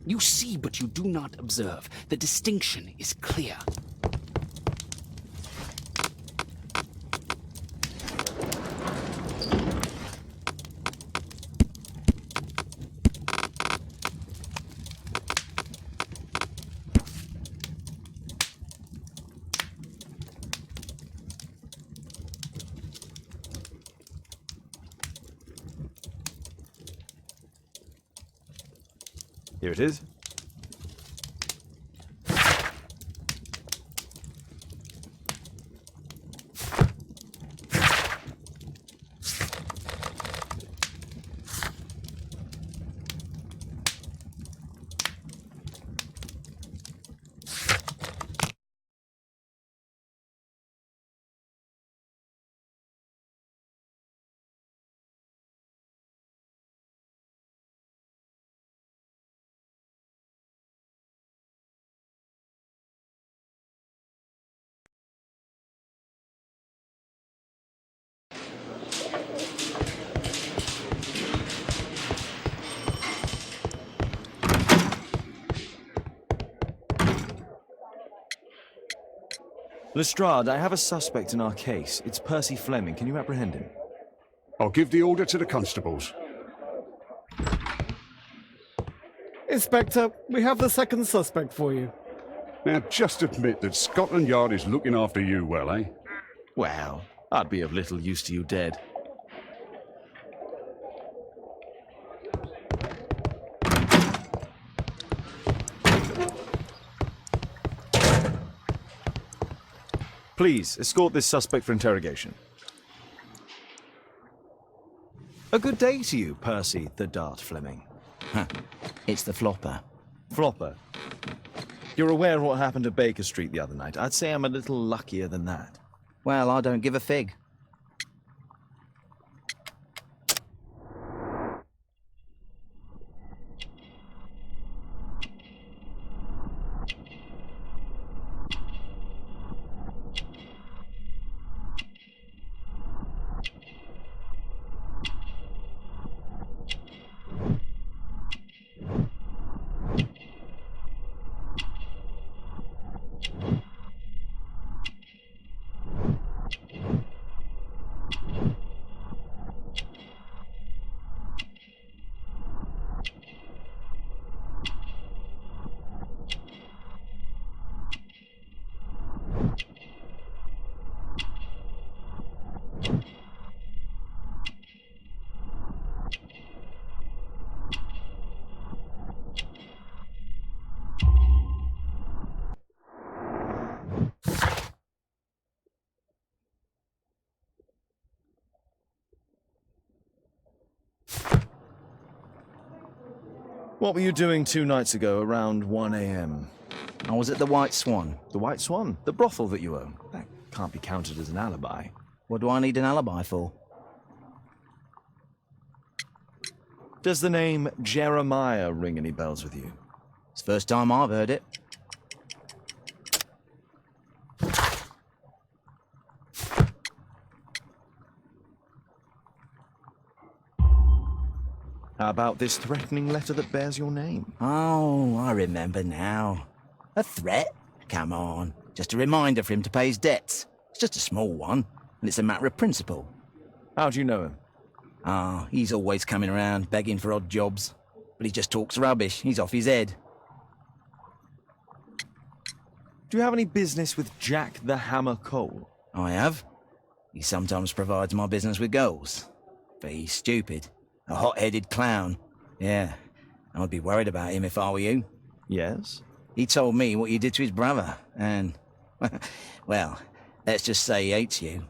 You see, but you do not observe. The distinction is clear. Here it is. Lestrade, I have a suspect in our case. It's Percy Fleming. Can you apprehend him? I'll give the order to the constables. Inspector, we have the second suspect for you. Now, just admit that Scotland Yard is looking after you well, eh? Well, I'd be of little use to you dead. Please, escort this suspect for interrogation. A good day to you, Percy the Dart Fleming. Huh. It's the flopper. Flopper? You're aware of what happened at Baker Street the other night. I'd say I'm a little luckier than that. Well, I don't give a fig. What were you doing 2 nights ago around 1 a.m.? I was at the White Swan. The White Swan? The brothel that you own? can't be counted as an alibi. What do I need an alibi for? Does the name Jeremiah ring any bells with you? It's the first time I've heard it. How about this threatening letter that bears your name? Oh, I remember now. A threat? Come on. Just a reminder for him to pay his debts. It's just a small one, and it's a matter of principle. How do you know him? Ah, he's always coming around, begging for odd jobs. But he just talks rubbish. He's off his head. Do you have any business with Jack the Hammer Cole? I have. He sometimes provides my business with goals. But he's stupid. A hot-headed clown. Yeah, I'd be worried about him if I were you. Yes? He told me what you did to his brother, and... well, let's just say he hates you.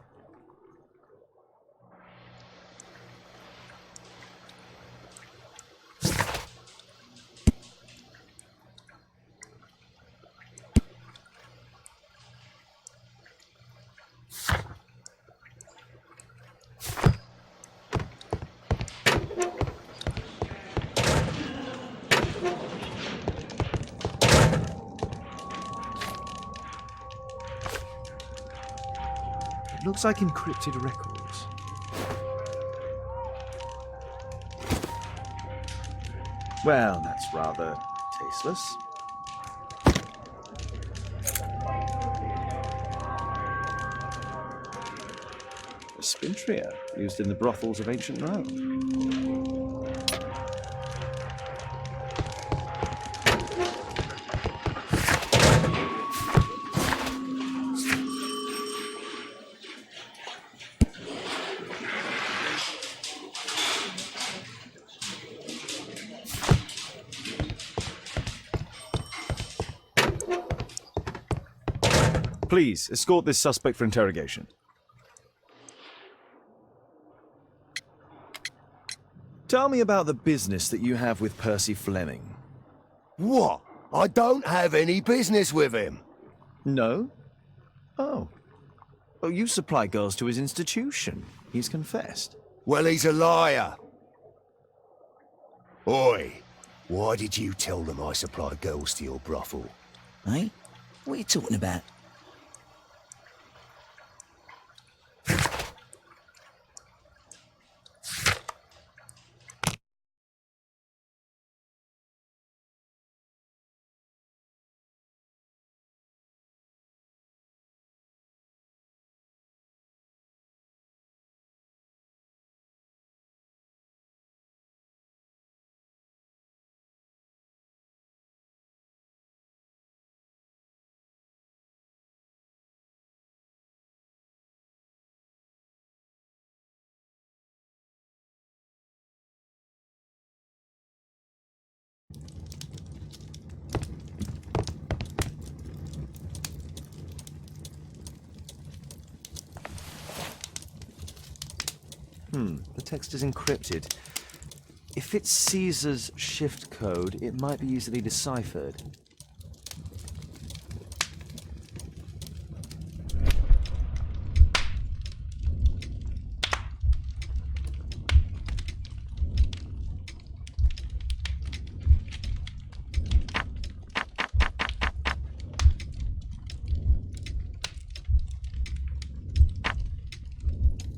Looks like encrypted records. Well, that's rather tasteless. A spintria used in the brothels of ancient Rome. Please, escort this suspect for interrogation. Tell me about the business that you have with Percy Fleming. What? I don't have any business with him. No? Oh. Oh, you supply girls to his institution. He's confessed. Well, he's a liar. Oi, why did you tell them I supply girls to your brothel? Eh? What are you talking about? The text is encrypted. If it's Caesar's shift code, it might be easily deciphered.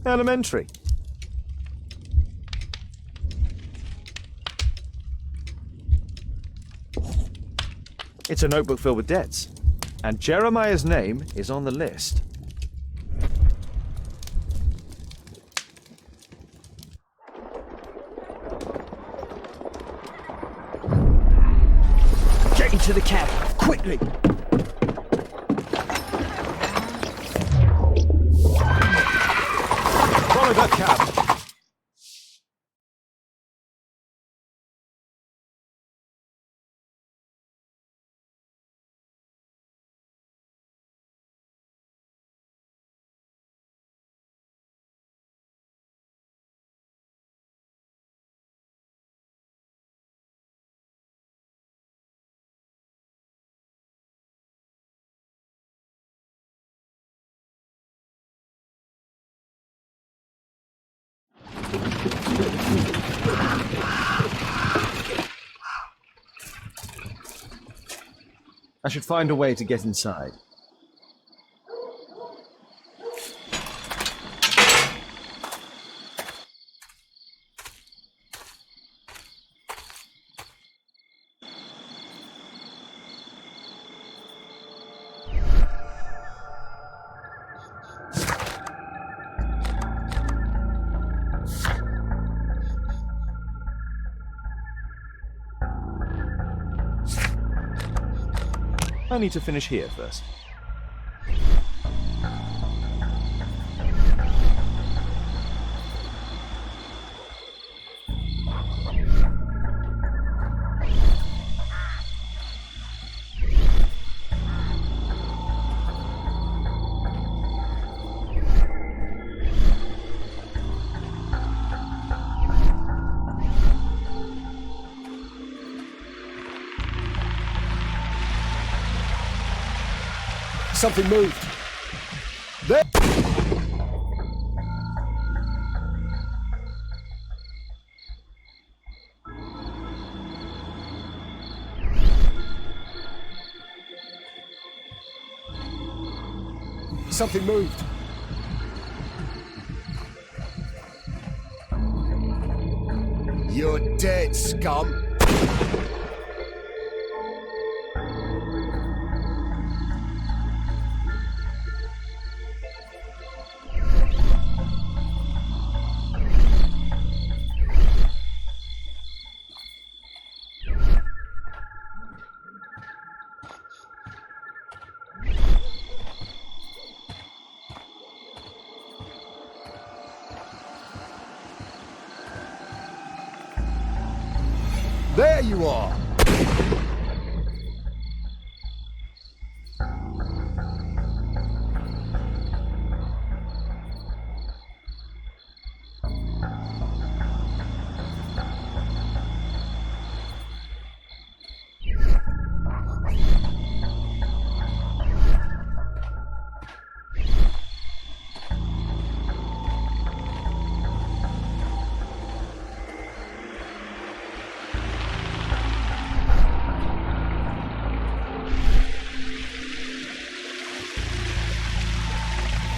Elementary. It's a notebook filled with debts, and Jeremiah's name is on the list. Get into the cab, quickly! Follow that cab! I should find a way to get inside. I need to finish here first. Something moved. There. Something moved. You're dead, scum. There you are!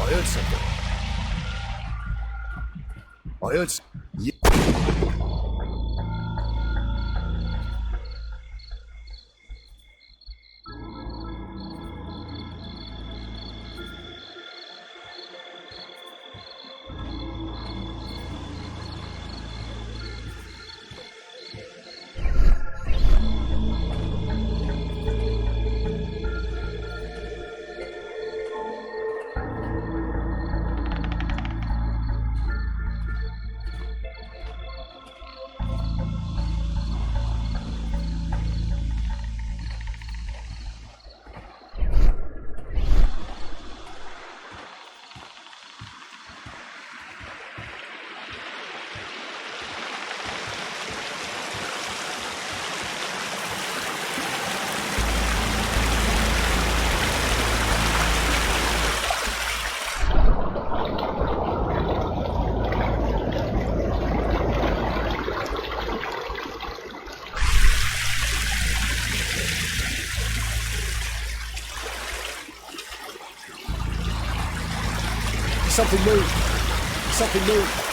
I heard something. I heard. Something moved. Something moved.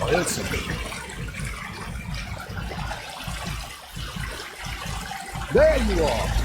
I heard something. There you are!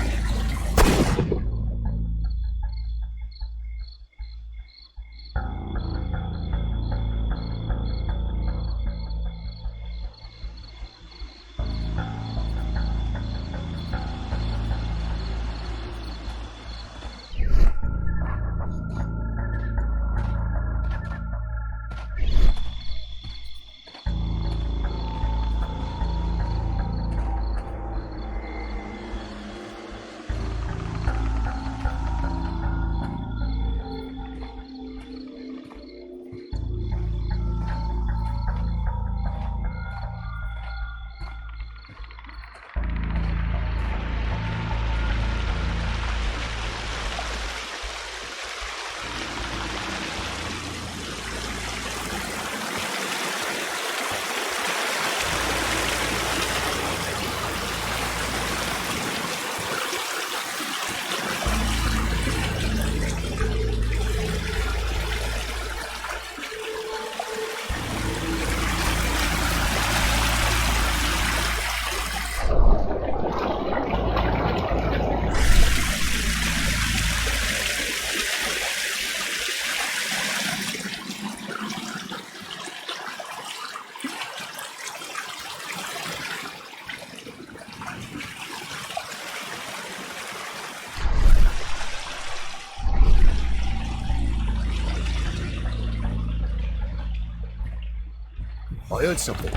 I heard something.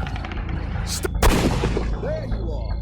Stop! There you are!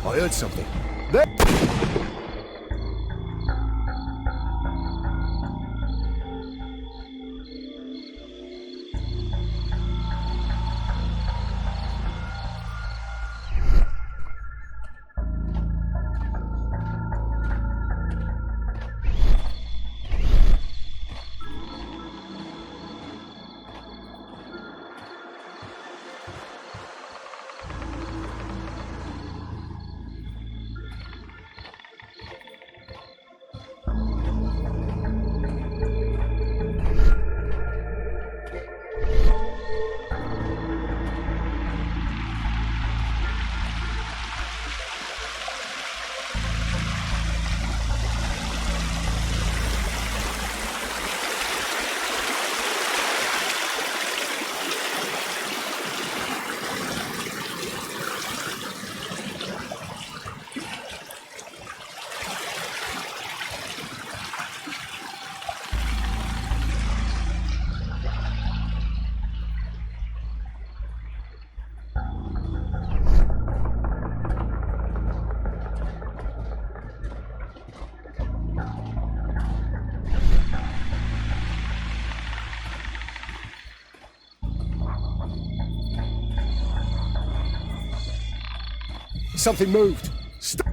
I heard something. There. Something moved. Stop.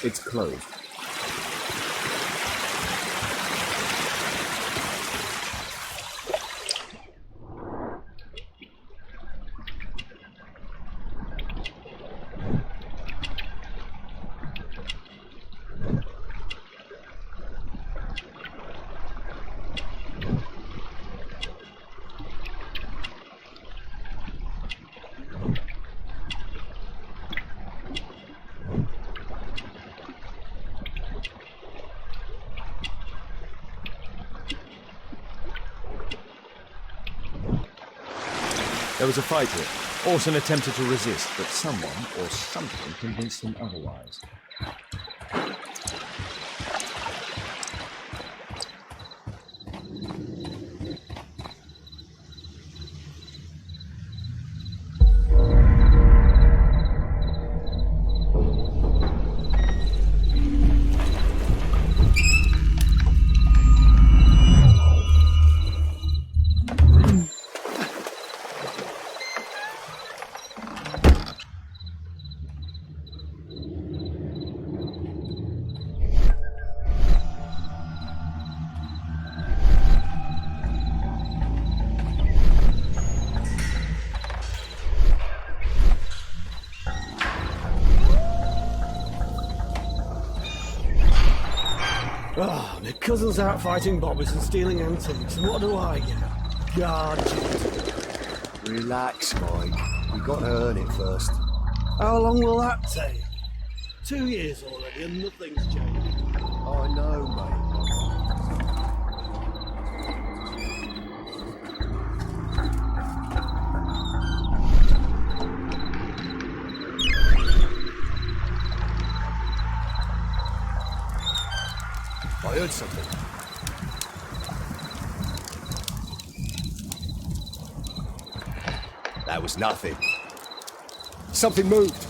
It's closed. There was a fight here. Orson attempted to resist, but someone or something convinced him otherwise. Ah, my cousin's out fighting bobbies and stealing antiques, and what do I get? Gadget. Relax, Mike. You got to earn it first. How long will that take? 2 years already and nothing's changed. I know, mate. I heard something. That was nothing. Something moved.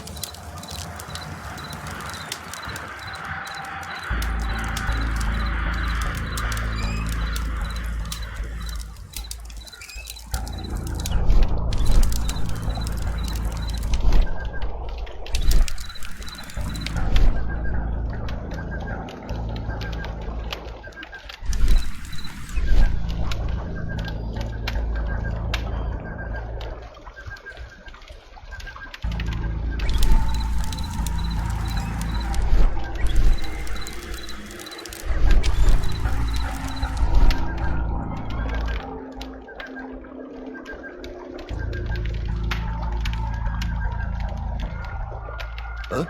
Huh?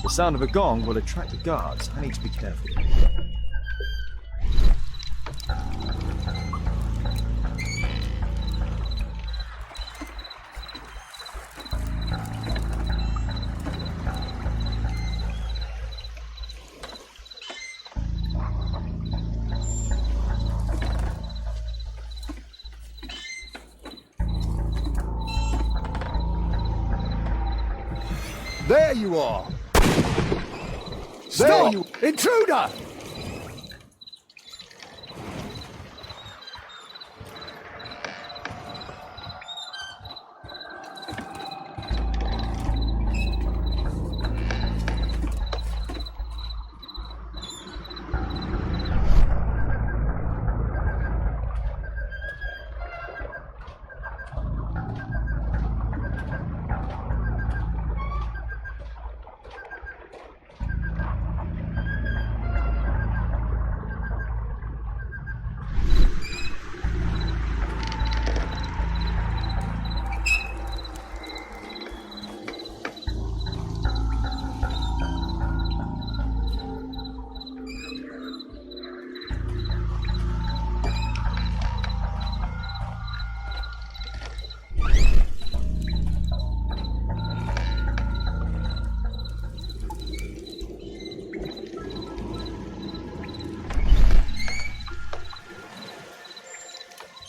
The sound of a gong will attract the guards. I need to be careful. There you are! Stop! There you... Intruder!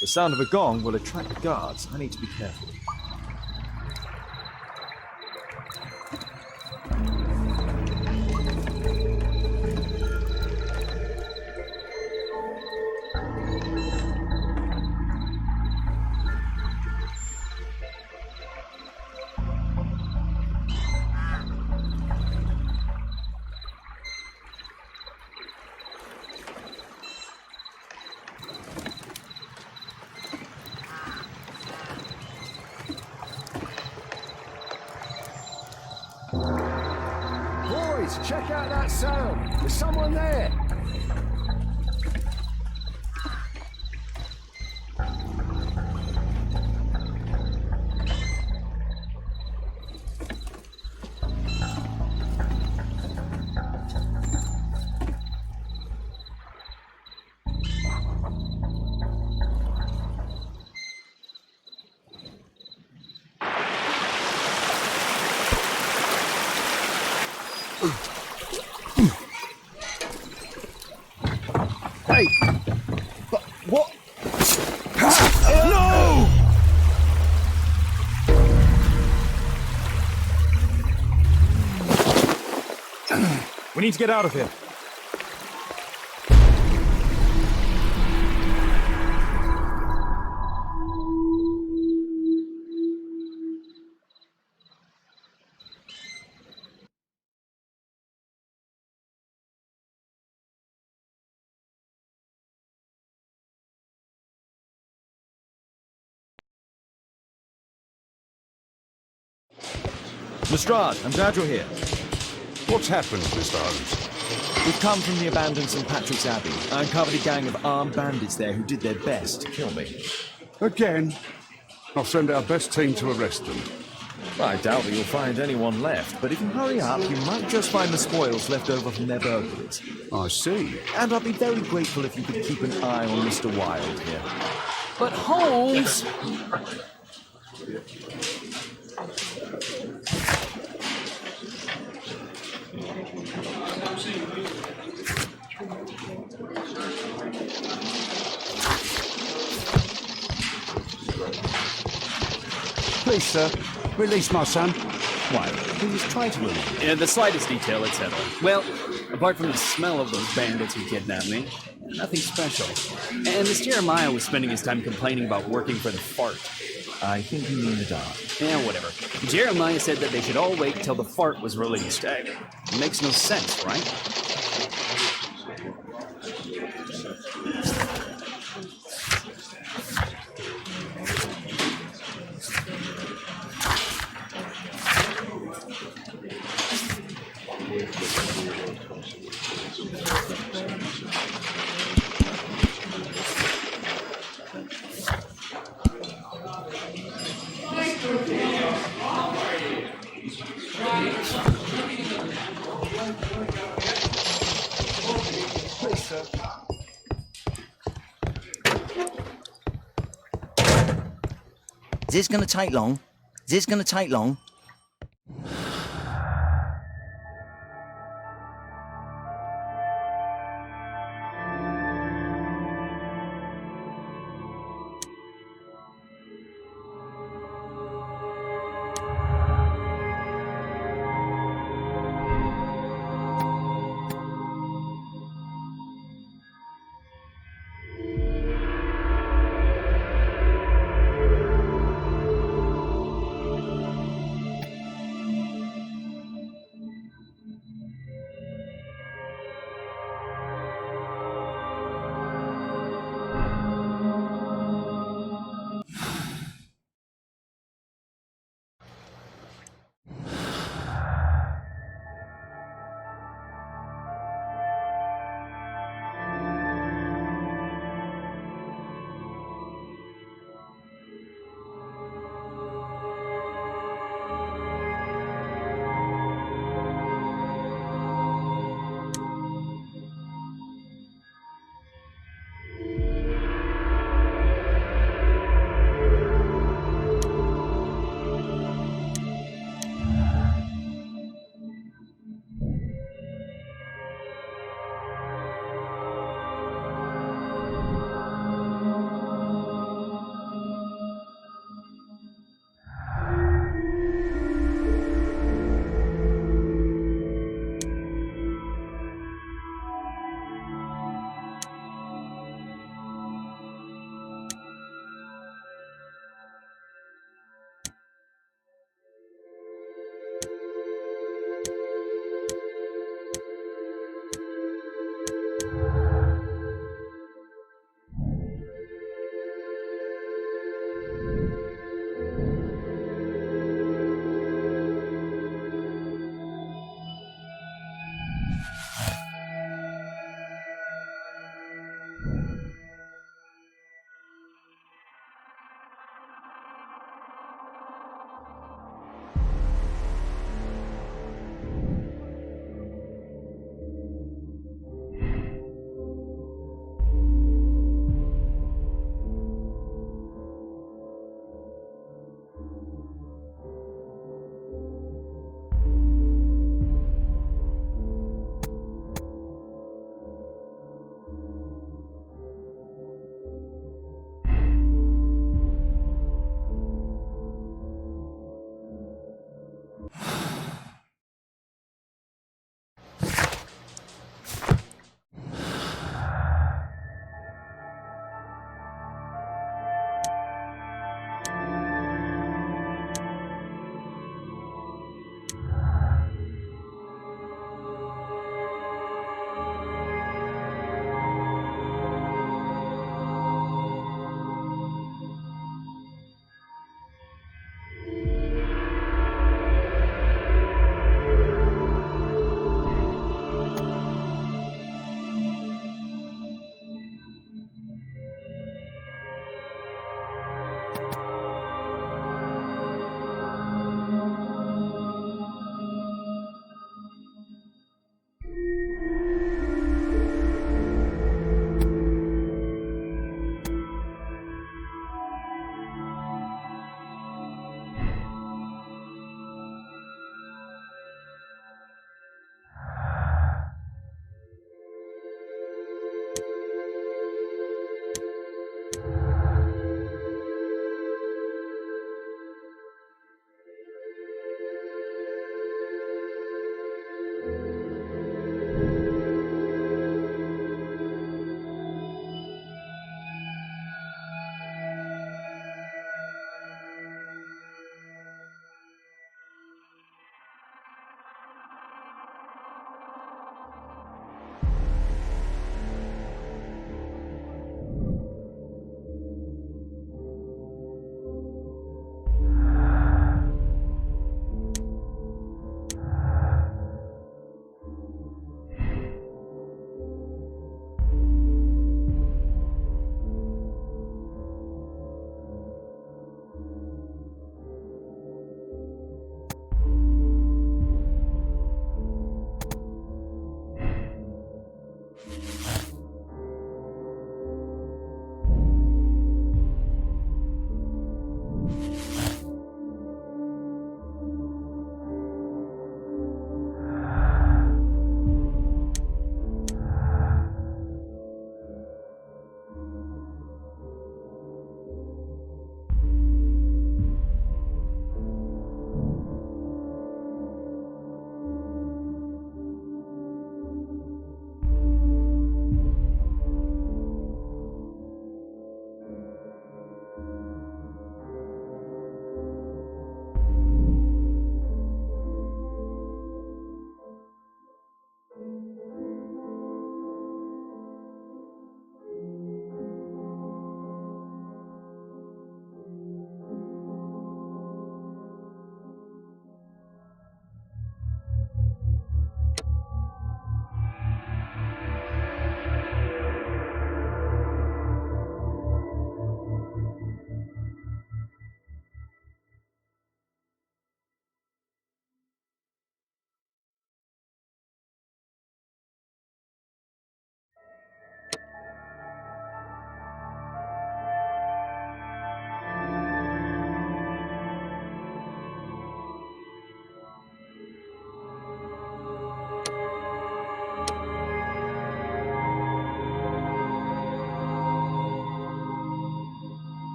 The sound of a gong will attract the guards. I need to be careful. Check out that sound! There's someone there! Hey! But what? No! We need to get out of here. Lestrade, I'm glad you're here. What's happened, Mr. Holmes? We've come from the abandoned St. Patrick's Abbey. I uncovered a gang of armed bandits there who did their best to kill me. Again? I'll send our best team to arrest them. I doubt that you'll find anyone left, but if you hurry up, you might just find the spoils left over from their burglaries. I see. And I'd be very grateful if you could keep an eye on Mr. Wilde here. But Holmes... Please, sir, release my son. Why? Please try to release. The slightest detail, etc. Well, apart from the smell of those bandits who kidnapped me, nothing special. And this Jeremiah was spending his time complaining about working for the fart. I think you mean the dog. Yeah, whatever. Jeremiah said that they should all wait till the fart was released. It makes no sense, right? Is this gonna take long? Is this gonna take long?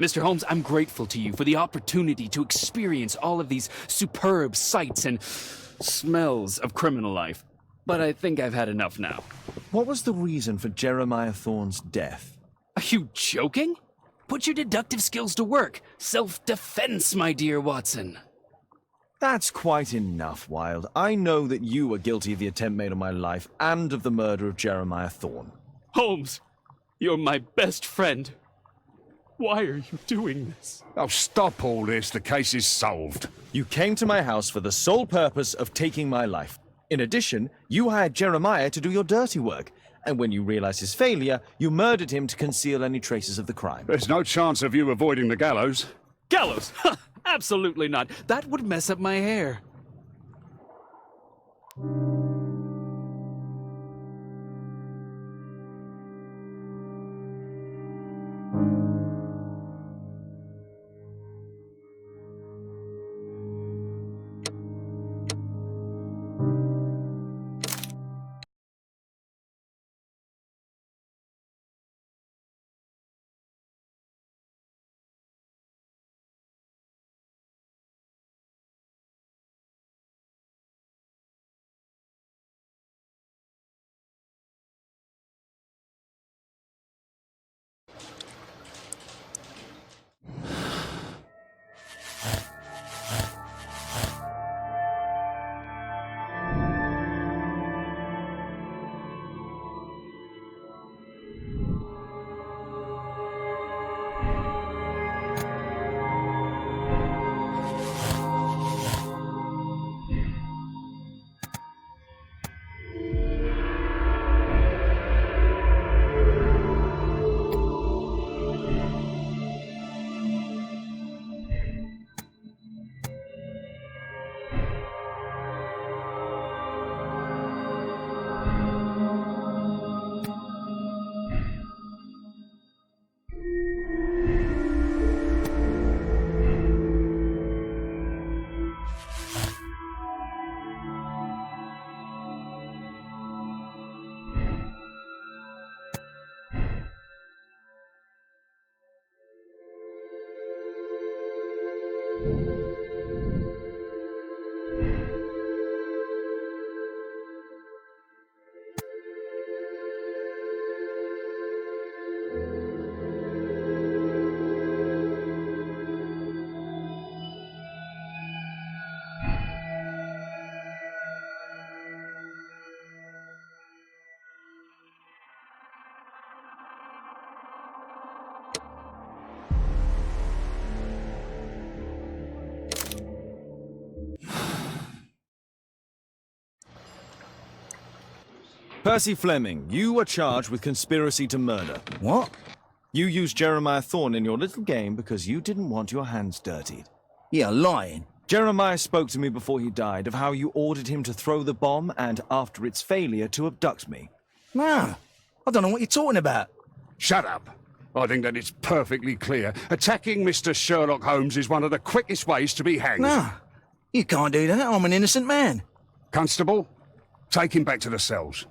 Mr. Holmes, I'm grateful to you for the opportunity to experience all of these superb sights and smells of criminal life. But I think I've had enough now. What was the reason for Jeremiah Thorne's death? Are you joking? Put your deductive skills to work. Self-defense, my dear Watson. That's quite enough, Wilde. I know that you were guilty of the attempt made on my life and of the murder of Jeremiah Thorne. Holmes, you're my best friend. Why are you doing this? Oh, stop all this. The case is solved. You came to my house for the sole purpose of taking my life. In addition, you hired Jeremiah to do your dirty work. And when you realized his failure, you murdered him to conceal any traces of the crime. There's no chance of you avoiding the gallows. Gallows? Absolutely not. That would mess up my hair. Percy Fleming, you are charged with conspiracy to murder. What? You used Jeremiah Thorne in your little game because you didn't want your hands dirtied. You're lying. Jeremiah spoke to me before he died of how you ordered him to throw the bomb and, after its failure, to abduct me. No, I don't know what you're talking about. Shut up. I think that it's perfectly clear. Attacking Mr. Sherlock Holmes is one of the quickest ways to be hanged. No, you can't do that. I'm an innocent man. Constable, take him back to the cells.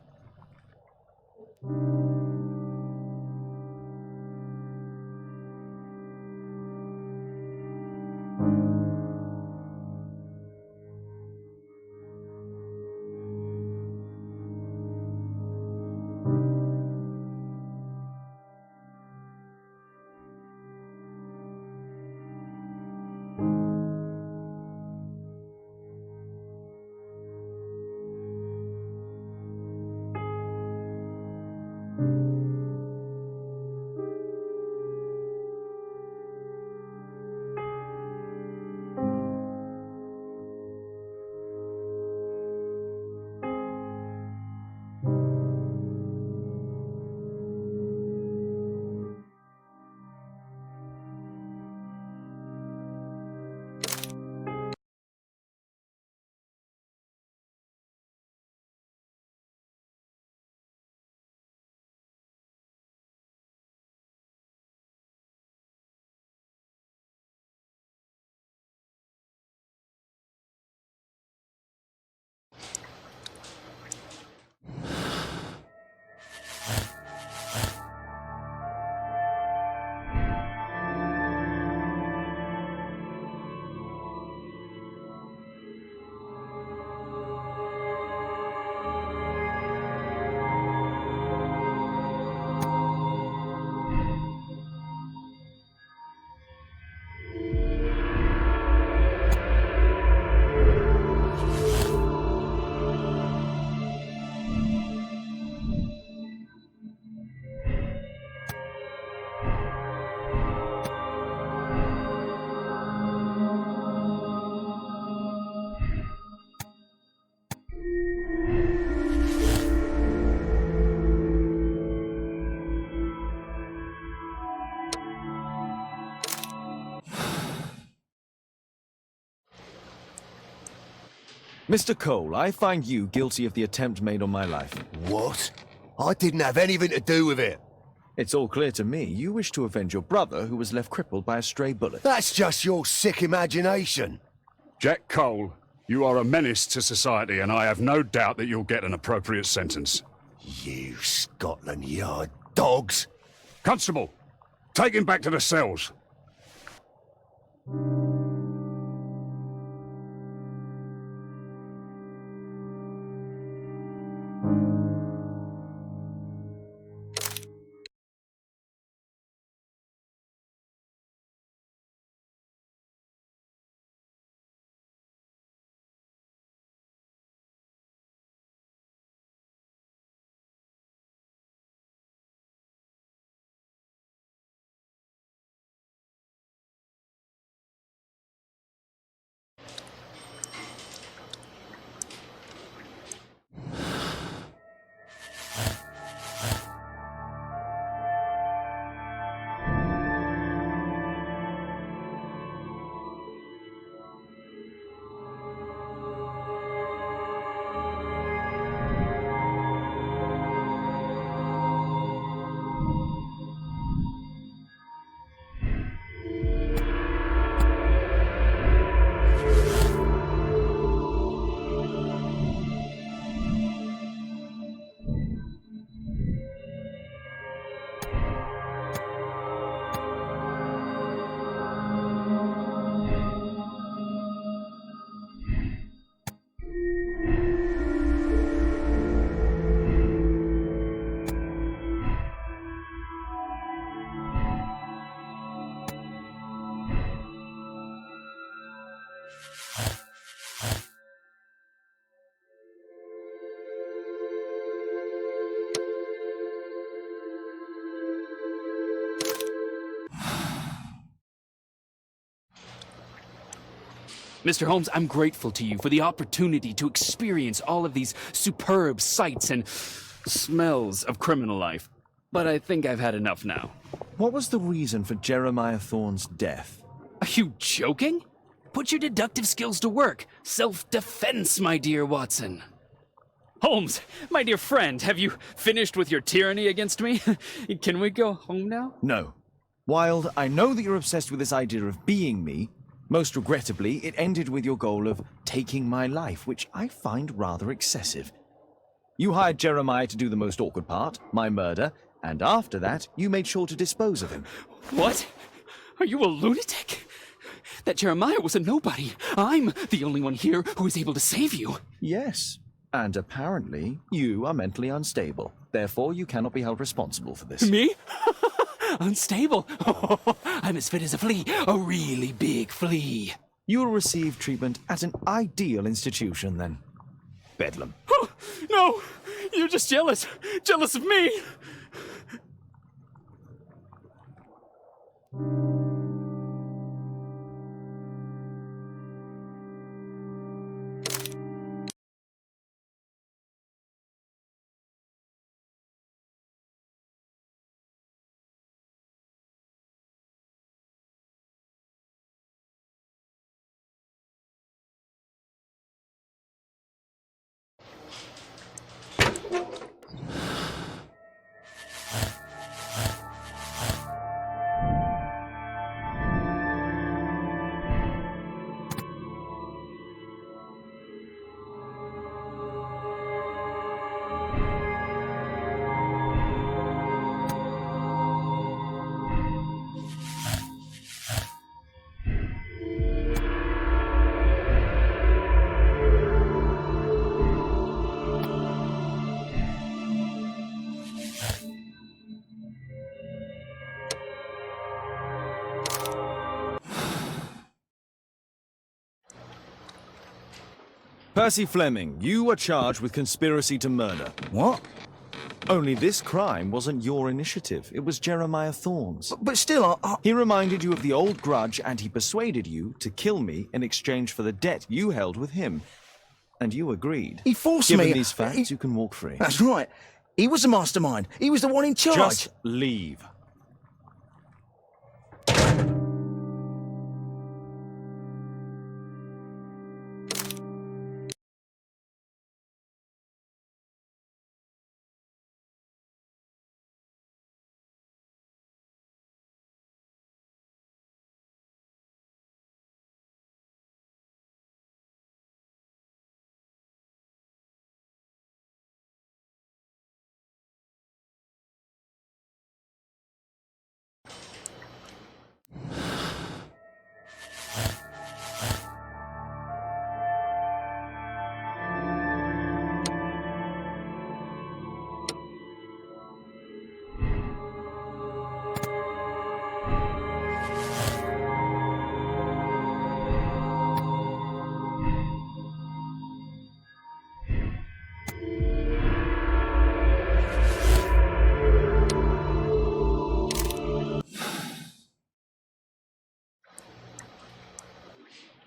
Mr. Cole, I find you guilty of the attempt made on my life. What? I didn't have anything to do with it. It's all clear to me. You wish to avenge your brother, who was left crippled by a stray bullet. That's just your sick imagination. Jack Cole, you are a menace to society, and I have no doubt that you'll get an appropriate sentence. You Scotland Yard dogs. Constable, take him back to the cells. Mr. Holmes, I'm grateful to you for the opportunity to experience all of these superb sights and smells of criminal life. But I think I've had enough now. What was the reason for Jeremiah Thorne's death? Are you joking? Put your deductive skills to work. Self-defense, my dear Watson. Holmes, my dear friend, have you finished with your tyranny against me? Can we go home now? No. Wilde, I know that you're obsessed with this idea of being me. Most regrettably, it ended with your goal of taking my life, which I find rather excessive. You hired Jeremiah to do the most awkward part, my murder, and after that, you made sure to dispose of him. What? Are you a lunatic? That Jeremiah was a nobody. I'm the only one here who is able to save you. Yes, and apparently, you are mentally unstable. Therefore, you cannot be held responsible for this. Me? Unstable? Oh, I'm as fit as a flea. A really big flea. You will receive treatment at an ideal institution, then. Bedlam. Oh, no! You're just jealous. Jealous of me! Percy Fleming, you are charged with conspiracy to murder. What? Only this crime wasn't your initiative. It was Jeremiah Thorne's. But still, He reminded you of the old grudge, and he persuaded you to kill me in exchange for the debt you held with him. And you agreed. He forced Given me. these facts, you can walk free. That's right. He was the mastermind. He was the one in charge. Just leave.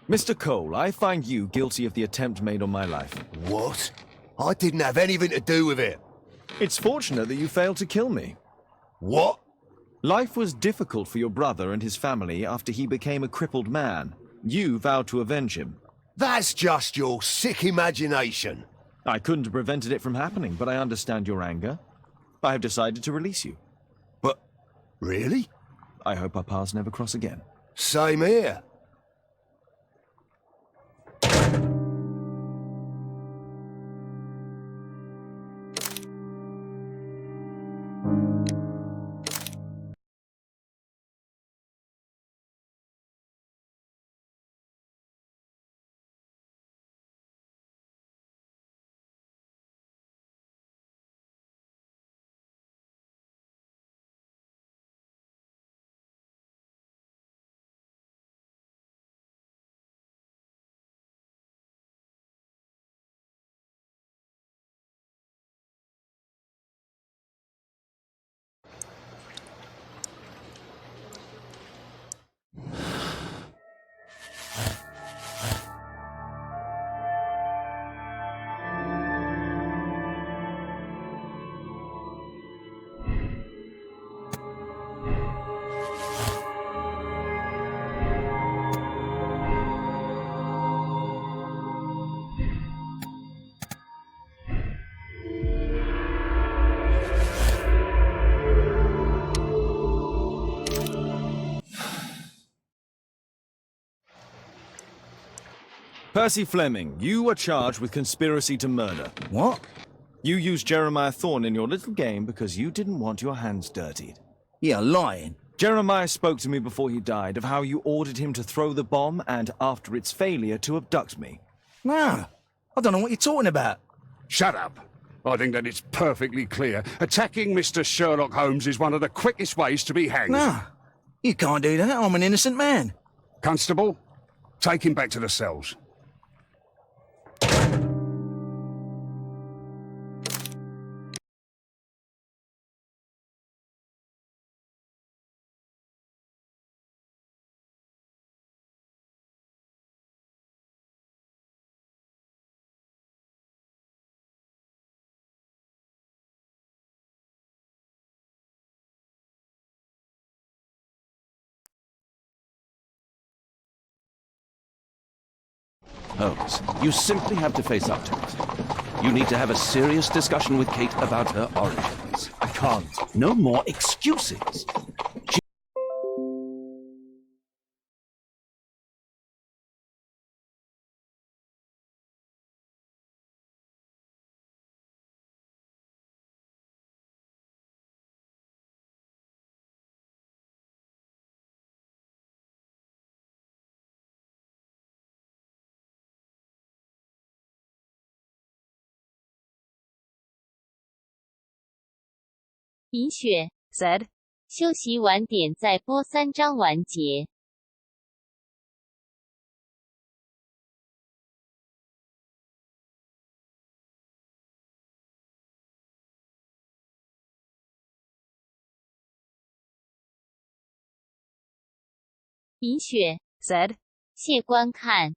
Mr. Cole, I find you guilty of the attempt made on my life. What? I didn't have anything to do with it. It's fortunate that you failed to kill me. What? Life was difficult for your brother and his family after he became a crippled man. You vowed to avenge him. That's just your sick imagination. I couldn't have prevented it from happening, but I understand your anger. I have decided to release you. But, really? I hope our paths never cross again. Same here. Percy Fleming, you are charged with conspiracy to murder. What? You used Jeremiah Thorne in your little game because you didn't want your hands dirtied. You're lying. Jeremiah spoke to me before he died of how you ordered him to throw the bomb and, after its failure, to abduct me. No, I don't know what you're talking about. Shut up. I think that it's perfectly clear. Attacking Mr. Sherlock Holmes is one of the quickest ways to be hanged. No, you can't do that. I'm an innocent man. Constable, take him back to the cells. Holmes, you simply have to face up to it. You need to have a serious discussion with Kate about her origins. I can't. No more excuses.银雪 said. 休息晚点再播3章完结。银雪 said. 谢观看。